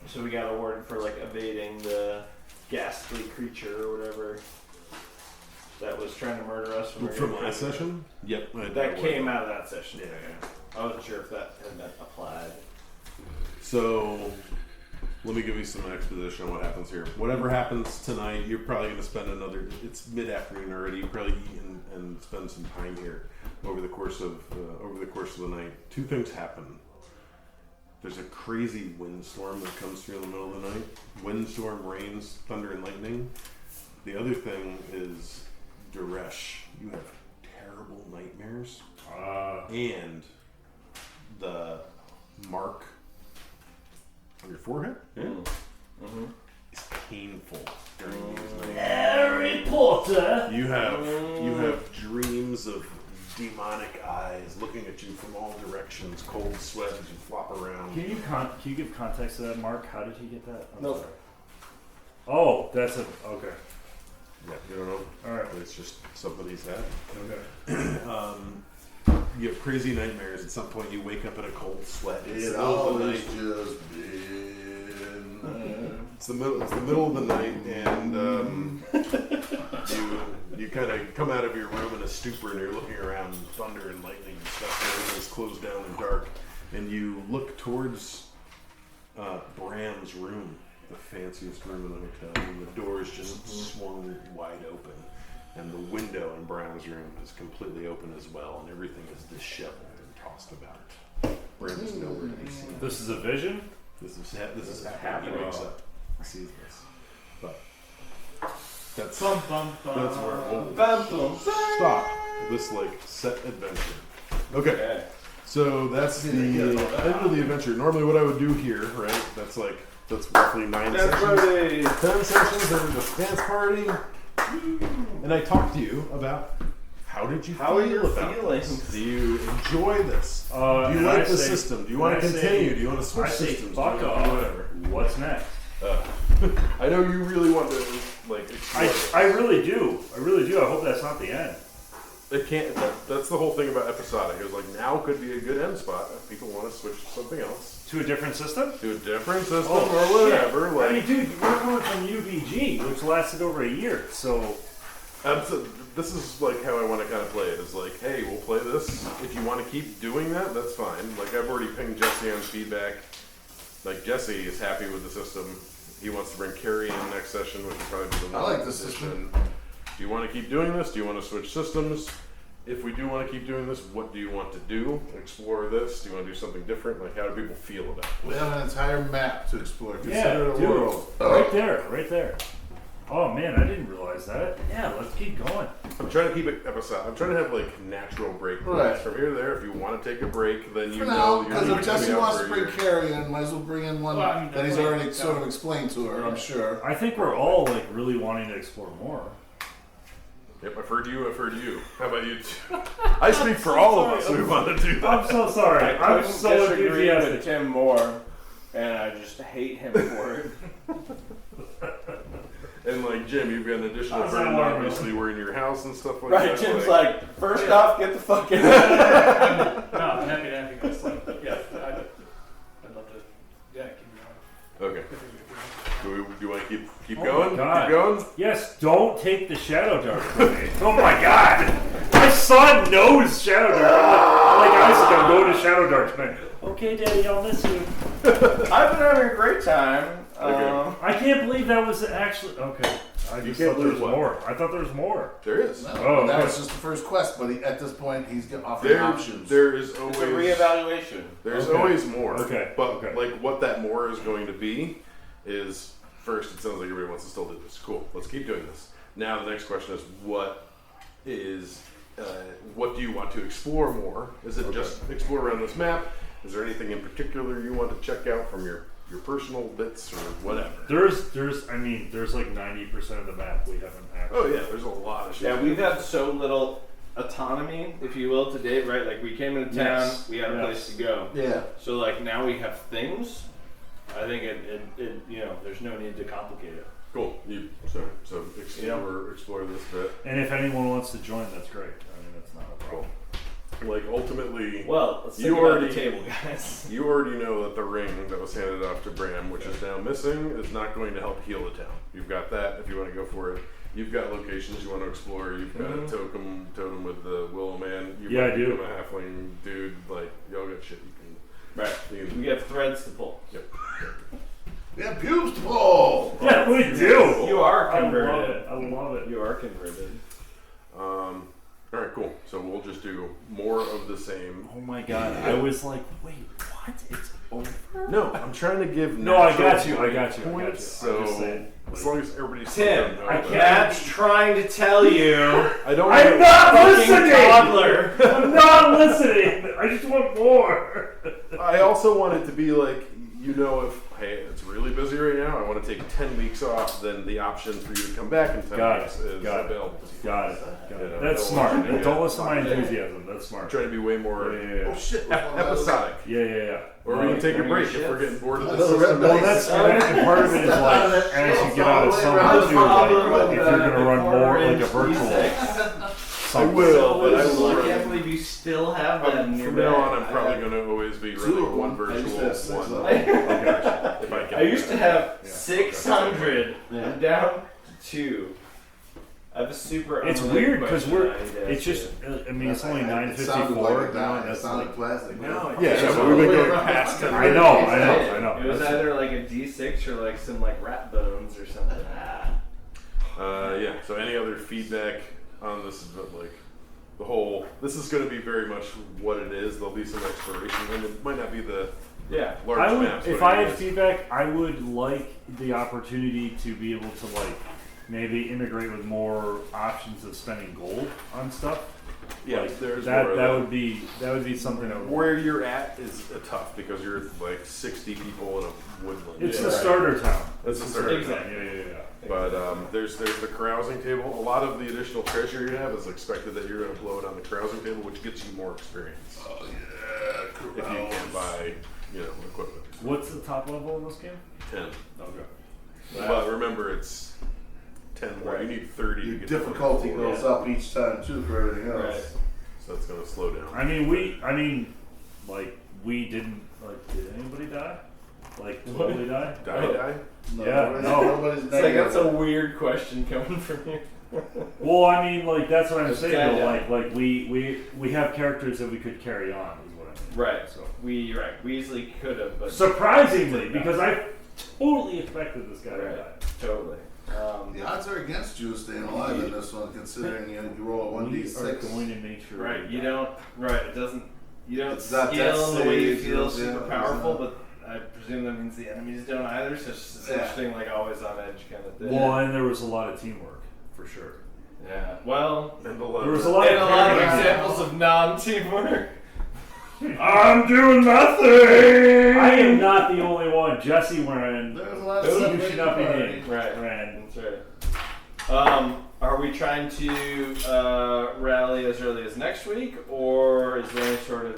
So we got awarded for like evading the ghastly creature or whatever that was trying to murder us From last session? Yep. That came out of that session. Yeah. I wasn't sure if that had been applied. So, let me give you some exposition on what happens here. Whatever happens tonight, you're probably going to spend it's mid-afternoon already, you probably eat and spend some time here over the course of the night. 2 things happen. There's a crazy windstorm that comes through in the middle of the night. Windstorm, rains, thunder, and lightning. The other thing is Duresh. You have terrible nightmares. And the mark on your forehead is painful during these nights. Harry Potter. You have dreams of demonic eyes looking at you from all directions, cold sweat as you flop around. Can you give context to that, Mark? How did he get that? I'm Nope. sorry. Oh, that's okay. Yeah, you don't know. All right. It's just something he's had. Okay. You have crazy nightmares. At some point, you wake up in a cold sweat. It's It the middle of the always night. just been. It's the middle of the night, and you kind of come out of your room in a stupor, and you're looking around, thunder and lightning and stuff. And everything's closed down and dark, and you look towards Bram's room, the fanciest room in the hotel, and the door is just swung wide open. And the window in Brown's room is completely open as well, and everything is disheveled and tossed about. Brown is nowhere to be seen. This is a vision. This is happening. He wakes up, he sees this, but that's where we'll stop this like set adventure. Okay, so that's the end of the adventure. Normally, what I would do here, right? That's roughly 9 sessions. 10 sessions. Then the dance party. And I talked to you about how did you How are feel your about feelings? this? Do you enjoy this? Do you and like I the say- system? Do you want to and I continue? say- Do you want to switch I say systems? fuck Do you- off. Whatever. What's next? I know you really want to like explore. I really do. I really do. I hope that's not the end. It can't. That's the whole thing about episodic. It was like now could be a good end spot if people want to switch to something else, To a different system? to a different system Oh, or whatever. shit. Like I mean, dude, we're going from UVG, which lasted over a year. So This is like how I want to kind of play it. Is like, hey, we'll play this. If you want to keep doing that, that's fine. Like I've already pinged Jesse on feedback. Like Jesse is happy with the system. He wants to bring Carrie in next session, which will probably be the I like next this session. Do you want to keep doing this? Do you want to switch systems? If we do want to keep doing this, what do you want to do? Explore this? Do you want to do something different? Like, how do people feel about it? We have an entire map to explore. Yeah, Consider the dude. world. Right there. Oh man, I didn't realize that. Yeah, let's keep going. I'm trying to keep it episodic. I'm trying to have like natural break points Right. from here to there. If you want to take a break, then you For know now, you're because leaving if Jesse me out wants for to a bring year. Carrie in, might as well bring in one Well, I mean, that he's definitely, already sort of explained to her, I'm sure. I think we're all like really wanting to explore more. Yep, I've heard you. How about you? I speak for all of us who want to do that. I'm so sorry. I'm couldn't so disagree enthusiastic. with Tim more, and I just hate him for it. And like Jim, you've got an additional How's that burden. work? Obviously, we're in your house and stuff like Right, that. Tim's like, first off, get the fuck out. No, I'm happy to have you guys. Like, yeah, I'd love to. Yeah, keep it going. Okay. Do you want to keep Oh going? my God. Keep going. Yes, don't take the Shadowdark from me. Oh my God! My son knows Shadowdark. Like Isaac, I'm going to Shadowdark tonight. Okay, Daddy, I'll miss you. I've been having a great time. Okay. I can't believe that was actually okay. I You just can't thought there was lose what? more. I thought there was more. There is. No, Oh, that okay. was just the first quest, but at this point, he's offering options. There is It's always a reevaluation. There's Okay. always more. Okay. But Okay. like what that more is going to be is first. It sounds like everybody wants to still do this. Cool. Let's keep doing this. Now the next question is what do you want to explore more? Is it just explore around this map? Is there anything in particular you want to check out from your personal bits or whatever? There's like 90% of the map we haven't actually. Oh yeah, there's a lot of shit. Yeah, we've had so little autonomy, if you will, to date, right? Like we came into town, Yes. we had a Yes. place to go. Yeah. So like now we have things. I think it there's no need to complicate it. Cool. So explore this bit. And if anyone wants to join, that's great. I mean, that's not a problem. Like ultimately, Well, let's You think about already- the table, guys. you already know that the ring that was handed off to Bram, which is now missing, is not going to help heal the town. You've got that if you want to go for it. You've got locations you want to explore. You've got a totem with the Willow Man. You Yeah, might I do. become a halfling dude. Like, y'all got shit you can. Right. You can We have threads to pull. yep. We have pubes to pull! Yeah, we do. You are I love converted. it. I love it. You are converted. All right, cool. So we'll just do more of the same. Oh my God! I was like, wait, what? It's over? No, I'm trying to give. No, I natural got you. I got you. I got Points. you. So I'm just saying, as like- long as everybody's Tim, I can't- Matt's trying to tell you. I don't. I'm not Fucking listening. toddler. I'm not listening. I just want more. I also want it to be like, if hey, it's really busy right now. I want to take 10 weeks off. Then the option for you to come back in 10 Got weeks it. is Got it. available. Got it. Yeah, That's don't smart. want you to Don't get- listen to my enthusiasm. That's I'm smart. trying to be way more Yeah. Oh shit. episodic. Yeah. Or we can take a Bring break your if we're shits. getting bored of I this know, system. red Well, dice. and part of it is like as you get out of summer too, like if you're gonna run more like a virtual. I will, So but I I will can't run. believe you still have that in your From now on, I'm bag. probably going to always be Two running of one them. I used virtual, to have six one. of them. If I can. I used to have Yeah. 600. Yeah. I'm down to 2. I have a super. It's unrelated weird because question we're. I need to It's ask just. you. I mean, it's only It sounded 9:54. like a dime. It That's sounded like. like plastic. No, Yeah, it's but just we've been all the way going around. past 10 I know. It was That's- either like a D6 or like some like rat bones or something. Yeah. So any other feedback on this? Is that, like the whole. This is going to be very much what it is. There'll be some exploration, and it might not be the Yeah. large I would, maps. if but I it had is. feedback, I would like the opportunity to be able to like maybe integrate with more options of spending gold on stuff. yeah, Like, there's that. more of That would be something. I would, Where you're at is tough because you're like 60 people in a woodland. it's Yeah, the right. starter town. It's the starter Exactly. Yeah. But there's the carousing table. A lot of the additional treasure you have is expected that you're going to blow it on the carousing table, which gets you more experience Oh yeah. if you can buy, equipment. What's the top level in this game? 10. Okay. But remember, it's 10 more. You need 30 to Your get difficulty 24. goes up each time too for everything else. Right. So that's going to slow down. I mean, we didn't like. Did anybody die? Like totally die? Die. No, Yeah, no. nobody's It's like negative. that's a weird question coming from you. Well, I mean, like that's what I'm Just saying. kinda- Though. Like we have characters that we could carry on. Is what I mean. Right. So We easily could have, but surprisingly, because I totally expected this guy to right, die. totally. The odds are against you staying alive in this one, considering you roll a We are 1d6. going to make sure. Right. we You die. don't. Right. It doesn't. You don't It's not scale that in the way you sage, feel yeah, super it's powerful, not. but I presume that means the enemies don't either. So it's just Yeah. interesting, like always on edge kind of thing. Well, and there was a lot of teamwork for sure. Yeah. Well, And There was a lot and a lot of characters. examples of non-teamwork. I'm doing nothing. I am not the only one. Jesse ran. There's a lot of Those stuff You in should the not be party. named. Right. Ran. That's right. Are we trying to rally as early as next week, or is there any sort of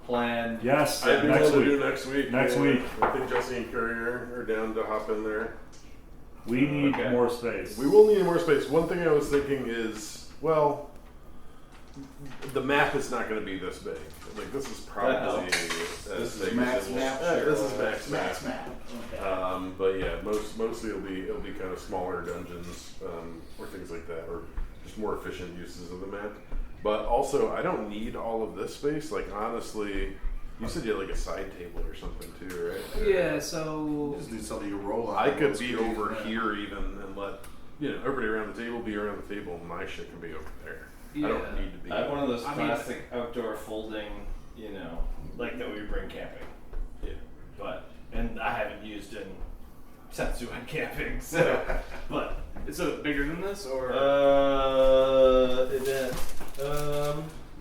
planned? Yes. I'd be next willing to week. do next week. Next yeah. week. I think Jesse and Courier are down to hop in there. We need Okay. more space. We will need more space. One thing I was thinking is, well, the map is not going to be this big. Like this is probably This as is big max as it map? Yeah, this Sure. is max map. map. But yeah, mostly it'll be kind of smaller dungeons or things like that, or just more efficient uses of the map. But also, I don't need all of this space. Like honestly, you said you had like a side table or something too, right? Yeah, so Just do something you roll on. I could That's be great, over yeah. here even and let everybody around the table be around the table. And my shit can be over there. I don't Yeah. need to be. I have one of those I mean- classic outdoor folding, like that we bring camping. Yeah. And I haven't used in since we went camping, so. But so bigger than this, or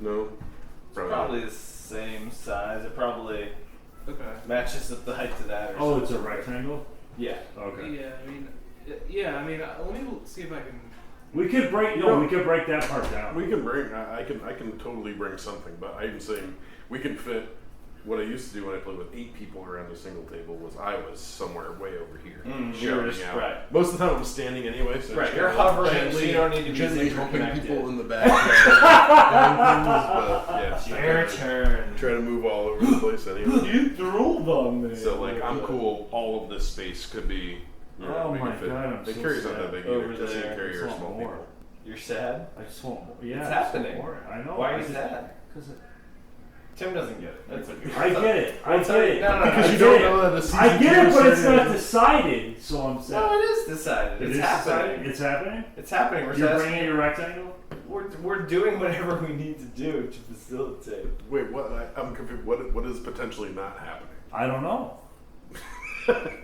No, probably the same size. It probably okay. matches up the height to that. Or Oh, something. it's a rectangle. Yeah. Okay. Yeah, I mean, let me see if I can. We could break. No, we could break that part down. we can bring. I can totally bring something, but I'm saying we can fit. What I used to do when I played with 8 people around a single table was I was somewhere way over here, You were shouting just- out. right. Most of the time I was standing anyway, so Right, just you're kinda hovering, gently, so you don't need to be gently super helping connected. people in the back. But yeah, Your turn. try to move all over the place anyway. You drooled on me. So like I'm cool. All of this space could be. Oh we can my fit- God, I'm the so carrier's not sad. that big Over either. Jesse there. and Carrier I are just small want more. people. You're sad? I just want more. Yeah, It's I just want happening. more. I know. Why are I you just- sad? 'cause Tim doesn't get it. That's okay. I get it. I Well, get tell me- it. no, no, no. Because I you get don't it. know that the season I get it, two but it's started. not decided. So I'm sad. No, it is decided. It It's is happening. decided? It's happening. It's happening. We're You're just bringing your rectangle. we're doing whatever we need to do to facilitate. Wait, what? I'm confused. What is potentially not happening? I don't know.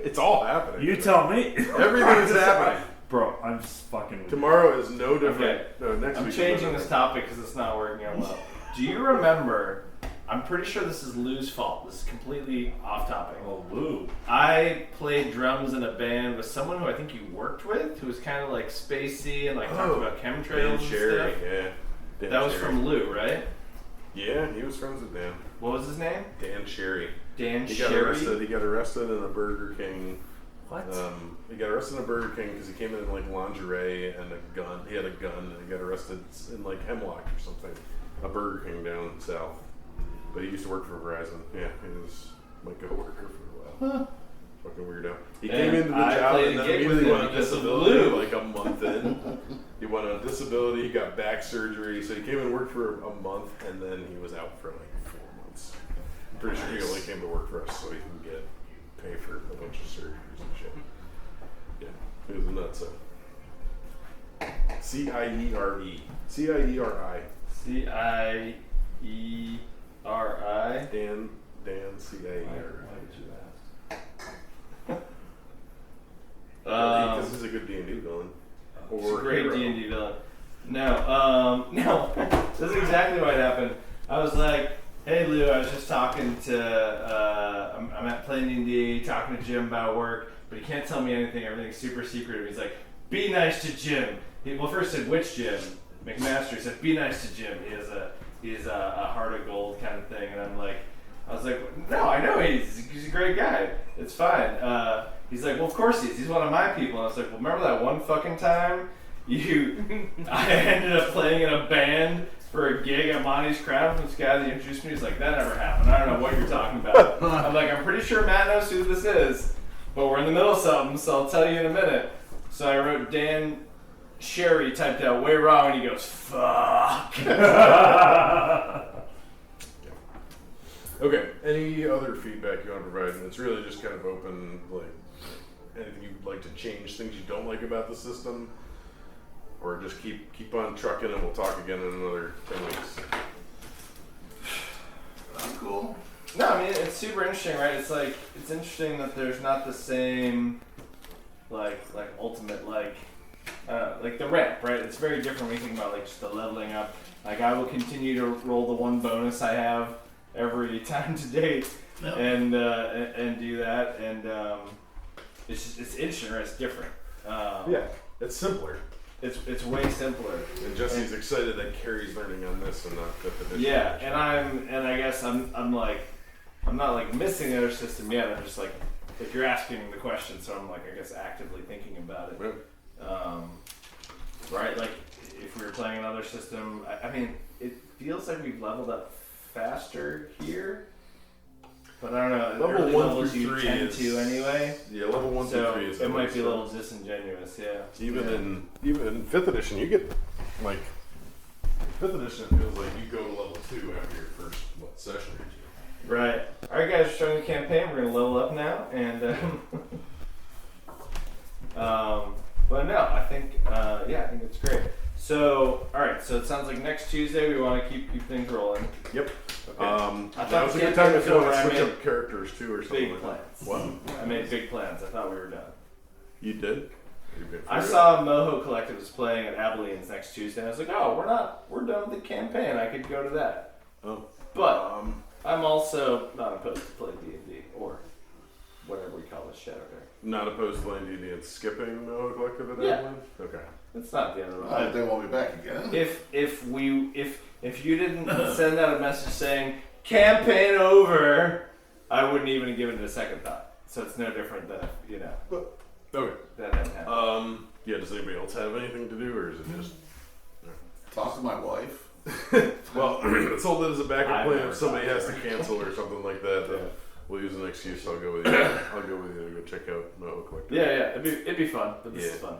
It's all happening. You tell me. Everything is happening. Bro, I'm just fucking with you. Tomorrow is no different. Okay. No, next I'm week. changing is no this topic because it's not working out well. Do you remember? I'm pretty sure this is Lou's fault. This is completely off topic. Oh, Lou. I played drums in a band with someone who I think you worked with, who was kind of like spacey and like talked about Dan chemtrails and Cherry, stuff. yeah. Dan That was Cherry. from Lou, right? Yeah, he was friends with Dan. What was his name? Dan Cherry. Dan He got Sherry. arrested. He got arrested in a Burger King. What? He got arrested in a Burger King because he came in like lingerie and a gun. He had a gun and he got arrested in like Hemlock or something. A Burger King down south. But he used to work for Verizon. Yeah, he was my coworker for a while. Fucking weirdo. He And came into the I job played and a then gig with immediately him went on because of disability Lou. like a month in. He went on disability, he got back surgery, so he came and worked for a month and then he was out for like 4 months. I'm pretty sure he only came to work for us so he can get pay for a bunch of surgeries and shit. Yeah, he was nuts. C-I-E-R-E. C-I-E-R-I. C-I-E-R-I. Dan C-I-E-R. This is a good D&D villain. It's a Or great hero. D&D villain. No. This is exactly what happened. I was like, hey Lou, I was just talking to, I'm at playing D&D, talking to Jim about work, but he can't tell me anything, everything's super secret. He's like, be nice to Jim. First said, which Jim? McMaster. He said, be nice to Jim. He's a heart of gold kind of thing. And I was like, no, I know he's a great guy. It's fine. He's like, well, of course he is. He's one of my people. And I was like, well, remember that one fucking time I ended up playing in a band for a gig at Monty's Crown from this guy that introduced me. He's like, that never happened. I don't know what you're talking about. I'm like, I'm pretty sure Matt knows who this is, but we're in the middle of something, so I'll tell you in a minute. So I wrote Dan Sherry typed out way wrong, and he goes, "Fuck." Okay. Any other feedback you want to provide? And it's really just kind of open, like anything you'd like to change, things you don't like about the system, or just keep on trucking, and we'll talk again in another 10 weeks. I'm cool. No, I mean it's super interesting, right? It's like it's interesting that there's not the same, like ultimate like the ramp, right? It's very different when you think about like just the leveling up. Like I will continue to roll the one bonus I have every time to date, Yep. and do that, and it's interesting, right? It's different. Yeah, it's simpler. It's way simpler. And Jesse's excited that Carrie's learning on this and not 5th edition. Yeah, and I guess I'm like I'm not like missing the other system yet. I'm just like you're asking the question, so I'm like I guess actively thinking about it. Yep. Right, like if we were playing another system, I mean it feels like we've leveled up faster here, but I don't know. Level early 1 levels through you 3 tend is to anyway. Yeah, level 1 So through 3 is it might always be a little disingenuous, yeah. even in 5th edition, you get like 5th edition. It feels like you go to level 2 after your first session or 2. Right. All right, guys, showing the campaign. We're gonna level up now, and but no, I think I think it's great. So, all right. So it sounds like next Tuesday we want to keep things rolling. Yep. Okay. I That thought was a the good time to campaign was over. I switch made up characters too, or something. big like plans. That. What? I made big plans. I thought we were done. You did? I saw Moho Collective was playing at Abilene's next Tuesday. I was like, oh, we're done with the campaign. I could go to that. Oh. But I'm also not opposed to play D&D or whatever we call this, Shadowdark. Not opposed to playing D&D and skipping the collective at Yeah. Abilene? Okay. It's not the end of the I world. hope they won't be back again. If you didn't send out a message saying campaign over, I wouldn't even have given it a second thought. So it's no different than Okay. that hadn't happened. Yeah, does anybody else have anything to do, or is it just... Talk to my wife. Well, let's hold it as a backup I've plan never if somebody thought has of to it. cancel or something like that. Yeah. We'll use an excuse. I'll go with you. I'll go with you to go check out Moho Collective. Yeah, it'd be fun, but this is fun.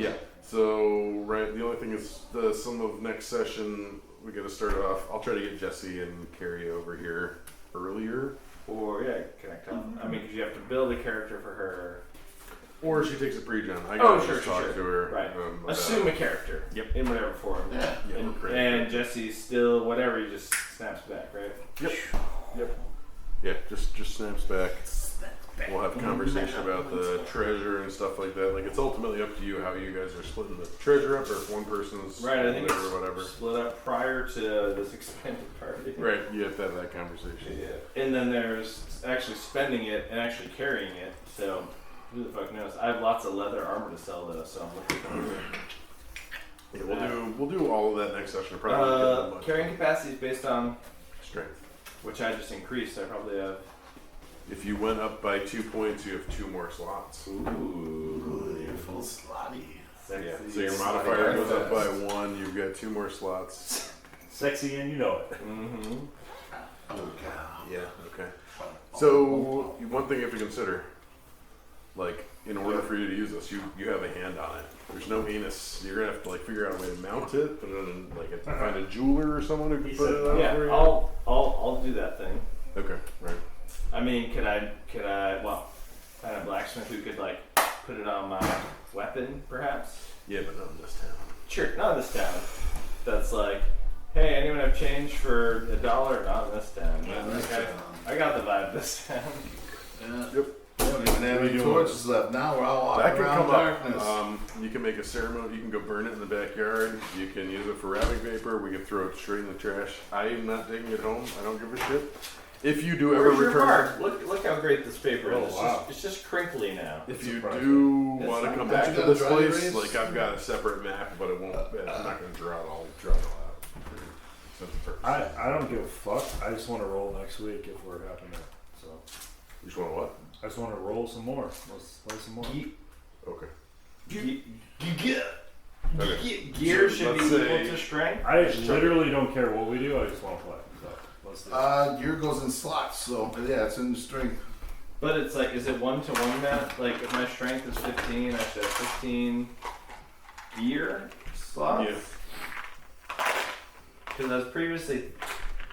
Yeah. So, right, the only thing is some of next session, we got to start off. I'll try to get Jesse and Carrie over here earlier. Or connect on. I mean, because you have to build a character for her. Or she takes a pre-gen. I Oh, gotta sure, just sure, talk sure. to her. Right. about- Assume a character. Yep. In whatever form. Yeah. Yeah, And, we're great. and Jesse's still whatever. He just snaps back, right? Yep. Yeah, just snaps back. We'll have conversation about the treasure and stuff like that. Like, it's ultimately up to you how you guys are splitting the treasure up, or if one person's Right. I think whatever, it's whatever. split up prior to this expanded party. Right, you have to have that conversation. Yeah. And then there's actually spending it and actually carrying it. So who the fuck knows? I have lots of leather armor to sell though, so I'm looking forward to it. Yeah, we'll do all of that next session. Probably won't get that much Carrying capacity is based on strength. which I just increased. I probably have. If you went up by 2 points, you have 2 more slots. Ooh. You're full slotty. Sexy. Yeah. So your modifier goes up by 1. You've got 2 more slots. Sexy and you know it. Mm-hmm. Oh, God. Yeah. Okay. So one thing you have to consider, like, in order for you to use this, you have a hand on it. There's no anus. You're gonna have to like figure out a way to mount it. Put it in, like, if you find a jeweler or someone who can put it on Yeah, for you. I'll do that thing. Okay. Right. I mean, could I, well, find a blacksmith who could, like, put it on my weapon, perhaps? Yeah, but not in this town. Sure, not in this town. That's like, hey, anyone have change for $1? Not in this town. Not in this Like, town. I got the vibe this town. Yeah. Yep. We don't even have any torches left. Now we're all That walking can around come darkness. up. You can make a ceremony. You can go burn it in the backyard. You can use it for wrapping paper. We can throw it straight in the trash. I am not taking it home. I don't give a shit. If you do ever Where's your return, mark? Look how great this paper is. Oh, It's, wow. it's just crinkly now. if you Surprising. do It's want to not come bad. back to Got this dry place, erase? like, I've got a separate map, but it won't. I'm not going to draw it all. Draw it all out. For the purpose. I don't give a fuck. I just want to roll next week if we're happening. So You just want to what? I just want to roll some more. Let's play some more. Okay. Gear So should be let's equal say- to strength. I literally don't care what we do. I just want to play. So let's do it. Gear goes in slots, so yeah, it's in the strength. But it's like, is it 1-to-1 now? Like, if my strength is 15, I should have 15 year slots. Yeah. Because I was previously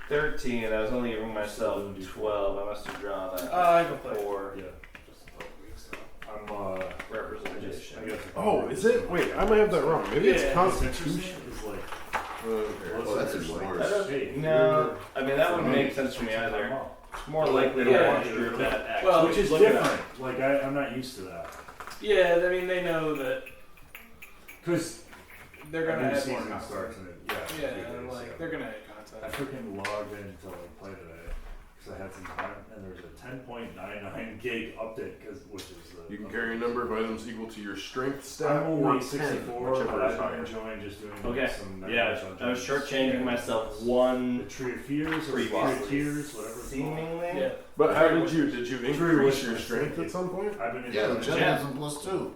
13, and I was only giving myself 12. I must have drawn that. I can play. For Yeah. Just a couple weeks though. I'm representation. I guess Oh, is it? Wait, I might have that wrong. Maybe it's Yeah. Constitution. Is like, Well, that's even I worse. don't, no, I mean that wouldn't make sense for me either. It's more likely to Yeah. watch through that act. Well, which is look at different. Like I'm not used to that Yeah, I mean they know that because they're gonna add more season content. starts in it. Yeah, and like they're gonna add I content. freaking logged in to like play today because I had some time and there's a 10.99 gig update which is the You can carry a number of items equal to your strength stat I'm or only 10, 64, whichever but is I've higher. been enjoying just doing Okay, some yeah, I was shortchanging myself the one Tree of Fears or Previously. Tree of Tears, whatever it's called. seemingly. Yeah. But how did you increase True your strength at some point? I've been Yeah, enjoying Jen it. has a +2.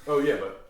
Oh yeah, but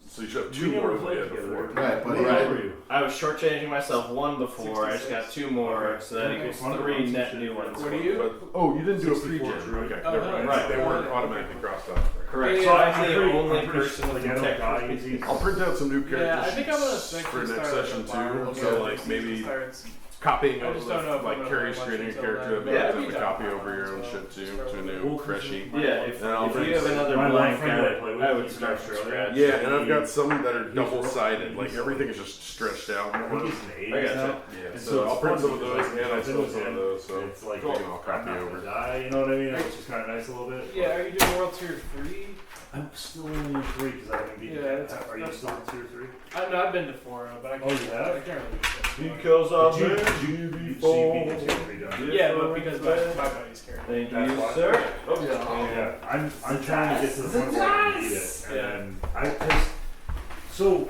so you should have We two never more than played you had together. before. Right, but Right. Where were you? I was shortchanging myself one before. I just got two more, so that equals One of the 3 ones net you new should- ones. What do you? But, oh, you didn't do a 64 pre-gen. true. Okay, Oh, never no, mind. right. They weren't automatically crossed out. Correct. Yeah, So yeah, I'm the only I'm pretty person sure, with like, I the don't tech. die easy. I'll print out some new characters Yeah, I think I'm gonna stick for to next start session at the bottom too. of So the like season maybe starts. copying I over just don't know if I'm like gonna carry play much screening until character then. of Yeah, have we a don't copy have over your one, own so shit too start to a with new Well, fresh sheet. Yeah, if And I'll you bring have some- another my blank, friend that I play with, I would he's start from from Australia. scratch. Yeah, and I've got some that are He's double sided. he's Like everything is just stretched out I more. think he's in the 80s I gotcha. now. Yeah, And so I'll it's print fun some of because, those like, and I'll if it sell was some of in, those. So it's like we can all I'm copy not over. gonna die, you know what I mean? Which is kind of nice a little bit. Yeah, are you doing World Tier 3? I'm still only in 3 because I haven't beaten Yeah, it. that's- Are you that's still in tier 3? I've been to 4, but I can't. Oh, you have? I can't really do it. Because Did you beat the tier 3 done? Yeah, but because my buddy's carrying. Thank That's you, why. sir. Yeah, I'm trying to get to the point where I can beat it, and then I just so